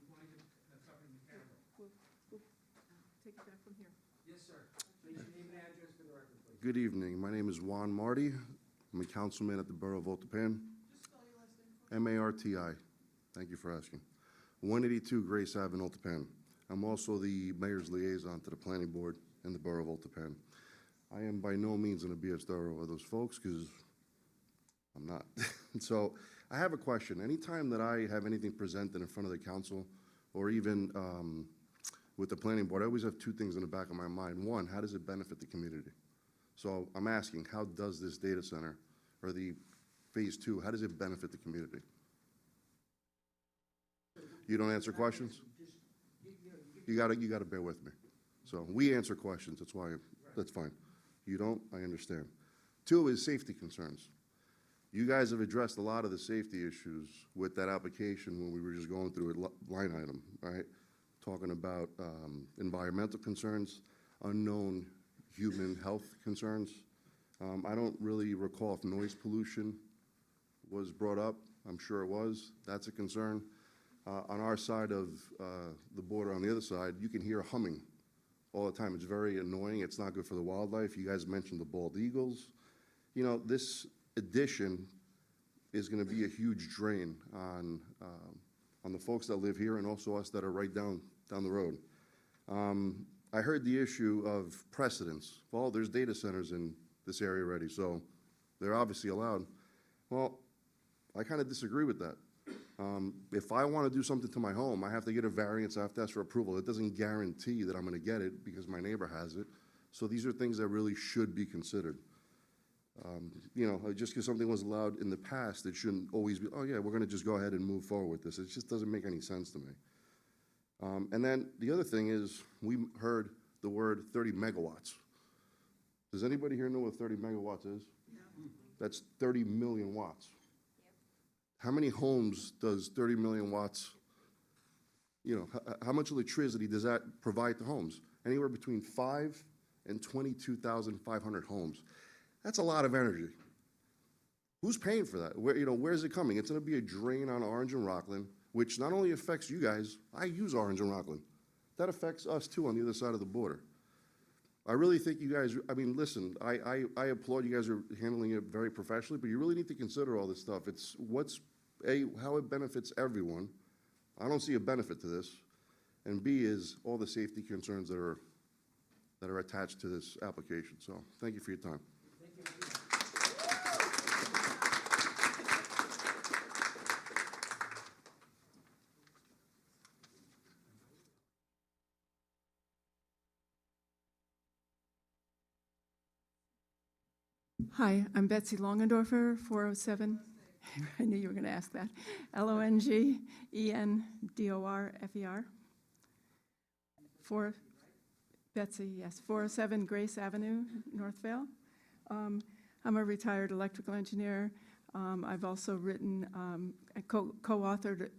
wanted to cover the camera. take it back from here. Yes, sir. State your name and address for the record, please. Good evening. My name is Juan Marty. I'm a councilman at the Borough of Otapan. Marti. Thank you for asking. 182 Grace Ave in Otapan. I'm also the mayor's liaison to the planning board in the Borough of Otapan. I am by no means going to be as thorough as those folks because I'm not. So I have a question. Anytime that I have anything presented in front of the council or even with the planning board, I always have two things in the back of my mind. One, how does it benefit the community? So I'm asking, how does this data center or the phase 2, how does it benefit the community? You don't answer questions? You gotta bear with me. So we answer questions, that's fine. You don't, I understand. 2 is safety concerns. You guys have addressed a lot of the safety issues with that application when we were just going through it line item, right? Talking about environmental concerns, unknown human health concerns. I don't really recall if noise pollution was brought up. I'm sure it was. That's a concern. On our side of the border, on the other side, you can hear humming all the time. It's very annoying. It's not good for the wildlife. You guys mentioned the bald eagles. You know, this addition is going to be a huge drain on the folks that live here and also us that are right down the road. I heard the issue of precedence. Well, there's data centers in this area already, so they're obviously allowed. Well, I kind of disagree with that. If I want to do something to my home, I have to get a variance, I have to ask for approval. It doesn't guarantee that I'm going to get it because my neighbor has it. So these are things that really should be considered. You know, just because something was allowed in the past, it shouldn't always be, oh yeah, we're going to just go ahead and move forward with this. It just doesn't make any sense to me. And then the other thing is, we heard the word 30 megawatts. Does anybody here know what 30 megawatts is? No. That's 30 million watts. How many homes does 30 million watts, you know, how much electricity does that provide to homes? Anywhere between 5 and 22,500 homes. That's a lot of energy. Who's paying for that? Where's it coming? It's going to be a drain on Orange and Rockland, which not only affects you guys, I use Orange and Rockland. That affects us too on the other side of the border. I really think you guys, I mean, listen, I applaud you guys are handling it very professionally, but you really need to consider all this stuff. It's how it benefits everyone. I don't see a benefit to this. And B is all the safety concerns that are attached to this application. So thank you for your time. Hi, I'm Betsy Longendorfer, 407. I knew you were going to ask that. Longendorfer. Betsy, yes, 407 Grace Avenue, Northvale. I'm a retired electrical engineer. I've also written, co-authored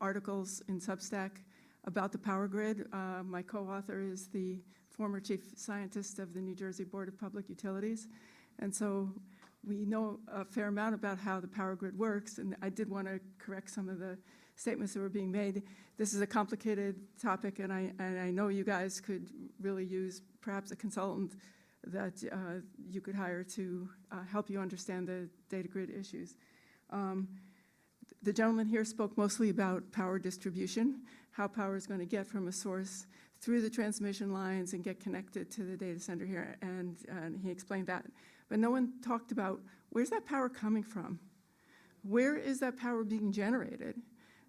articles in Substack about the power grid. My co-author is the former chief scientist of the New Jersey Board of Public Utilities. And so we know a fair amount about how the power grid works, and I did want to correct some of the statements that were being made. This is a complicated topic, and I know you guys could really use perhaps a consultant that you could hire to help you understand the data grid issues. The gentleman here spoke mostly about power distribution, how power is going to get from a source through the transmission lines and get connected to the data center here, and he explained that. But no one talked about, where's that power coming from? Where is that power being generated?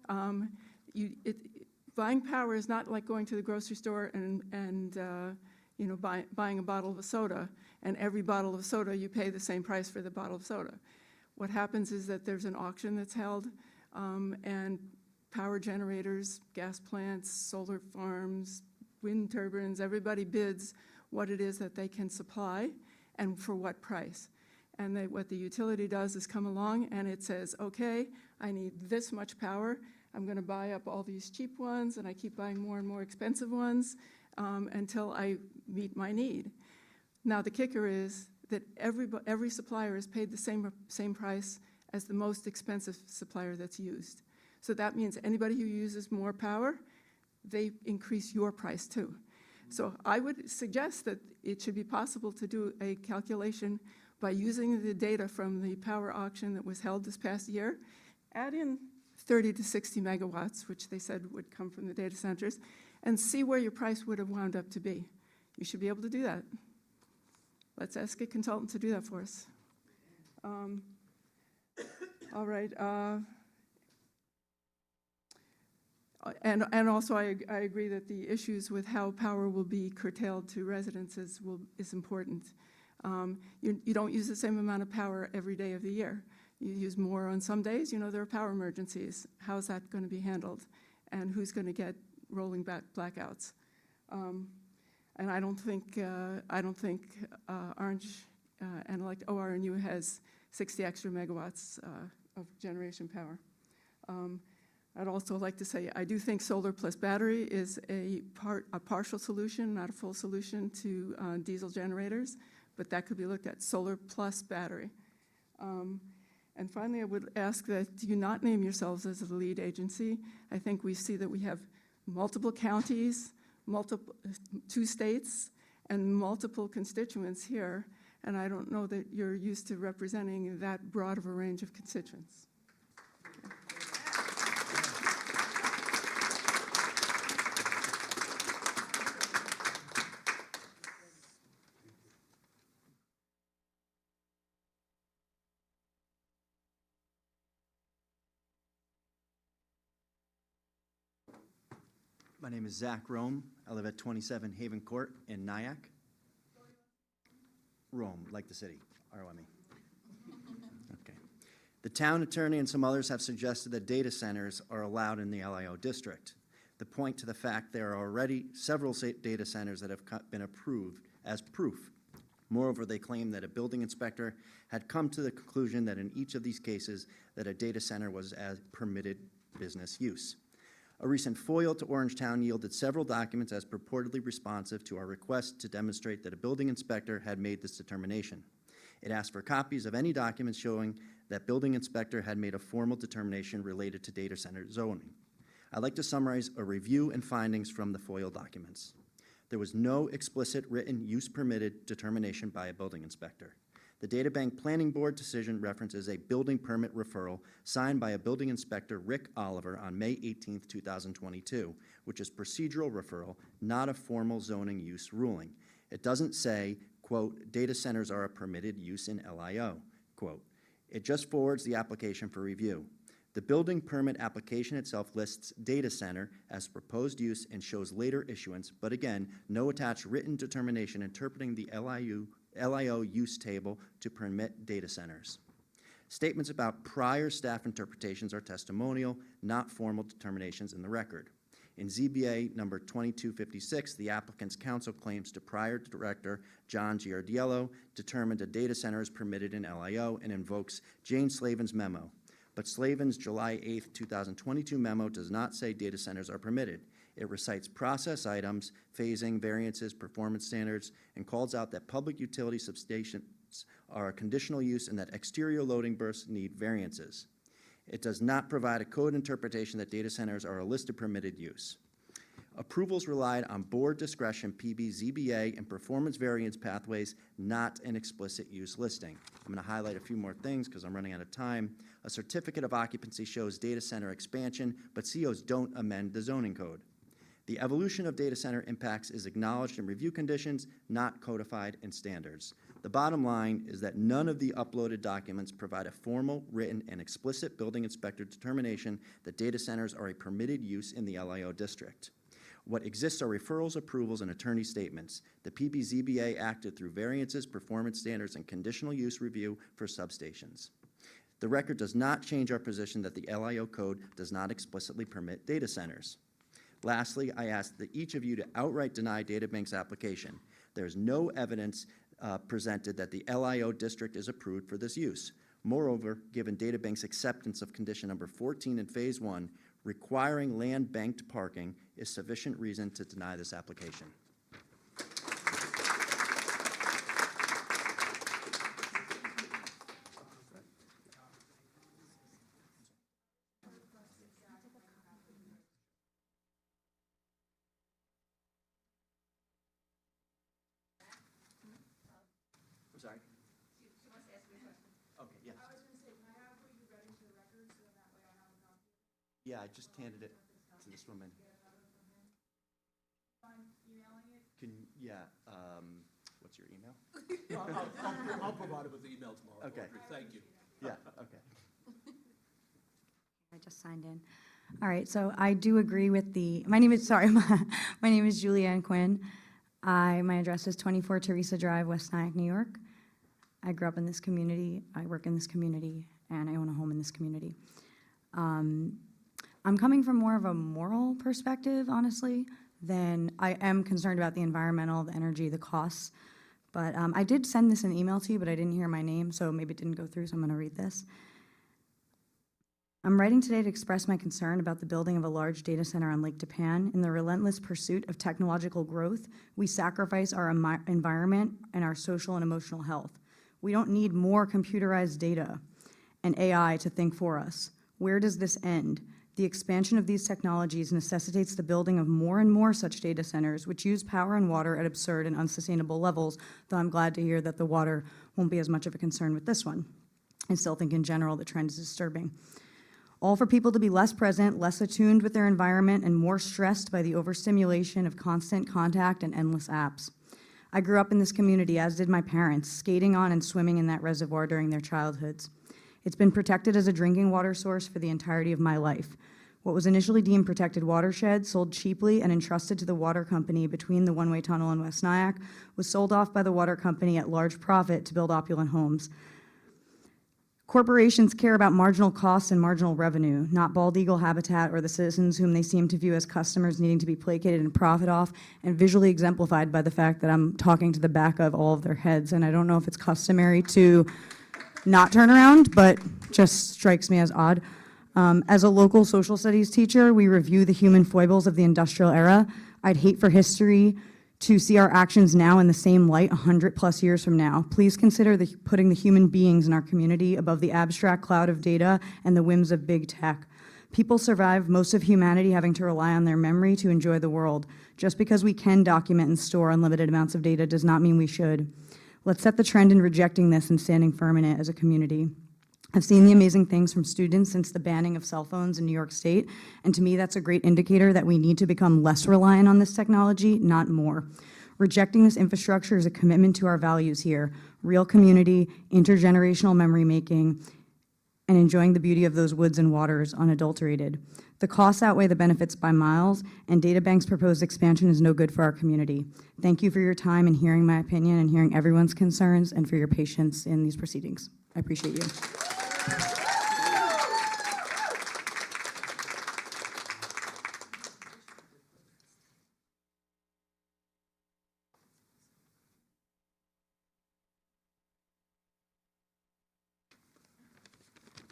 Buying power is not like going to the grocery store and buying a bottle of soda, and every bottle of soda you pay the same price for the bottle of soda. What happens is that there's an auction that's held, and power generators, gas plants, solar farms, wind turbines, everybody bids what it is that they can supply and for what price. And what the utility does is come along and it says, okay, I need this much power. I'm going to buy up all these cheap ones, and I keep buying more and more expensive ones until I meet my need. Now, the kicker is that every supplier is paid the same price as the most expensive supplier that's used. So that means anybody who uses more power, they increase your price too. So I would suggest that it should be possible to do a calculation by using the data from the power auction that was held this past year, add in 30 to 60 megawatts, which they said would come from the data centers, and see where your price would have wound up to be. You should be able to do that. Let's ask a consultant to do that for us. All right. And also, I agree that the issues with how power will be curtailed to residences is important. You don't use the same amount of power every day of the year. You use more on some days. You know, there are power emergencies. How's that going to be handled? And who's going to get rolling back blackouts? And I don't think Orange and like ORNU has 60 extra megawatts of generation power. I'd also like to say I do think solar plus battery is a partial solution, not a full solution to diesel generators, but that could be looked at, solar plus battery. And finally, I would ask that you not name yourselves as the lead agency. I think we see that we have multiple counties, 2 states, and multiple constituents here, and I don't know that you're used to representing that broad of a range of constituents. My name is Zach Rome. I live at 27 Haven Court in Nyack. Rome, like the city, R-O-M-E. Okay. The town attorney and some others have suggested that data centers are allowed in the LIO district. The point to the fact there are already several data centers that have been approved as proof. Moreover, they claim that a building inspector had come to the conclusion that in each of these cases that a data center was as permitted business use. A recent FOIL to Orangetown yielded several documents as purportedly responsive to our request to demonstrate that a building inspector had made this determination. It asked for copies of any documents showing that building inspector had made a formal determination related to data center zoning. I'd like to summarize a review and findings from the FOIL documents. There was no explicit written use permitted determination by a building inspector. The Databank Planning Board decision references a building permit referral signed by a building inspector, Rick Oliver, on May 18, 2022, which is procedural referral, not a formal zoning use ruling. It doesn't say, quote, data centers are a permitted use in LIO, quote. It just forwards the application for review. The building permit application itself lists data center as proposed use and shows later issuance, but again, no attached written determination interpreting the LIO use table to permit data centers. Statements about prior staff interpretations are testimonial, not formal determinations in the record. In ZBA number 2256, the applicant's counsel claims to prior director John Giardiello determined a data center is permitted in LIO and invokes Jane Slavin's memo. But Slavin's July 8, 2022 memo does not say data centers are permitted. It recites process items, phasing, variances, performance standards, and calls out that public utility substations are a conditional use and that exterior loading berths need variances. It does not provide a code interpretation that data centers are a listed permitted use. Approvals relied on board discretion, PB, ZBA, and performance variance pathways, not an explicit use listing. I'm going to highlight a few more things because I'm running out of time. A certificate of occupancy shows data center expansion, but COs don't amend the zoning code. The evolution of data center impacts is acknowledged in review conditions, not codified in standards. The bottom line is that none of the uploaded documents provide a formal, written, and explicit building inspector determination that data centers are a permitted use in the LIO district. What exists are referrals, approvals, and attorney statements. The PBZBA acted through variances, performance standards, and conditional use review for substations. The record does not change our position that the LIO code does not explicitly permit data centers. Lastly, I ask that each of you to outright deny Databank's application. There is no evidence presented that the LIO district is approved for this use. Moreover, given Databank's acceptance of condition number 14 in phase 1, requiring land banked parking is sufficient reason to deny this application. sorry? Okay, yes. Yeah, I just handed it to this woman. Can, yeah, what's your email? I'll provide it with the email tomorrow. Okay. Audrey. Thank you. Yeah, okay. I just signed in. All right, so I do agree with my name is Julianne Quinn. My address is 24 Teresa Drive, West Nyack, New York. I grew up in this community, I work in this community, and I own a home in this community. I'm coming from more of a moral perspective, honestly, than I am concerned about the environmental, the energy, the costs. But I did send this in email to you, but I didn't hear my name, so maybe it didn't go through, so I'm going to read this. I'm writing today to express my concern about the building of a large data center on Lake Tapan. In the relentless pursuit of technological growth, we sacrifice our environment and our social and emotional health. We don't need more computerized data and AI to think for us. Where does this end? The expansion of these technologies necessitates the building of more and more such data centers, which use power and water at absurd and unsustainable levels, though I'm glad to hear that the water won't be as much of a concern with this one. I still think in general the trend is disturbing. All for people to be less present, less attuned with their environment, and more stressed by the overstimulation of constant contact and endless apps. I grew up in this community, as did my parents, skating on and swimming in that reservoir during their childhoods. It's been protected as a drinking water source for the entirety of my life. What was initially deemed protected watershed, sold cheaply and entrusted to the water company between the one-way tunnel and West Nyack, was sold off by the water company at large profit to build opulent homes. Corporations care about marginal costs and marginal revenue, not bald eagle habitat or the citizens whom they seem to view as customers needing to be placated and profit off, and visually exemplified by the fact that I'm talking to the back of all of their heads. And I don't know if it's customary to not turn around, but just strikes me as odd. As a local social studies teacher, we review the human foibles of the industrial era. I'd hate for history to see our actions now in the same light 100+ years from now. Please consider putting the human beings in our community above the abstract cloud of data and the whims of big tech. People survive most of humanity having to rely on their memory to enjoy the world. Just because we can document and store unlimited amounts of data does not mean we should. Let's set the trend in rejecting this and standing firm in it as a community. I've seen the amazing things from students since the banning of cell phones in New York State, and to me that's a great indicator that we need to become less reliant on this technology, not more. Rejecting this infrastructure is a commitment to our values here: real community, intergenerational memory making, and enjoying the beauty of those woods and waters unadulterated. The costs outweigh the benefits by miles, and DataBank's proposed expansion is no good for our community. Thank you for your time in hearing my opinion and hearing everyone's concerns, and for your patience in these proceedings. I appreciate you.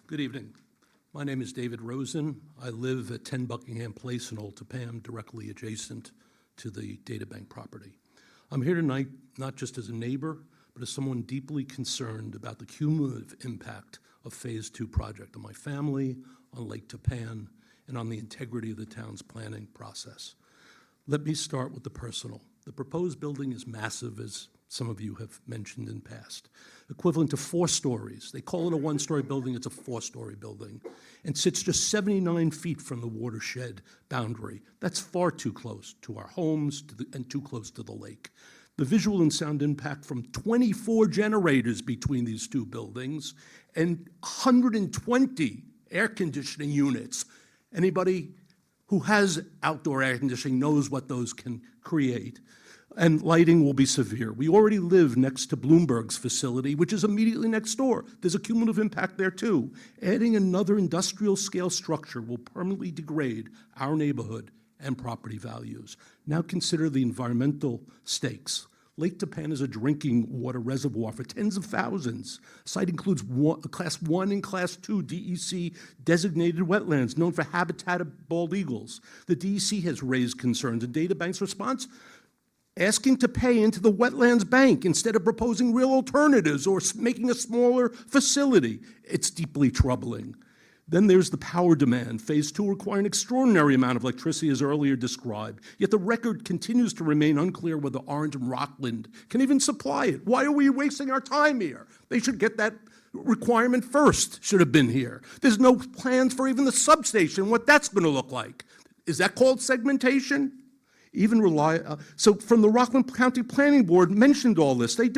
Good evening. My name is David Rosen. I live at 10 Buckingham Place in Old Tapam, directly adjacent to the DataBank property. I'm here tonight not just as a neighbor, but as someone deeply concerned about the cumulative impact of Phase 2 project on my family, on Lake Tapan, and on the integrity of the town's planning process. Let me start with the personal. The proposed building is massive, as some of you have mentioned in past, equivalent to 4 stories. They call it a 1-story building, it's a 4-story building, and sits just 79 feet from the watershed boundary. That's far too close to our homes and too close to the lake. The visual and sound impact from 24 generators between these 2 buildings and 120 air conditioning units. Anybody who has outdoor air conditioning knows what those can create. And lighting will be severe. We already live next to Bloomberg's facility, which is immediately next door. There's a cumulative impact there too. Adding another industrial scale structure will permanently degrade our neighborhood and property values. Now consider the environmental stakes. Lake Tapan is a drinking water reservoir for tens of thousands. The site includes Class 1 and Class 2 DEC designated wetlands known for habitat of bald eagles. The DEC has raised concerns, and DataBank's response? Asking to pay into the wetlands bank instead of proposing real alternatives or making a smaller facility. It's deeply troubling. Then there's the power demand. Phase 2 require an extraordinary amount of electricity, as earlier described. Yet the record continues to remain unclear whether Orange and Rockland can even supply it. Why are we wasting our time here? They should get that requirement first, should have been here. There's no plans for even the substation, what that's going to look like. Is that called segmentation? So from the Rockland County Planning Board mentioned all this. They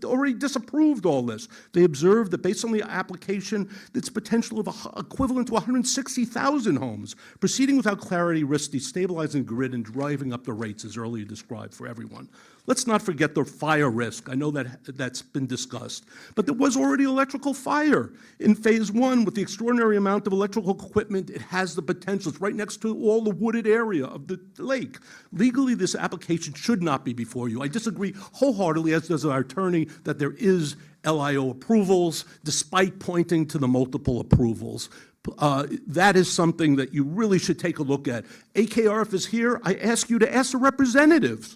already disapproved all this. They observed that based on the application, its potential of equivalent to 160,000 homes. Proceeding without clarity risks destabilizing the grid and driving up the rates, as earlier described, for everyone. Let's not forget the fire risk. I know that's been discussed. But there was already electrical fire in phase 1 with the extraordinary amount of electrical equipment. It has the potential. It's right next to all the wooded area of the lake. Legally, this application should not be before you. I disagree wholeheartedly, as does our attorney, that there is LIO approvals, despite pointing to the multiple approvals. That is something that you really should take a look at. AKRF is here. I ask you to ask the representatives.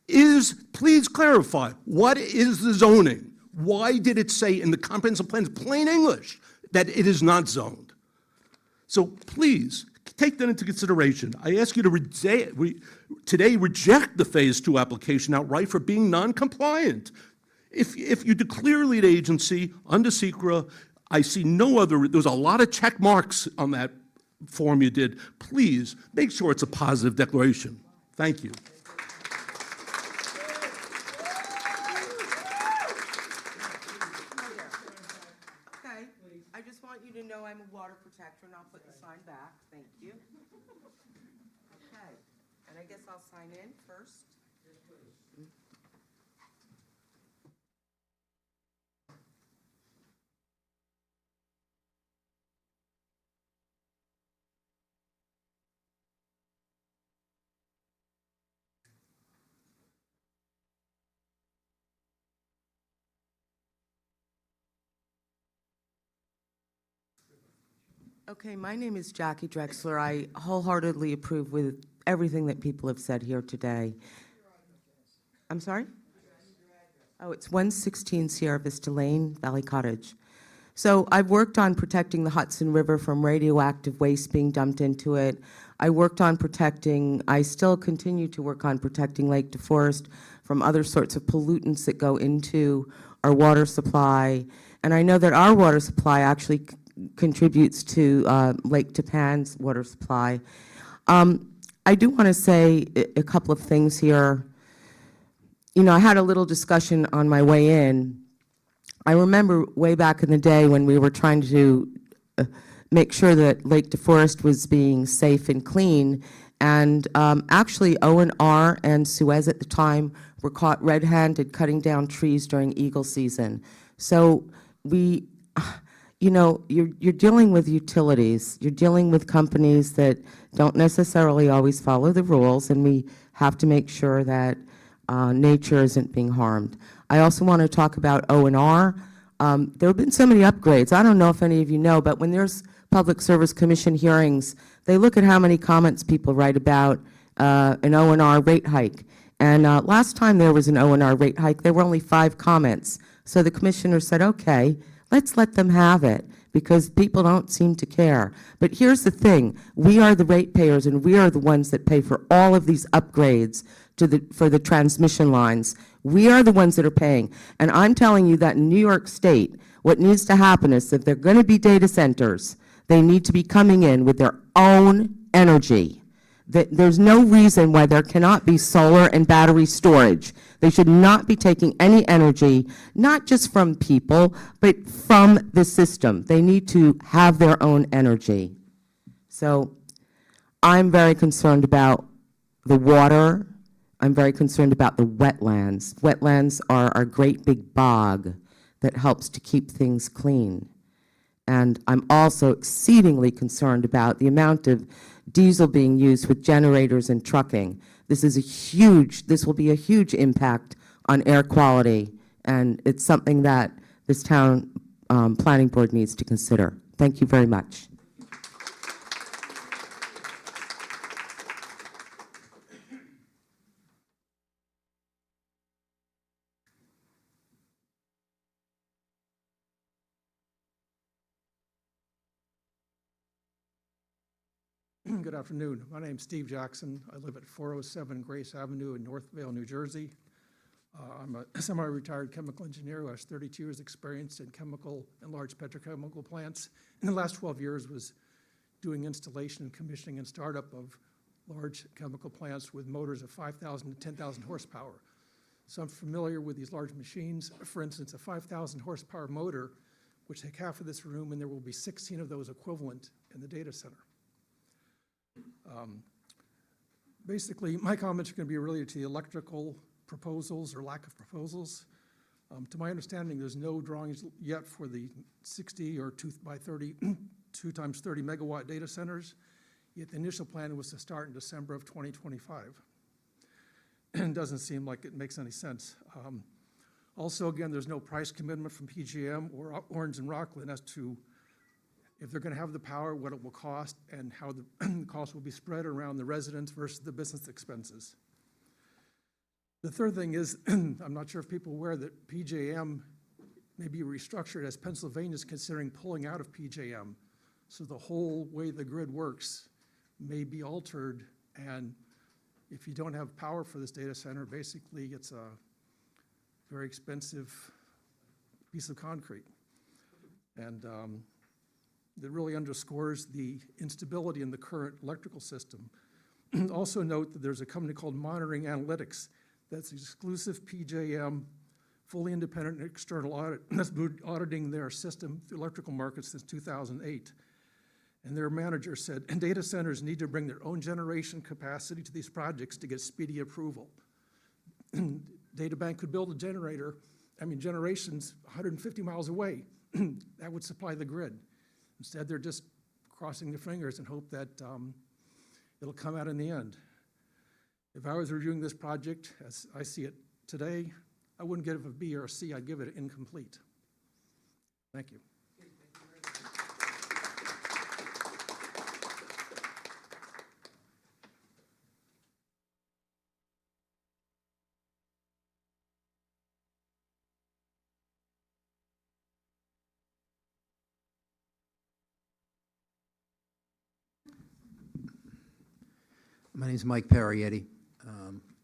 Please clarify, what is the zoning? Why did it say in the comprehensive plan, plain English, that it is not zoned? So please, take that into consideration. I ask you to today reject the Phase 2 application outright for being non-compliant. If you declare lead agency under SECRA, I see no other, there's a lot of check marks on that form you did. Please, make sure it's a positive declaration. Thank you. I just want you to know I'm a water protector, and I'll put the sign back. Thank you. Okay, and I guess I'll sign in first. Okay, my name is Jackie Drexler. I wholeheartedly approve with everything that people have said here today. I'm sorry? Oh, it's 116 Sierra Vista Lane, Valley Cottage. So I've worked on protecting the Hudson River from radioactive waste being dumped into it. I still continue to work on protecting Lake DeForest from other sorts of pollutants that go into our water supply. And I know that our water supply actually contributes to Lake Tapan's water supply. I do want to say a couple of things here. You know, I had a little discussion on my way in. I remember way back in the day when we were trying to make sure that Lake DeForest was being safe and clean, and actually O&R and Suez at the time were caught red-handed cutting down trees during eagle season. So you know, you're dealing with utilities. You're dealing with companies that don't necessarily always follow the rules, and we have to make sure that nature isn't being harmed. I also want to talk about O&R. There have been so many upgrades. I don't know if any of you know, but when there's Public Service Commission hearings, they look at how many comments people write about an O&R rate hike. And last time there was an O&R rate hike, there were only 5 comments. So the commissioner said, okay, let's let them have it, because people don't seem to care. But here's the thing. We are the ratepayers, and we are the ones that pay for all of these upgrades for the transmission lines. We are the ones that are paying. And I'm telling you that in New York State, what needs to happen is if they're going to be data centers, they need to be coming in with their own energy. There's no reason why there cannot be solar and battery storage. They should not be taking any energy, not just from people, but from the system. They need to have their own energy. So I'm very concerned about the water. I'm very concerned about the wetlands. Wetlands are our great big bog that helps to keep things clean. And I'm also exceedingly concerned about the amount of diesel being used with generators and trucking. This will be a huge impact on air quality, and it's something that this town planning board needs to consider. Thank you very much. Good afternoon. My name's Steve Jackson. I live at 407 Grace Avenue in Northvale, New Jersey. I'm a semi-retired chemical engineer who has 32 years' experience in chemical and large petrochemical plants. In the last 12 years was doing installation and commissioning and startup of large chemical plants with motors of 5,000 to 10,000 horsepower. So I'm familiar with these large machines. For instance, a 5,000 horsepower motor, which take half of this room, and there will be 16 of those equivalent in the data center. Basically, my comments are going to be related to the electrical proposals or lack of proposals. To my understanding, there's no drawings yet for the 60 or 2 by 30, 2 times 30 megawatt data centers, yet the initial plan was to start in December of 2025. And it doesn't seem like it makes any sense. Also, again, there's no price commitment from PJM or Orange and Rockland as to if they're going to have the power, what it will cost, and how the cost will be spread around the residents versus the business expenses. The third thing is, I'm not sure if people are aware that PJM may be restructured as Pennsylvania is considering pulling out of PJM. So the whole way the grid works may be altered, and if you don't have power for this data center, basically it's a very expensive piece of concrete. And that really underscores the instability in the current electrical system. Also note that there's a company called Monitoring Analytics that's exclusive PJM, fully independent and external audit, that's been auditing their system, the electrical market, since 2008. And their manager said, data centers need to bring their own generation capacity to these projects to get speedy approval. DataBank could build a generator, generations 150 miles away. That would supply the grid. Instead, they're just crossing their fingers and hope that it'll come out in the end. If I was reviewing this project, as I see it today, I wouldn't give it a B or a C, I'd give it incomplete. Thank you. My name is Mike Parietti,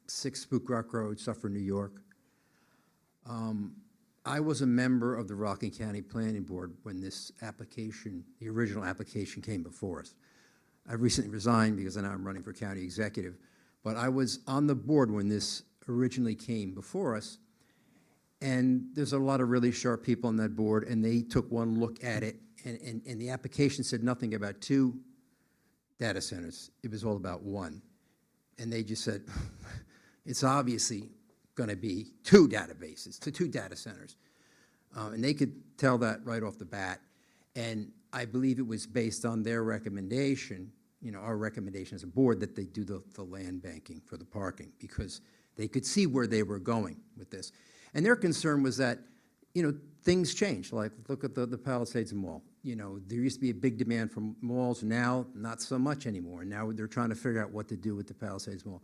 6 Spook Rock Road, Suffolk, New York. I was a member of the Rockland County Planning Board when this application, the original application, came before us. I recently resigned because now I'm running for county executive, but I was on the board when this originally came before us, and there's a lot of really sharp people on that board, and they took one look at it, and the application said nothing about 2 data centers. It was all about 1. And they just said, it's obviously going to be 2 databases, 2 data centers. And they could tell that right off the bat. And I believe it was based on their recommendation, our recommendation as a board, that they do the land banking for the parking, because they could see where they were going with this. And their concern was that, things change. Like, look at the Palisades Mall. There used to be a big demand for malls, now not so much anymore. Now they're trying to figure out what to do with the Palisades Mall.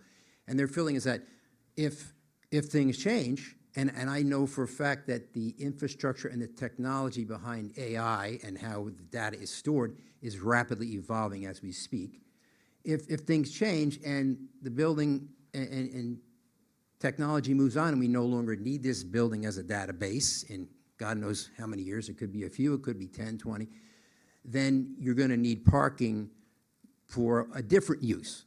And their feeling is that if things change, and I know for a fact that the infrastructure and the technology behind AI and how the data is stored is rapidly evolving as we speak. If things change and the building and technology moves on and we no longer need this building as a database, and God knows how many years, it could be a few, it could be 10, 20, then you're going to need parking for a different use.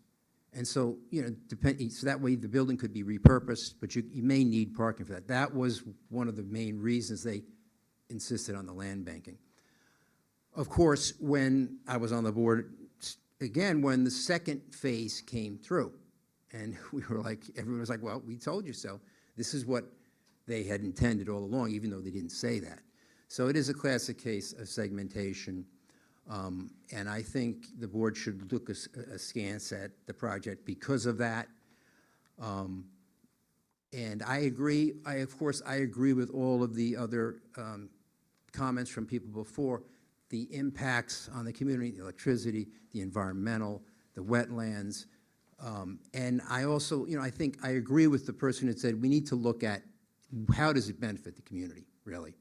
And so, so that way the building could be repurposed, but you may need parking for that. That was one of the main reasons they insisted on the land banking. Of course, when I was on the board, again, when the second phase came through, and we were like, everyone was like, well, we told you so. This is what they had intended all along, even though they didn't say that. So it is a classic case of segmentation. And I think the board should look askance at the project because of that. And I agree, of course, I agree with all of the other comments from people before. The impacts on the community, the electricity, the environmental, the wetlands. And I also, I think I agree with the person that said we need to look at how does it benefit the community, really.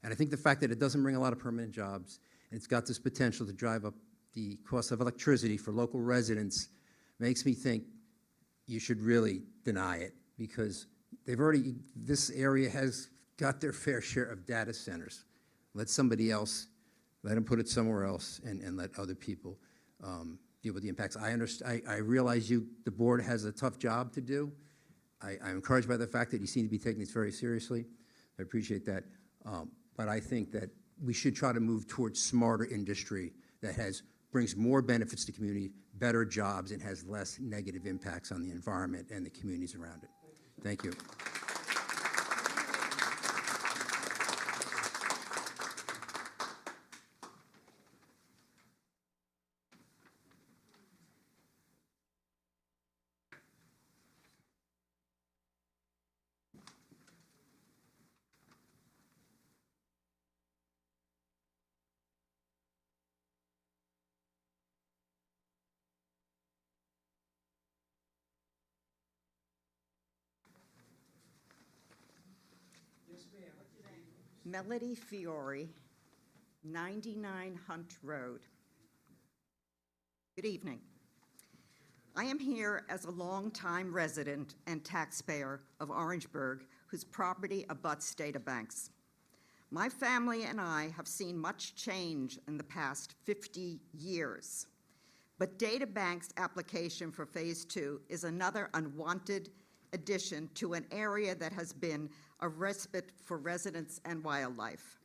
And I think the fact that it doesn't bring a lot of permanent jobs, and it's got this potential to drive up the cost of electricity for local residents makes me think you should really deny it, because this area has got their fair share of data centers. Let somebody else, let them put it somewhere else and let other people deal with the impacts. I realize the board has a tough job to do. I'm encouraged by the fact that you seem to be taking this very seriously. I appreciate that. But I think that we should try to move towards smarter industry that brings more benefits to the community, better jobs, and has less negative impacts on the environment and the communities around it. Thank you. Melody Fiore, 99 Hunt Road. Good evening. I am here as a longtime resident and taxpayer of Orangeburg, whose property abuts databanks. My family and I have seen much change in the past 50 years, but databank's application for Phase 2 is another unwanted addition to an area that has been a respite for residents and wildlife.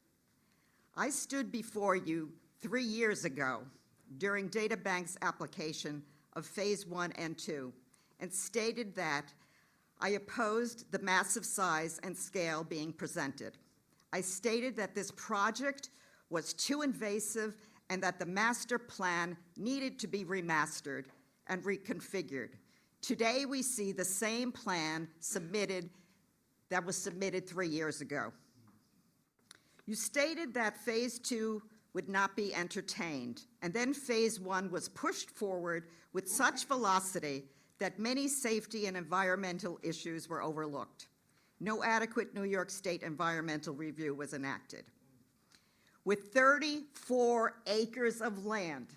I stood before you 3 years ago during Databank's application of Phase 1 and 2 and stated that I opposed the massive size and scale being presented. I stated that this project was too invasive and that the master plan needed to be remastered and reconfigured. Today, we see the same plan that was submitted 3 years ago. You stated that Phase 2 would not be entertained, and then Phase 1 was pushed forward with such velocity that many safety and environmental issues were overlooked. No adequate New York State environmental review was enacted. With 34 acres of land,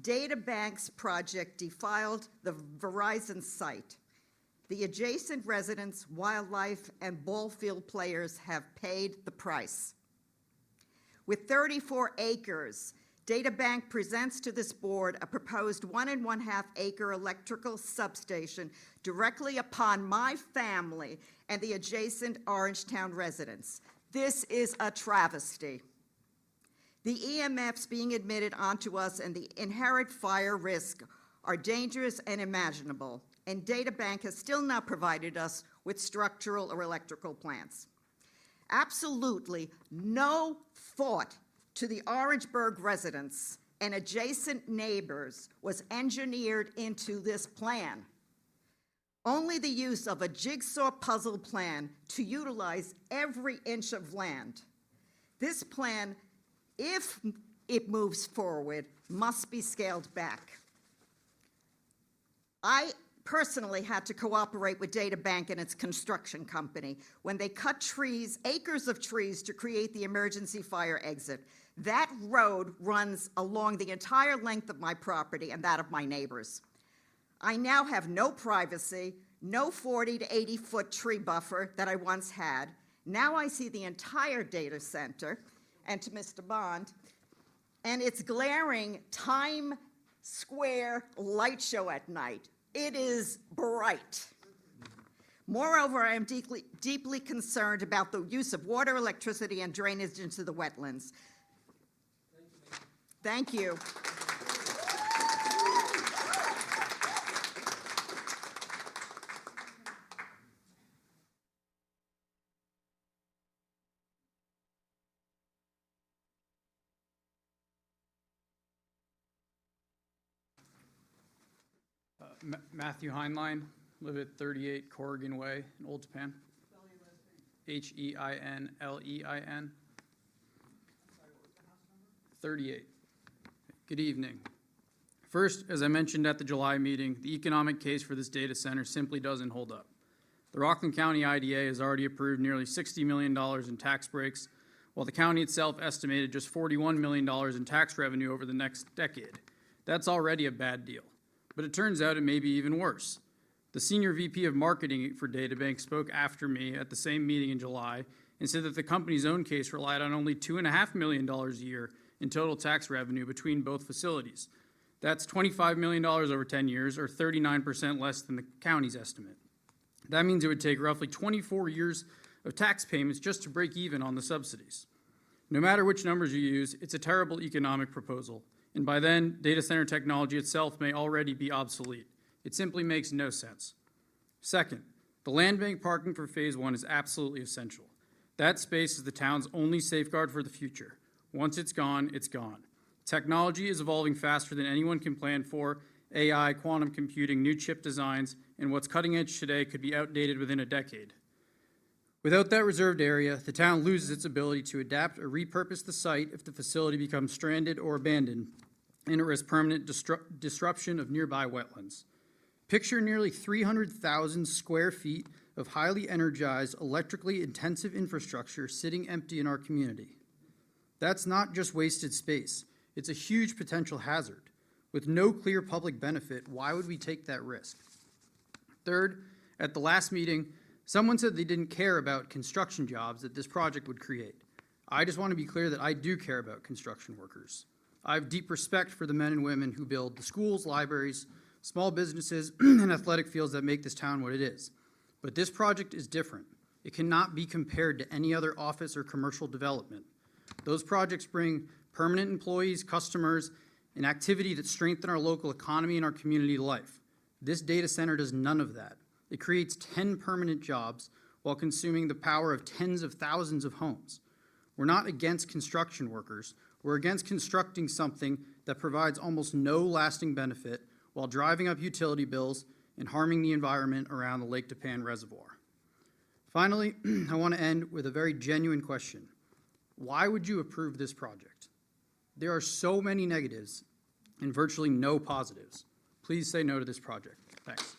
Databank's project defiled the Verizon site. The adjacent residents, wildlife, and ball field players have paid the price. With 34 acres, Databank presents to this board a proposed 1.5 acre electrical substation directly upon my family and the adjacent Orangetown residents. This is a travesty. The EMFs being admitted onto us and the inherent fire risk are dangerous and imaginable, and Databank has still not provided us with structural or electrical plans. Absolutely no thought to the Orangeburg residents and adjacent neighbors was engineered into this plan. Only the use of a jigsaw puzzle plan to utilize every inch of land. This plan, if it moves forward, must be scaled back. I personally had to cooperate with Databank and its construction company when they cut trees, acres of trees, to create the emergency fire exit. That road runs along the entire length of my property and that of my neighbors. I now have no privacy, no 40 to 80-foot tree buffer that I once had. Now I see the entire data center, and to Mr. Bond, and its glaring Times Square light show at night. It is bright. Moreover, I am deeply concerned about the use of water, electricity, and drainage into the wetlands. Thank you. Matthew Heinlein, live at 38 Corrigan Way in Old Tappan. Heinlein. 38. Good evening. First, as I mentioned at the July meeting, the economic case for this data center simply doesn't hold up. The Rockland County IDA has already approved nearly $60 million in tax breaks, while the county itself estimated just $41 million in tax revenue over the next decade. That's already a bad deal. But it turns out it may be even worse. The senior VP of marketing for DataBank spoke after me at the same meeting in July and said that the company's own case relied on only $2.5 million a year in total tax revenue between both facilities. That's $25 million over 10 years, or 39% less than the county's estimate. That means it would take roughly 24 years of tax payments just to break even on the subsidies. No matter which numbers you use, it's a terrible economic proposal. And by then, data center technology itself may already be obsolete. It simply makes no sense. Second, the land bank parking for phase one is absolutely essential. That space is the town's only safeguard for the future. Once it's gone, it's gone. Technology is evolving faster than anyone can plan for. AI, quantum computing, new chip designs, and what's cutting edge today could be outdated within a decade. Without that reserved area, the town loses its ability to adapt or repurpose the site if the facility becomes stranded or abandoned, and it risks permanent disruption of nearby wetlands. Picture nearly 300,000 square feet of highly energized, electrically intensive infrastructure sitting empty in our community. That's not just wasted space. It's a huge potential hazard. With no clear public benefit, why would we take that risk? Third, at the last meeting, someone said they didn't care about construction jobs that this project would create. I just want to be clear that I do care about construction workers. I have deep respect for the men and women who build the schools, libraries, small businesses, and athletic fields that make this town what it is. But this project is different. It cannot be compared to any other office or commercial development. Those projects bring permanent employees, customers, and activity that strengthen our local economy and our community life. This data center does none of that. It creates 10 permanent jobs while consuming the power of tens of thousands of homes. We're not against construction workers. We're against constructing something that provides almost no lasting benefit while driving up utility bills and harming the environment around the Lake Tapan Reservoir. Finally, I want to end with a very genuine question. Why would you approve this project? There are so many negatives and virtually no positives. Please say no to this project. Thanks.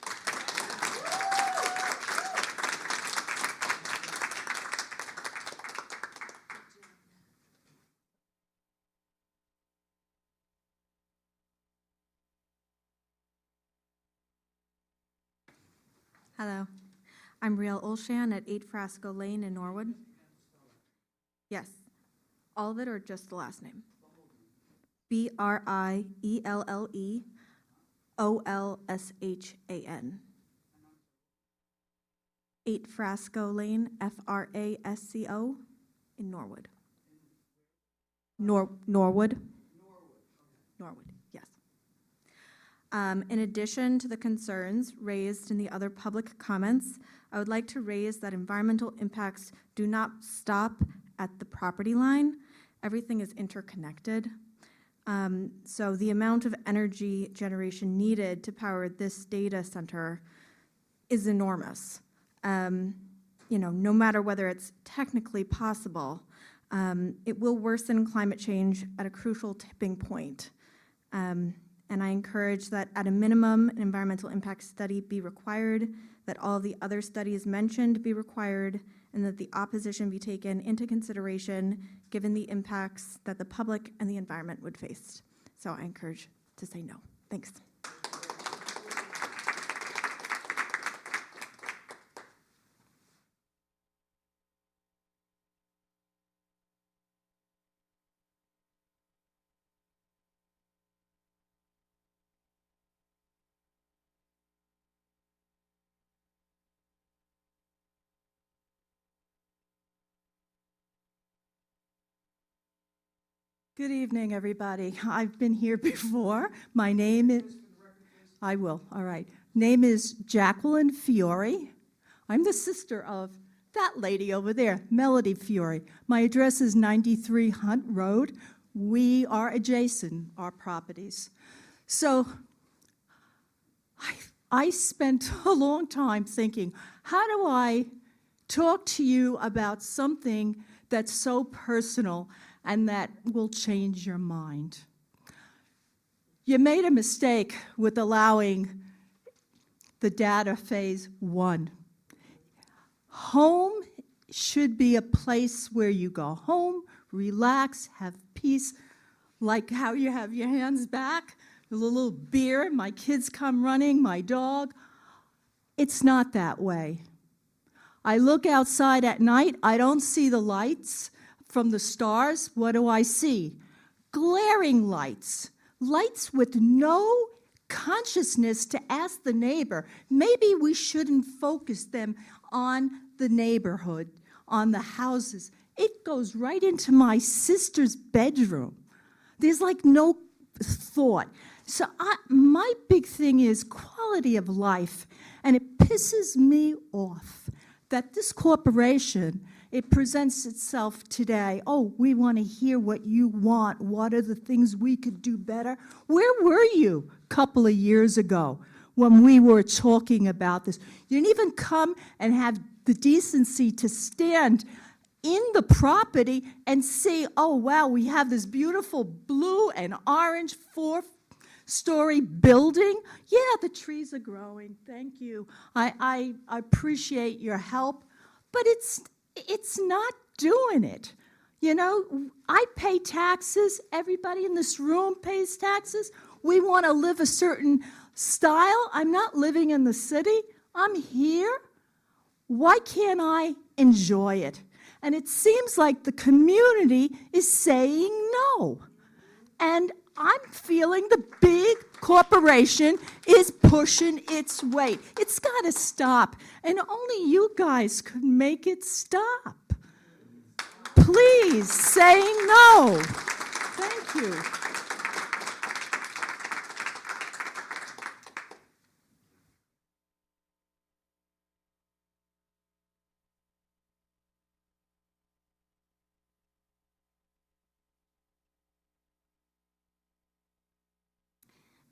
Hello, I'm Riel Olshan at 8 Frasco Lane in Norwood. Yes, all of it or just the last name? BRIELLEOLSHAN. 8 Frasco Lane, FRASCO, in Norwood. Norwood? Norwood, yes. In addition to the concerns raised in the other public comments, I would like to raise that environmental impacts do not stop at the property line. Everything is interconnected. So the amount of energy generation needed to power this data center is enormous. No matter whether it's technically possible, it will worsen climate change at a crucial tipping point. And I encourage that at a minimum, an environmental impact study be required, that all the other studies mentioned be required, and that the opposition be taken into consideration given the impacts that the public and the environment would face. So I encourage to say no. Thanks. Good evening, everybody. I've been here before. My name is, I will, all right. Name is Jacqueline Fiore. I'm the sister of that lady over there, Melody Fiore. My address is 93 Hunt Road. We are adjacent, our properties. So I spent a long time thinking, how do I talk to you about something that's so personal and that will change your mind? You made a mistake with allowing the data phase one. Home should be a place where you go home, relax, have peace, like how you have your hands back, a little beer, my kids come running, my dog. It's not that way. I look outside at night, I don't see the lights from the stars. What do I see? Glaring lights, lights with no consciousness to ask the neighbor. Maybe we shouldn't focus them on the neighborhood, on the houses. It goes right into my sister's bedroom. There's like no thought. So my big thing is quality of life, and it pisses me off that this corporation, it presents itself today, oh, we want to hear what you want. What are the things we could do better? Where were you a couple of years ago when we were talking about this? You didn't even come and have the decency to stand in the property and say, oh, wow, we have this beautiful blue and orange four-story building. Yeah, the trees are growing. Thank you. I appreciate your help, but it's not doing it. You know, I pay taxes. Everybody in this room pays taxes. We want to live a certain style. I'm not living in the city. I'm here. Why can't I enjoy it? And it seems like the community is saying no. And I'm feeling the big corporation is pushing its weight. It's got to stop. And only you guys could make it stop. Please say no. Thank you.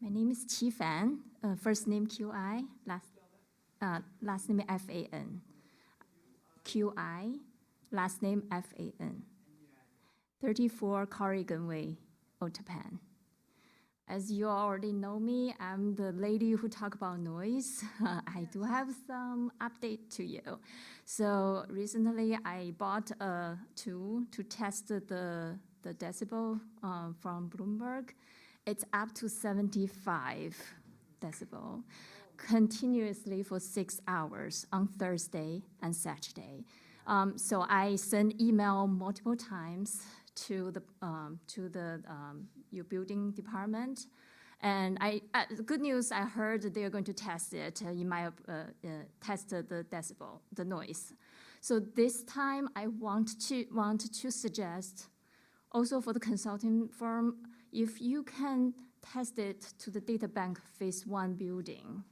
My name is Qi Fan, first name Q-I, last name F-A-N. Q-I, last name F-A-N. 34 Corrigan Way, Otapan. As you already know me, I'm the lady who talk about noise. I do have some update to you. So recently I bought a tool to test the decibel from Bloomberg. It's up to 75 decibel continuously for 6 hours on Thursday and Saturday. So I sent email multiple times to the your building department, and the good news, I heard that they're going to test it. You might test the decibel, the noise. So this time I want to suggest also for the consulting firm, if you can test it to the data bank phase 1 building,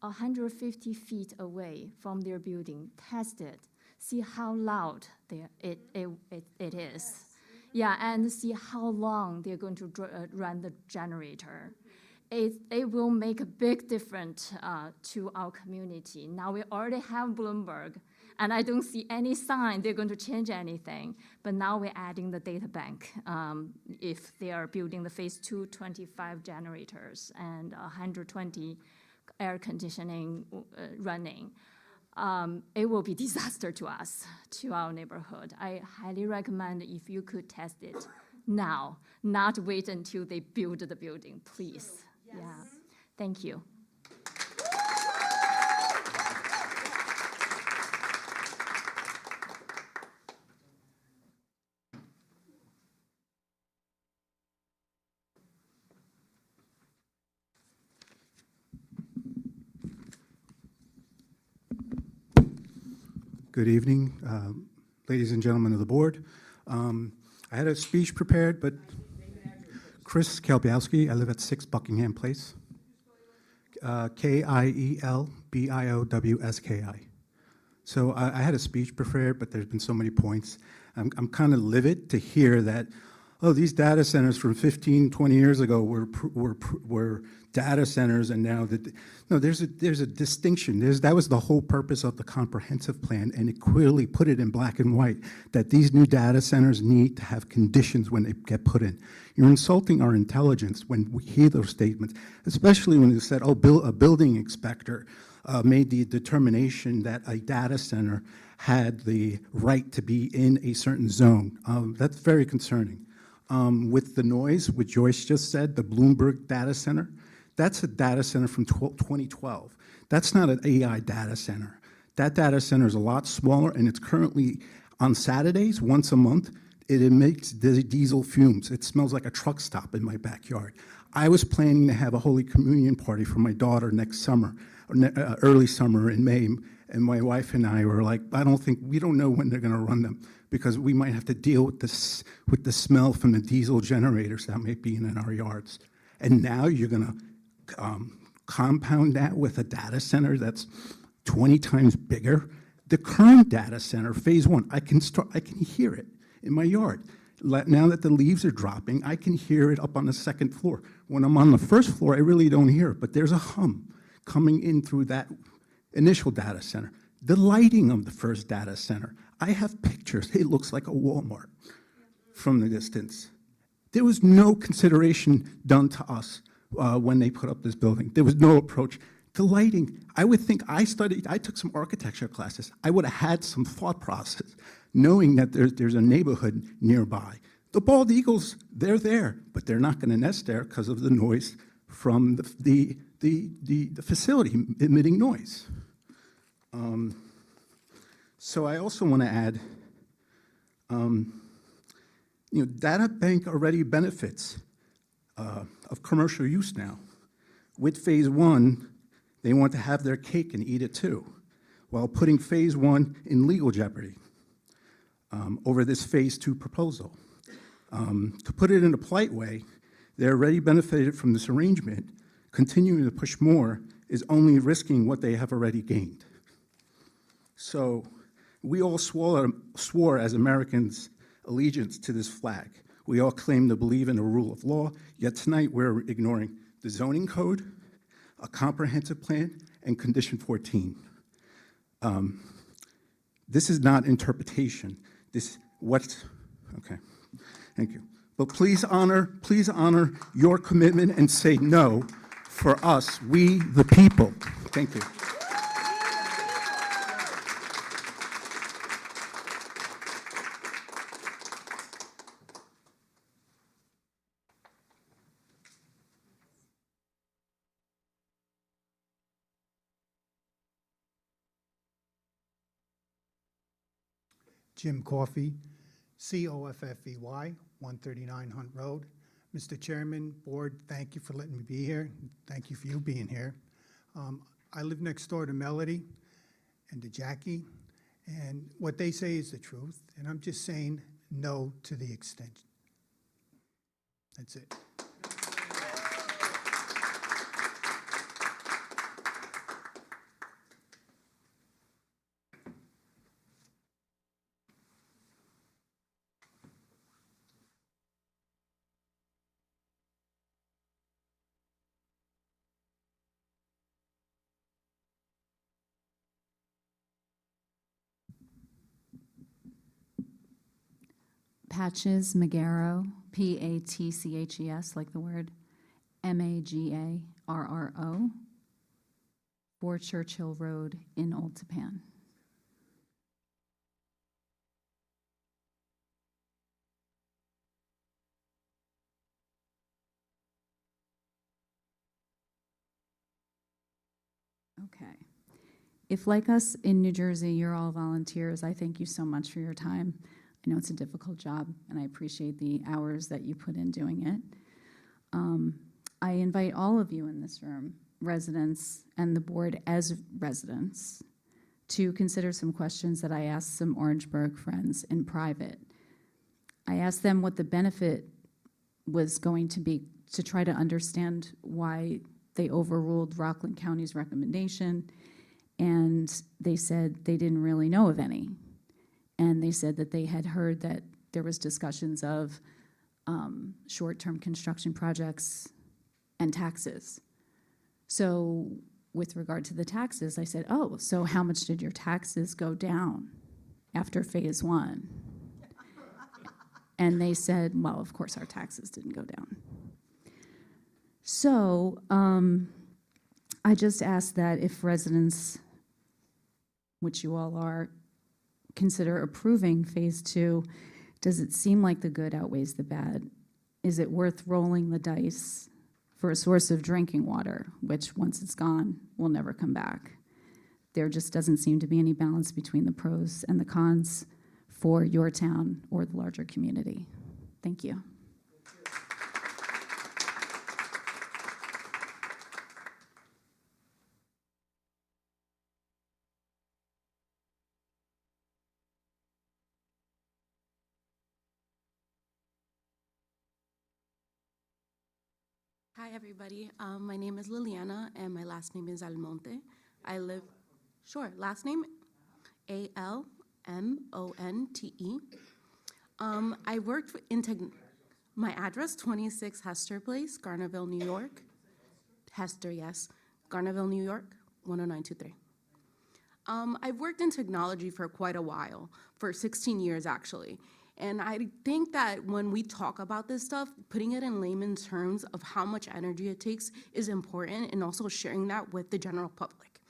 150 feet away from their building, test it, see how loud it is. Yeah, and see how long they're going to run the generator. It will make a big difference to our community. Now we already have Bloomberg, and I don't see any sign they're going to change anything. But now we're adding the data bank. If they are building the phase 2, 25 generators and 120 air conditioning running, it will be disaster to us, to our neighborhood. I highly recommend if you could test it now, not wait until they build the building, please. Yes. Yeah. Thank you. Good evening, ladies and gentlemen of the board. I had a speech prepared, but Chris Kielbiowski, I live at 6 Buckingham Place, Kielbiowski. So I had a speech prepared, but there's been so many points. I'm kind of livid to hear that, oh, these data centers from 15, 20 years ago were data centers, and now no, there's a distinction. That was the whole purpose of the comprehensive plan, and it clearly put it in black and white that these new data centers need to have conditions when they get put in. You're insulting our intelligence when we hear those statements, especially when you said, oh, a building inspector made the determination that a data center had the right to be in a certain zone. That's very concerning. with the noise, which Joyce just said, the Bloomberg data center, that's a data center from 2012. That's not an AI data center. That data center is a lot smaller, and it's currently, on Saturdays, once a month, it emits diesel fumes. It smells like a truck stop in my backyard. I was planning to have a Holy Communion party for my daughter next summer, early summer in May, and my wife and I were like, we don't know when they're gonna run them, because we might have to deal with the smell from the diesel generators that might be in our yards. And now you're gonna compound that with a data center that's 20 times bigger. The current data center, phase one, I can hear it in my yard. Now that the leaves are dropping, I can hear it up on the second floor. When I'm on the first floor, I really don't hear it, but there's a hum coming in through that initial data center. The lighting of the first data center, I have pictures. It looks like a Walmart from the distance. There was no consideration done to us when they put up this building. There was no approach. The lighting, I would think, I took some architecture classes. I would have had some thought process, knowing that there's a neighborhood nearby. The bald eagles, they're there, but they're not gonna nest there because of the noise from the facility emitting noise. So I also want to add, data bank already benefits of commercial use now. With phase one, they want to have their cake and eat it too, while putting phase one in legal jeopardy over this phase two proposal. To put it in a polite way, they already benefited from this arrangement. Continuing to push more is only risking what they have already gained. So we all swore as Americans allegiance to this flag. We all claim to believe in the rule of law, yet tonight we're ignoring the zoning code, a comprehensive plan, and condition 14. This is not interpretation. Okay, thank you. But please honor your commitment and say no for us, we the people. Thank you. Jim Coffey, Coffey, 139 Hunt Road. Mr. Chairman, Board, thank you for letting me be here. Thank you for you being here. I live next door to Melody and to Jackie, and what they say is the truth, and I'm just saying no to the extension. That's it. Patches Magaro, Patches, like the word, Magarro, 4 Churchill Road in Old Tappan. Okay. If, like us in New Jersey, you're all volunteers, I thank you so much for your time. I know it's a difficult job, and I appreciate the hours that you put in doing it. I invite all of you in this room, residents and the board as residents, to consider some questions that I asked some Orangeburg friends in private. I asked them what the benefit was going to be to try to understand why they overruled Rockland County's recommendation, and they said they didn't really know of any. And they said that they had heard that there was discussions of short-term construction projects and taxes. So with regard to the taxes, I said, oh, so how much did your taxes go down after phase one? And they said, well, of course our taxes didn't go down. So I just asked that if residents, which you all are, consider approving phase two, Does it seem like the good outweighs the bad? Is it worth rolling the dice for a source of drinking water, which once it's gone, will never come back? There just doesn't seem to be any balance between the pros and the cons for your town or the larger community. Thank you. Hi, everybody. My name is Liliana, and my last name is Almonte. I live, sure, last name Almonte. I worked my address, 26 Hester Place, Garnerville, New York. Hester, yes. Garnerville, New York, 10923. I've worked in technology for quite a while, for 16 years, actually. And I think that when we talk about this stuff, putting it in layman's terms of how much energy it takes is important, and also sharing that with the general public.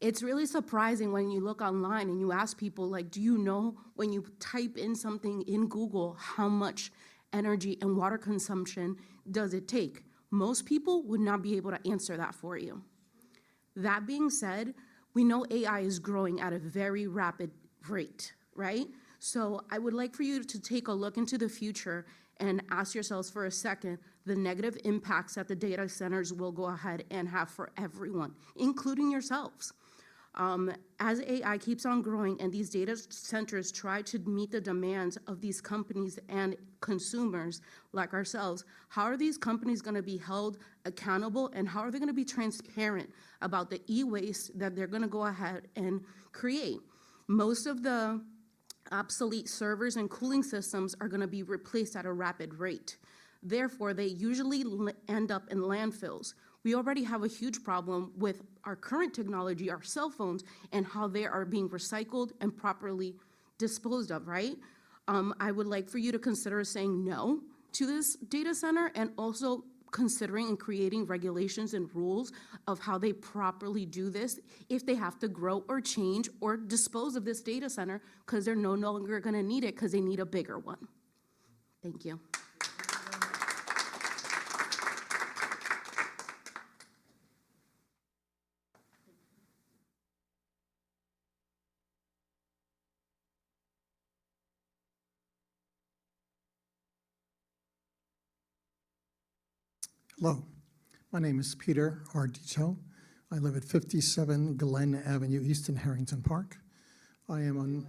It's really surprising when you look online and you ask people, like, do you know when you type in something in Google, how much energy and water consumption does it take? Most people would not be able to answer that for you. That being said, we know AI is growing at a very rapid rate, right? So I would like for you to take a look into the future and ask yourselves for a second the negative impacts that the data centers will go ahead and have for everyone, including yourselves. As AI keeps on growing and these data centers try to meet the demands of these companies and consumers like ourselves, how are these companies going to be held accountable, and how are they going to be transparent about the e-waste that they're going to go ahead and create? Most of the obsolete servers and cooling systems are going to be replaced at a rapid rate. Therefore, they usually end up in landfills. We already have a huge problem with our current technology, our cell phones, and how they are being recycled and properly disposed of, right? I would like for you to consider saying no to this data center, and also considering and creating regulations and rules of how they properly do this if they have to grow or change or dispose of this data center because they're no longer going to need it because they need a bigger one. Thank you. Hello, my name is Peter Ardito. I live at 57 Glen Avenue East in Harrington Park. I am on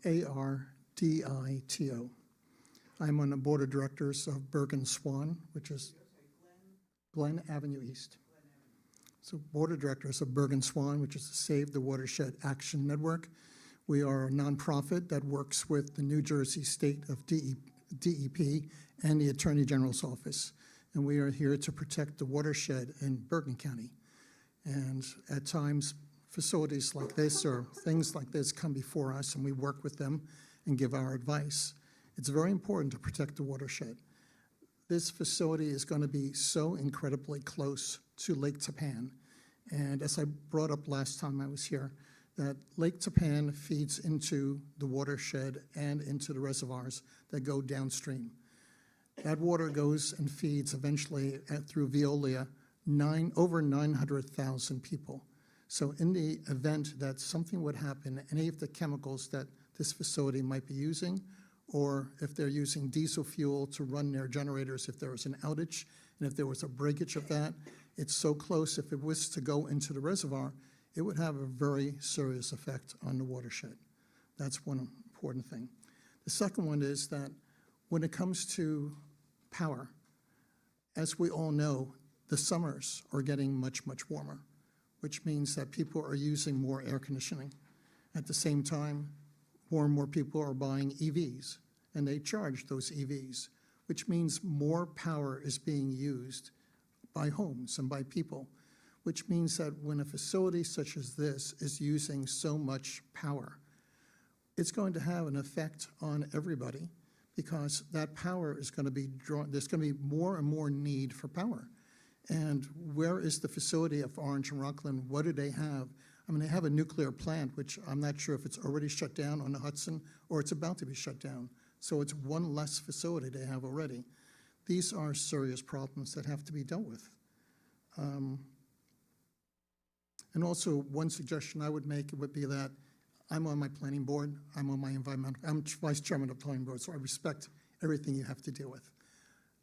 ARDITO. I'm on the board of directors of Bergen Swan, which is Glen Avenue East. So board of directors of Bergen Swan, which is the Save the Watershed Action Network. We are a nonprofit that works with the New Jersey State of DEP and the Attorney General's office. And we are here to protect the watershed in Bergen County. And at times, facilities like this or things like this come before us, and we work with them and give our advice. It's very important to protect the watershed. This facility is going to be so incredibly close to Lake Tapan. And as I brought up last time I was here, that Lake Tapan feeds into the watershed and into the reservoirs that go downstream. That water goes and feeds eventually through Veolia over 900,000 people. So in the event that something would happen, any of the chemicals that this facility might be using, or if they're using diesel fuel to run their generators, if there was an outage, and if there was a breakage of that, it's so close, if it was to go into the reservoir, it would have a very serious effect on the watershed. That's one important thing. The second one is that when it comes to power, as we all know, the summers are getting much, much warmer, which means that people are using more air conditioning. At the same time, more and more people are buying EVs, and they charge those EVs, which means more power is being used by homes and by people, which means that when a facility such as this is using so much power, it's going to have an effect on everybody, because that power is going to be drawn, there's going to be more and more need for power. And where is the facility of Orange and Rockland? What do they have? I mean, they have a nuclear plant, which I'm not sure if it's already shut down on the Hudson or it's about to be shut down. So it's one less facility they have already. These are serious problems that have to be dealt with. And also, one suggestion I would make would be that I'm on my planning board, I'm on my environmental, I'm vice chairman of the planning board, so I respect everything you have to deal with.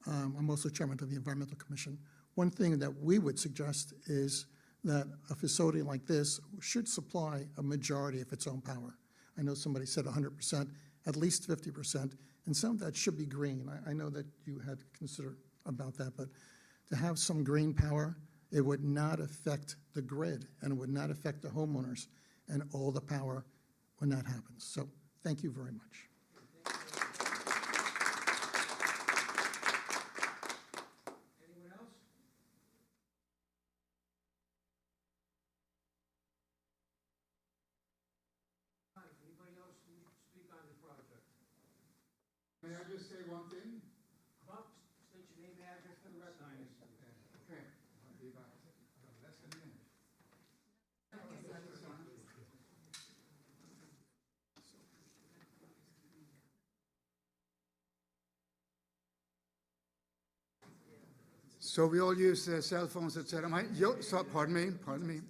I'm also chairman of the Environmental Commission. One thing that we would suggest is that a facility like this should supply a majority of its own power. I know somebody said 100%, at least 50%, and some of that should be green. I know that you had considered about that, but to have some green power, it would not affect the grid, and it would not affect the homeowners and all the power when that happens. So thank you very much. Anyone else? Anybody else who speak on the project? May I just say one thing? Come up, state your name and address for the record. Okay. I'll be about less than a minute. So we all use cell phones, etc. Pardon me,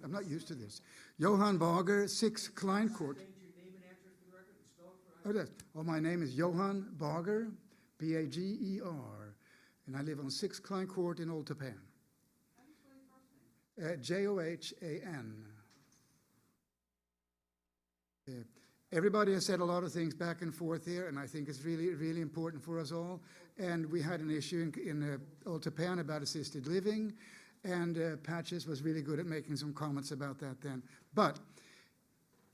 I'm not used to this. Johan Barger, 6 Klein Court. State your name and address for the record and spell it for us. My name is Johan Barger, Bager, and I live on 6 Klein Court in Old Tapan. How do you spell your first name? Johan. Everybody has said a lot of things back and forth here, and I think it's really, really important for us all. And we had an issue in Old Tapan about assisted living, and Patches was really good at making some comments about that then. But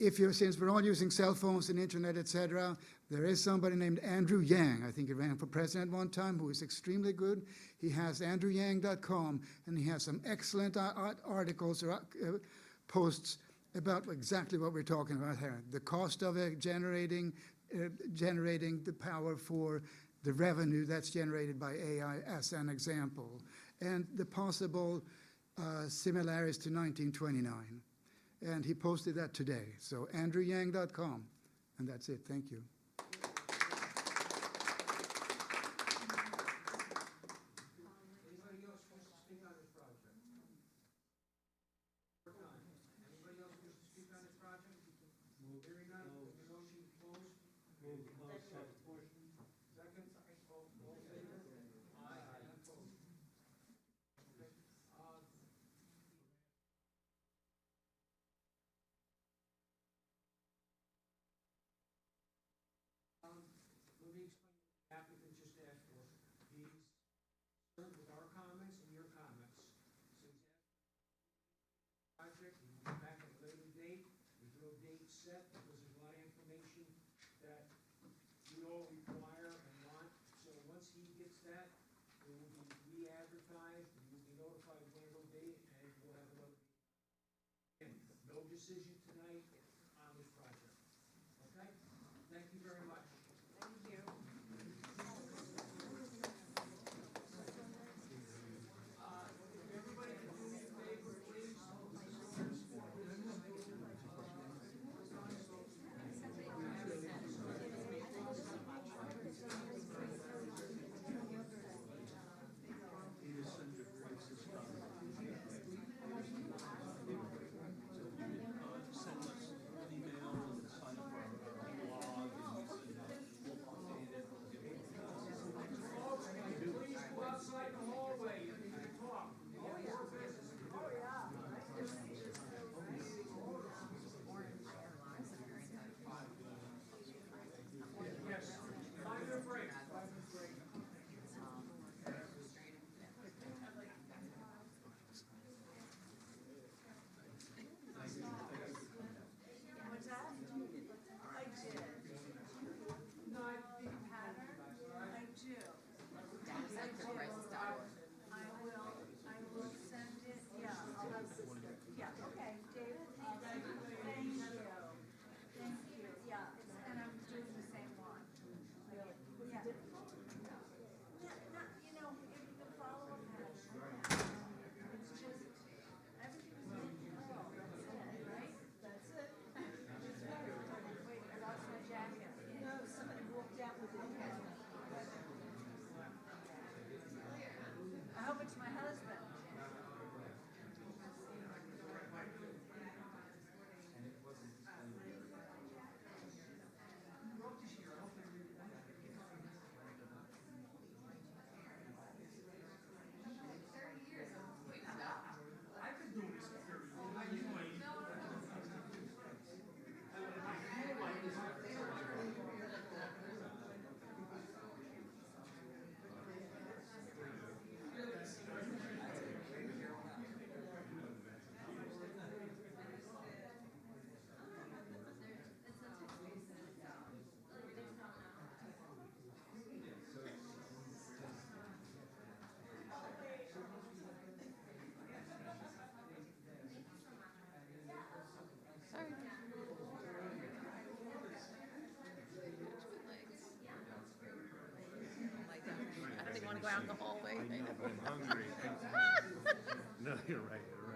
since we're all using cell phones and internet, etc., there is somebody named Andrew Yang. I think he ran for president one time, who is extremely good. He has andrewyang.com, and he has some excellent articles or posts about exactly what we're talking about here. The cost of generating the power for the revenue that's generated by AI as an example, and the possible similarities to 1929. And he posted that today. So andrewyang.com, and that's it. Thank you. Anybody else wish to speak on this project? Anybody else wish to speak on this project? Hearing none, the motion closed. Move to close second portion. Second, all in favor? Aye. Opposed? Okay. Let me explain what the applicant just asked for. He's concerned with our comments and your comments. So he's asked project, he will come back at a later date, there's no date set, because there's a lot of information that we all require and want. So once he gets that, it will be re-advertised, and you'll be notified when it'll be, and we'll have another meeting. Again, no decision tonight on this project. Okay? Thank you very much. Thank you. Everybody can do me a favor, please. go out the hallway. I know, but I'm hungry. No, you're right, you're right.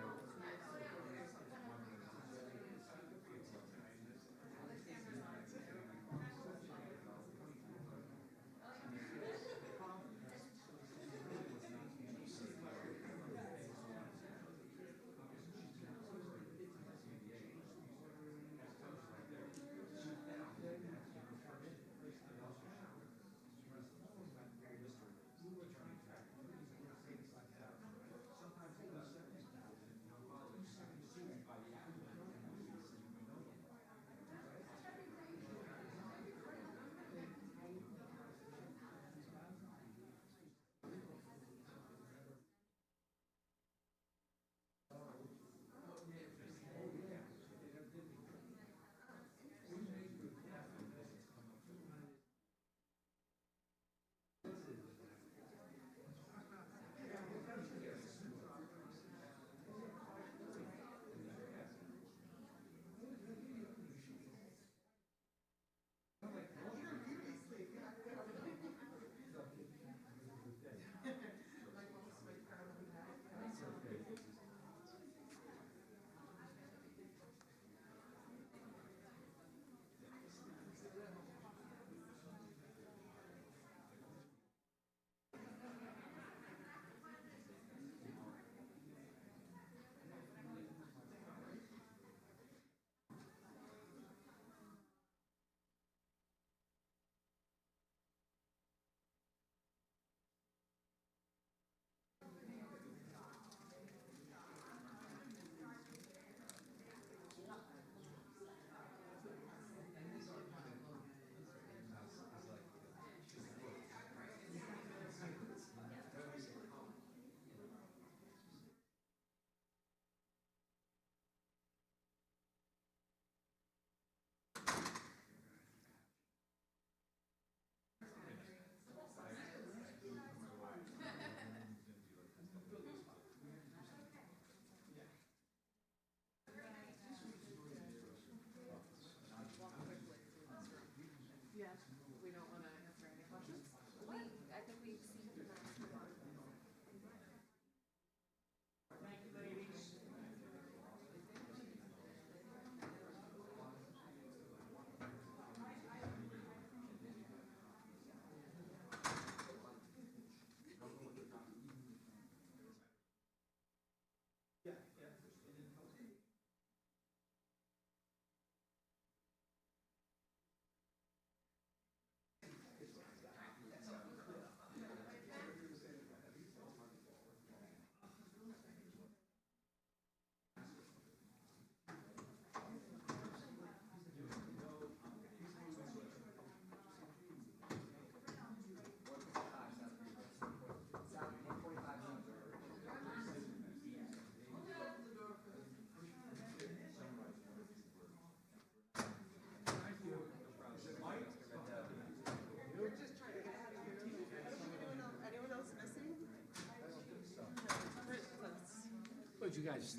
What, you guys,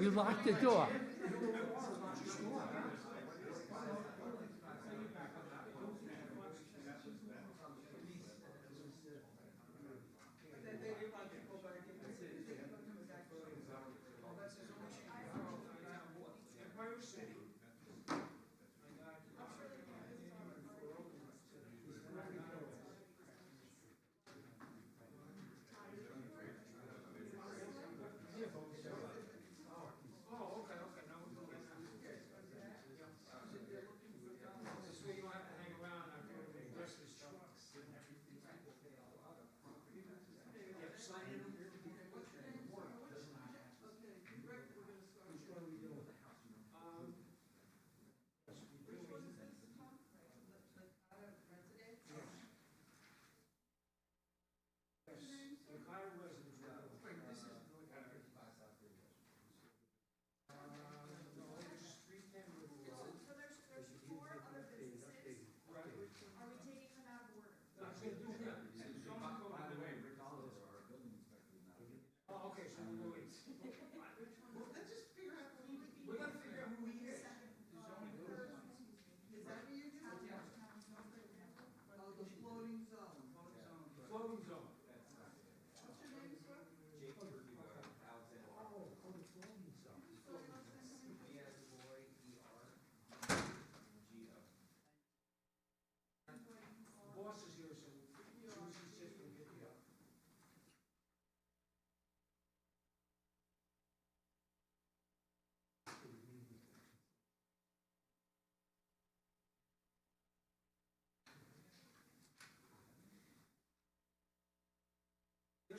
you locked the door.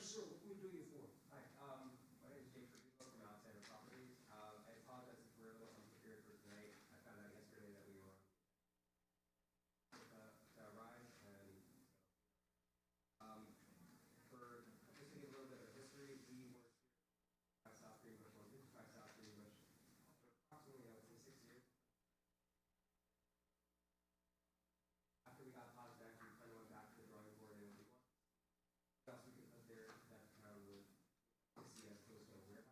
Yes, sir, what can we do you for? Hi, my name is Jake Ferguson from Alexander Properties. I apologize if we're a little unprepared for tonight. I found out yesterday that we were to arrive, and for just to give a little bit of history, we were here at South Greenbush, 155 South Greenbush, for approximately, I would say, 6 years. After we got paused back, we kind of went back to the drawing board, and we want what else we could put there that the town would see as close to a warehouse.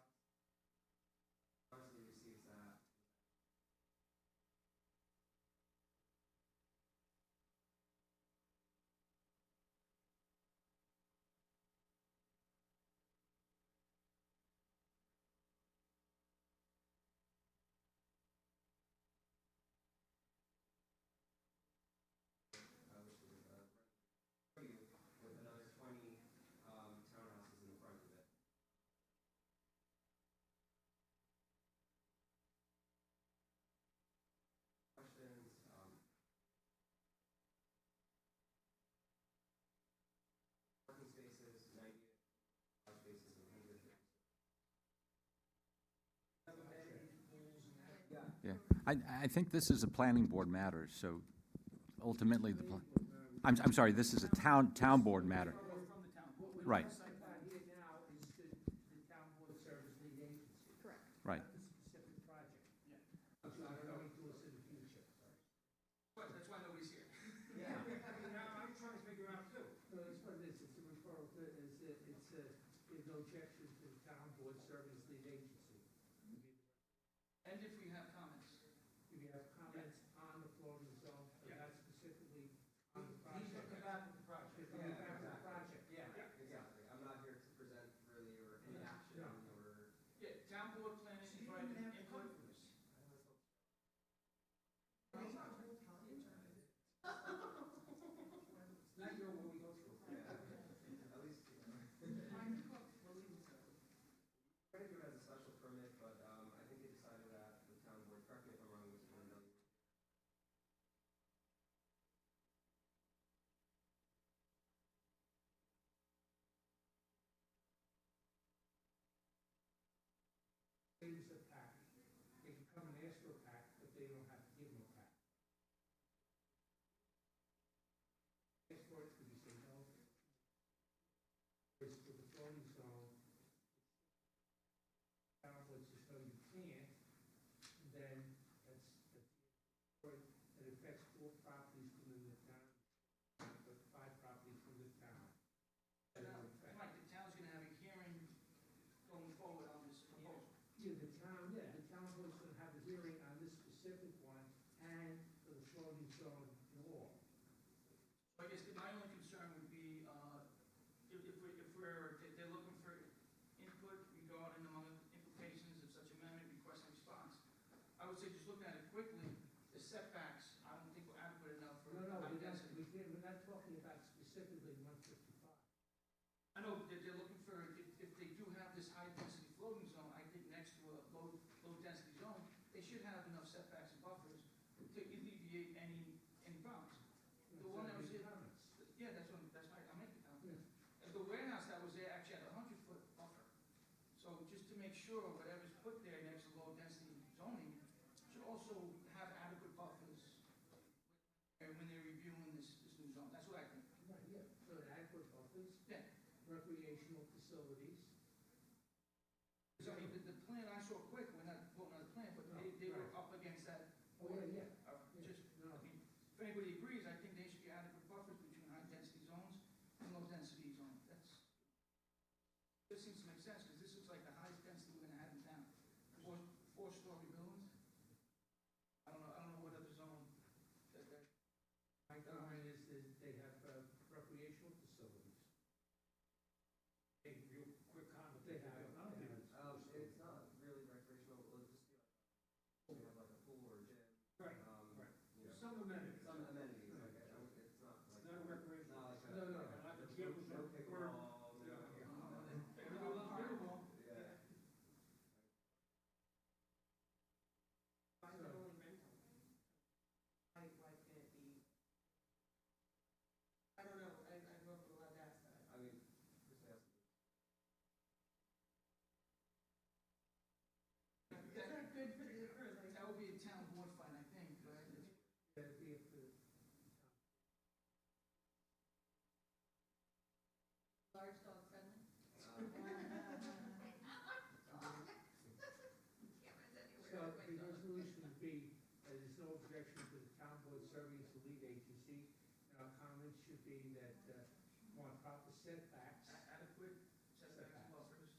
Honestly, receives that. Which would with another 20 townhouses in the front of it. Questions? Parking spaces, 90 garage spaces, and 150. Yeah, I think this is a planning board matter, so ultimately I'm sorry, this is a town board matter. Right. The site plan here now is the town board service lead agency. Correct. Right. Not the specific project. Yeah. Which you are going to us in the future. That's why nobody's here. Yeah. Now, I'm trying to figure out too. So that's what it is, it's a referral to, there's no objection to the town board service lead agency. And if we have comments. If you have comments on the floating zone, but not specifically on the project. He's looking back at the project. He's looking back at the project. Yeah. Exactly. I'm not here to present really or any action or. Yeah, town board planning, invited input. It's not your, what we go through. At least. Trying to do it as a special permit, but I think they decided that the town board, correct me if I'm wrong, was for another. Is a pack. They can come and ask for a pack, but they don't have to give them a pack. Ask for it, because you say no. It's for the floating zone. Downwards, as though you can't, then it affects 4 properties within the town, but 5 properties from the town. Right, the town's gonna have a hearing going forward on this proposal. Yeah, the town board's gonna have a hearing on this specific one and for the floating zone law. So I guess my only concern would be, they're looking for input regarding among implications of such amendment, request and response. I would say just looking at it quickly, the setbacks, I don't think were adequate enough for. No, we're not talking about specifically 155. I know that they're looking for, if they do have this high-density floating zone, I think next to a low-density zone, they should have enough setbacks and buffers to alleviate any problems. The one that was here, yeah, that's right, I'll make the comment. The warehouse that was there actually had a 100-foot buffer. So just to make sure whatever's put there next to low-density zoning should also have adequate buffers when they're reviewing this new zone. That's what I think. Right, yeah, so adequate buffers. Yeah. Recreational facilities. So I mean, the plan I saw quick, we're not voting on the plan, but they were up against that. Oh, yeah. Just, I mean, if anybody agrees, I think there should be adequate buffers between high-density zones and low-density zones. This seems to make sense, because this looks like the highest density we're gonna have in town. Four-story buildings. I don't know what other zone that. My comment is that they have recreational facilities. Hey, real quick comment, they have. It's not really recreational, it'll just be like, we have like a pool or a gym. Right. You know, Some amenities. Some amenities, like, it's not like. It's not recreational. Not like No, like not a gym. no pickleball, be that, want proper setbacks. Adequate setbacks buffers.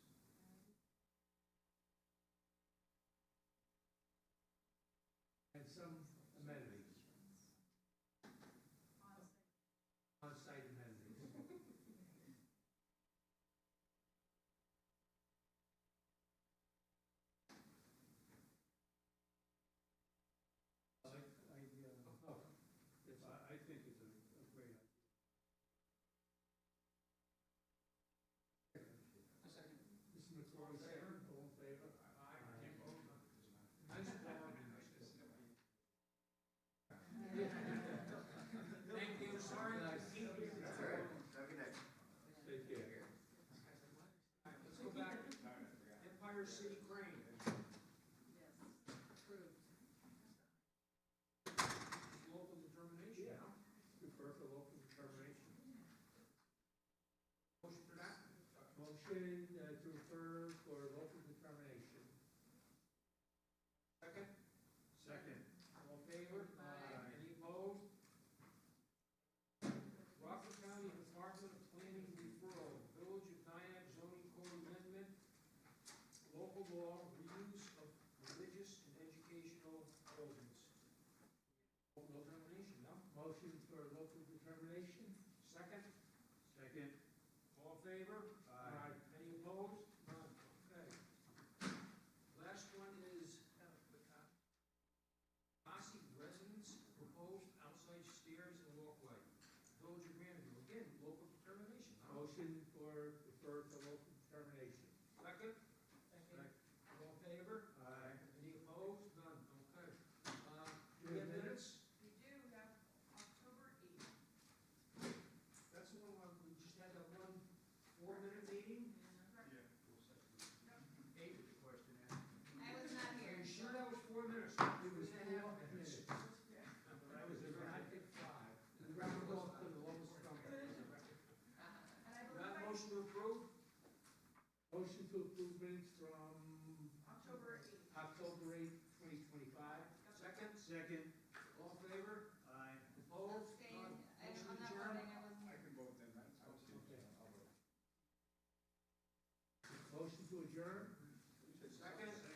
And some amenities. On-site amenities. I think it's a great idea. Mr. McCrory, second, all in favor? Nice job. Thank you, sorry. Take care. Let's go back. Empire City Crane. Local determination, huh? Refer for local determination. Motion for that? Motion to refer for local determination. Second? Second. All in favor? Any opposed? Rockland County Department of Planning referral, Village of Nyack zoning code amendment, local law, reuse of religious and educational buildings. Local determination, no? Motion for local determination. Second? Second. All in favor? Aye. Any opposed? None, okay. Last one is Posse residents proposed outside stairs and walkway. Village of Granville, again, local determination, huh? Motion for refer for local determination. Second? Second. All in favor? Aye. Any opposed? None, okay. Do we Do have minutes? We do have October 8th. That's the one, we just had that one 4-minute meeting? Eight is the question, Ann. I was not Are here. you sure that was 4 minutes? It was 4 We didn't have minutes. That was I think 5. The round goes to the lowest number. And I You believe got a motion to approve? Motion to approve minutes from October 8th. October 8th, 2025. Second? Second. All in favor? Aye. Opposed? Abstain. None. I'm Motion not adjourned? voting, I wasn't I here. can vote then, right? I'll Okay. vote. Motion to adjourn. Second?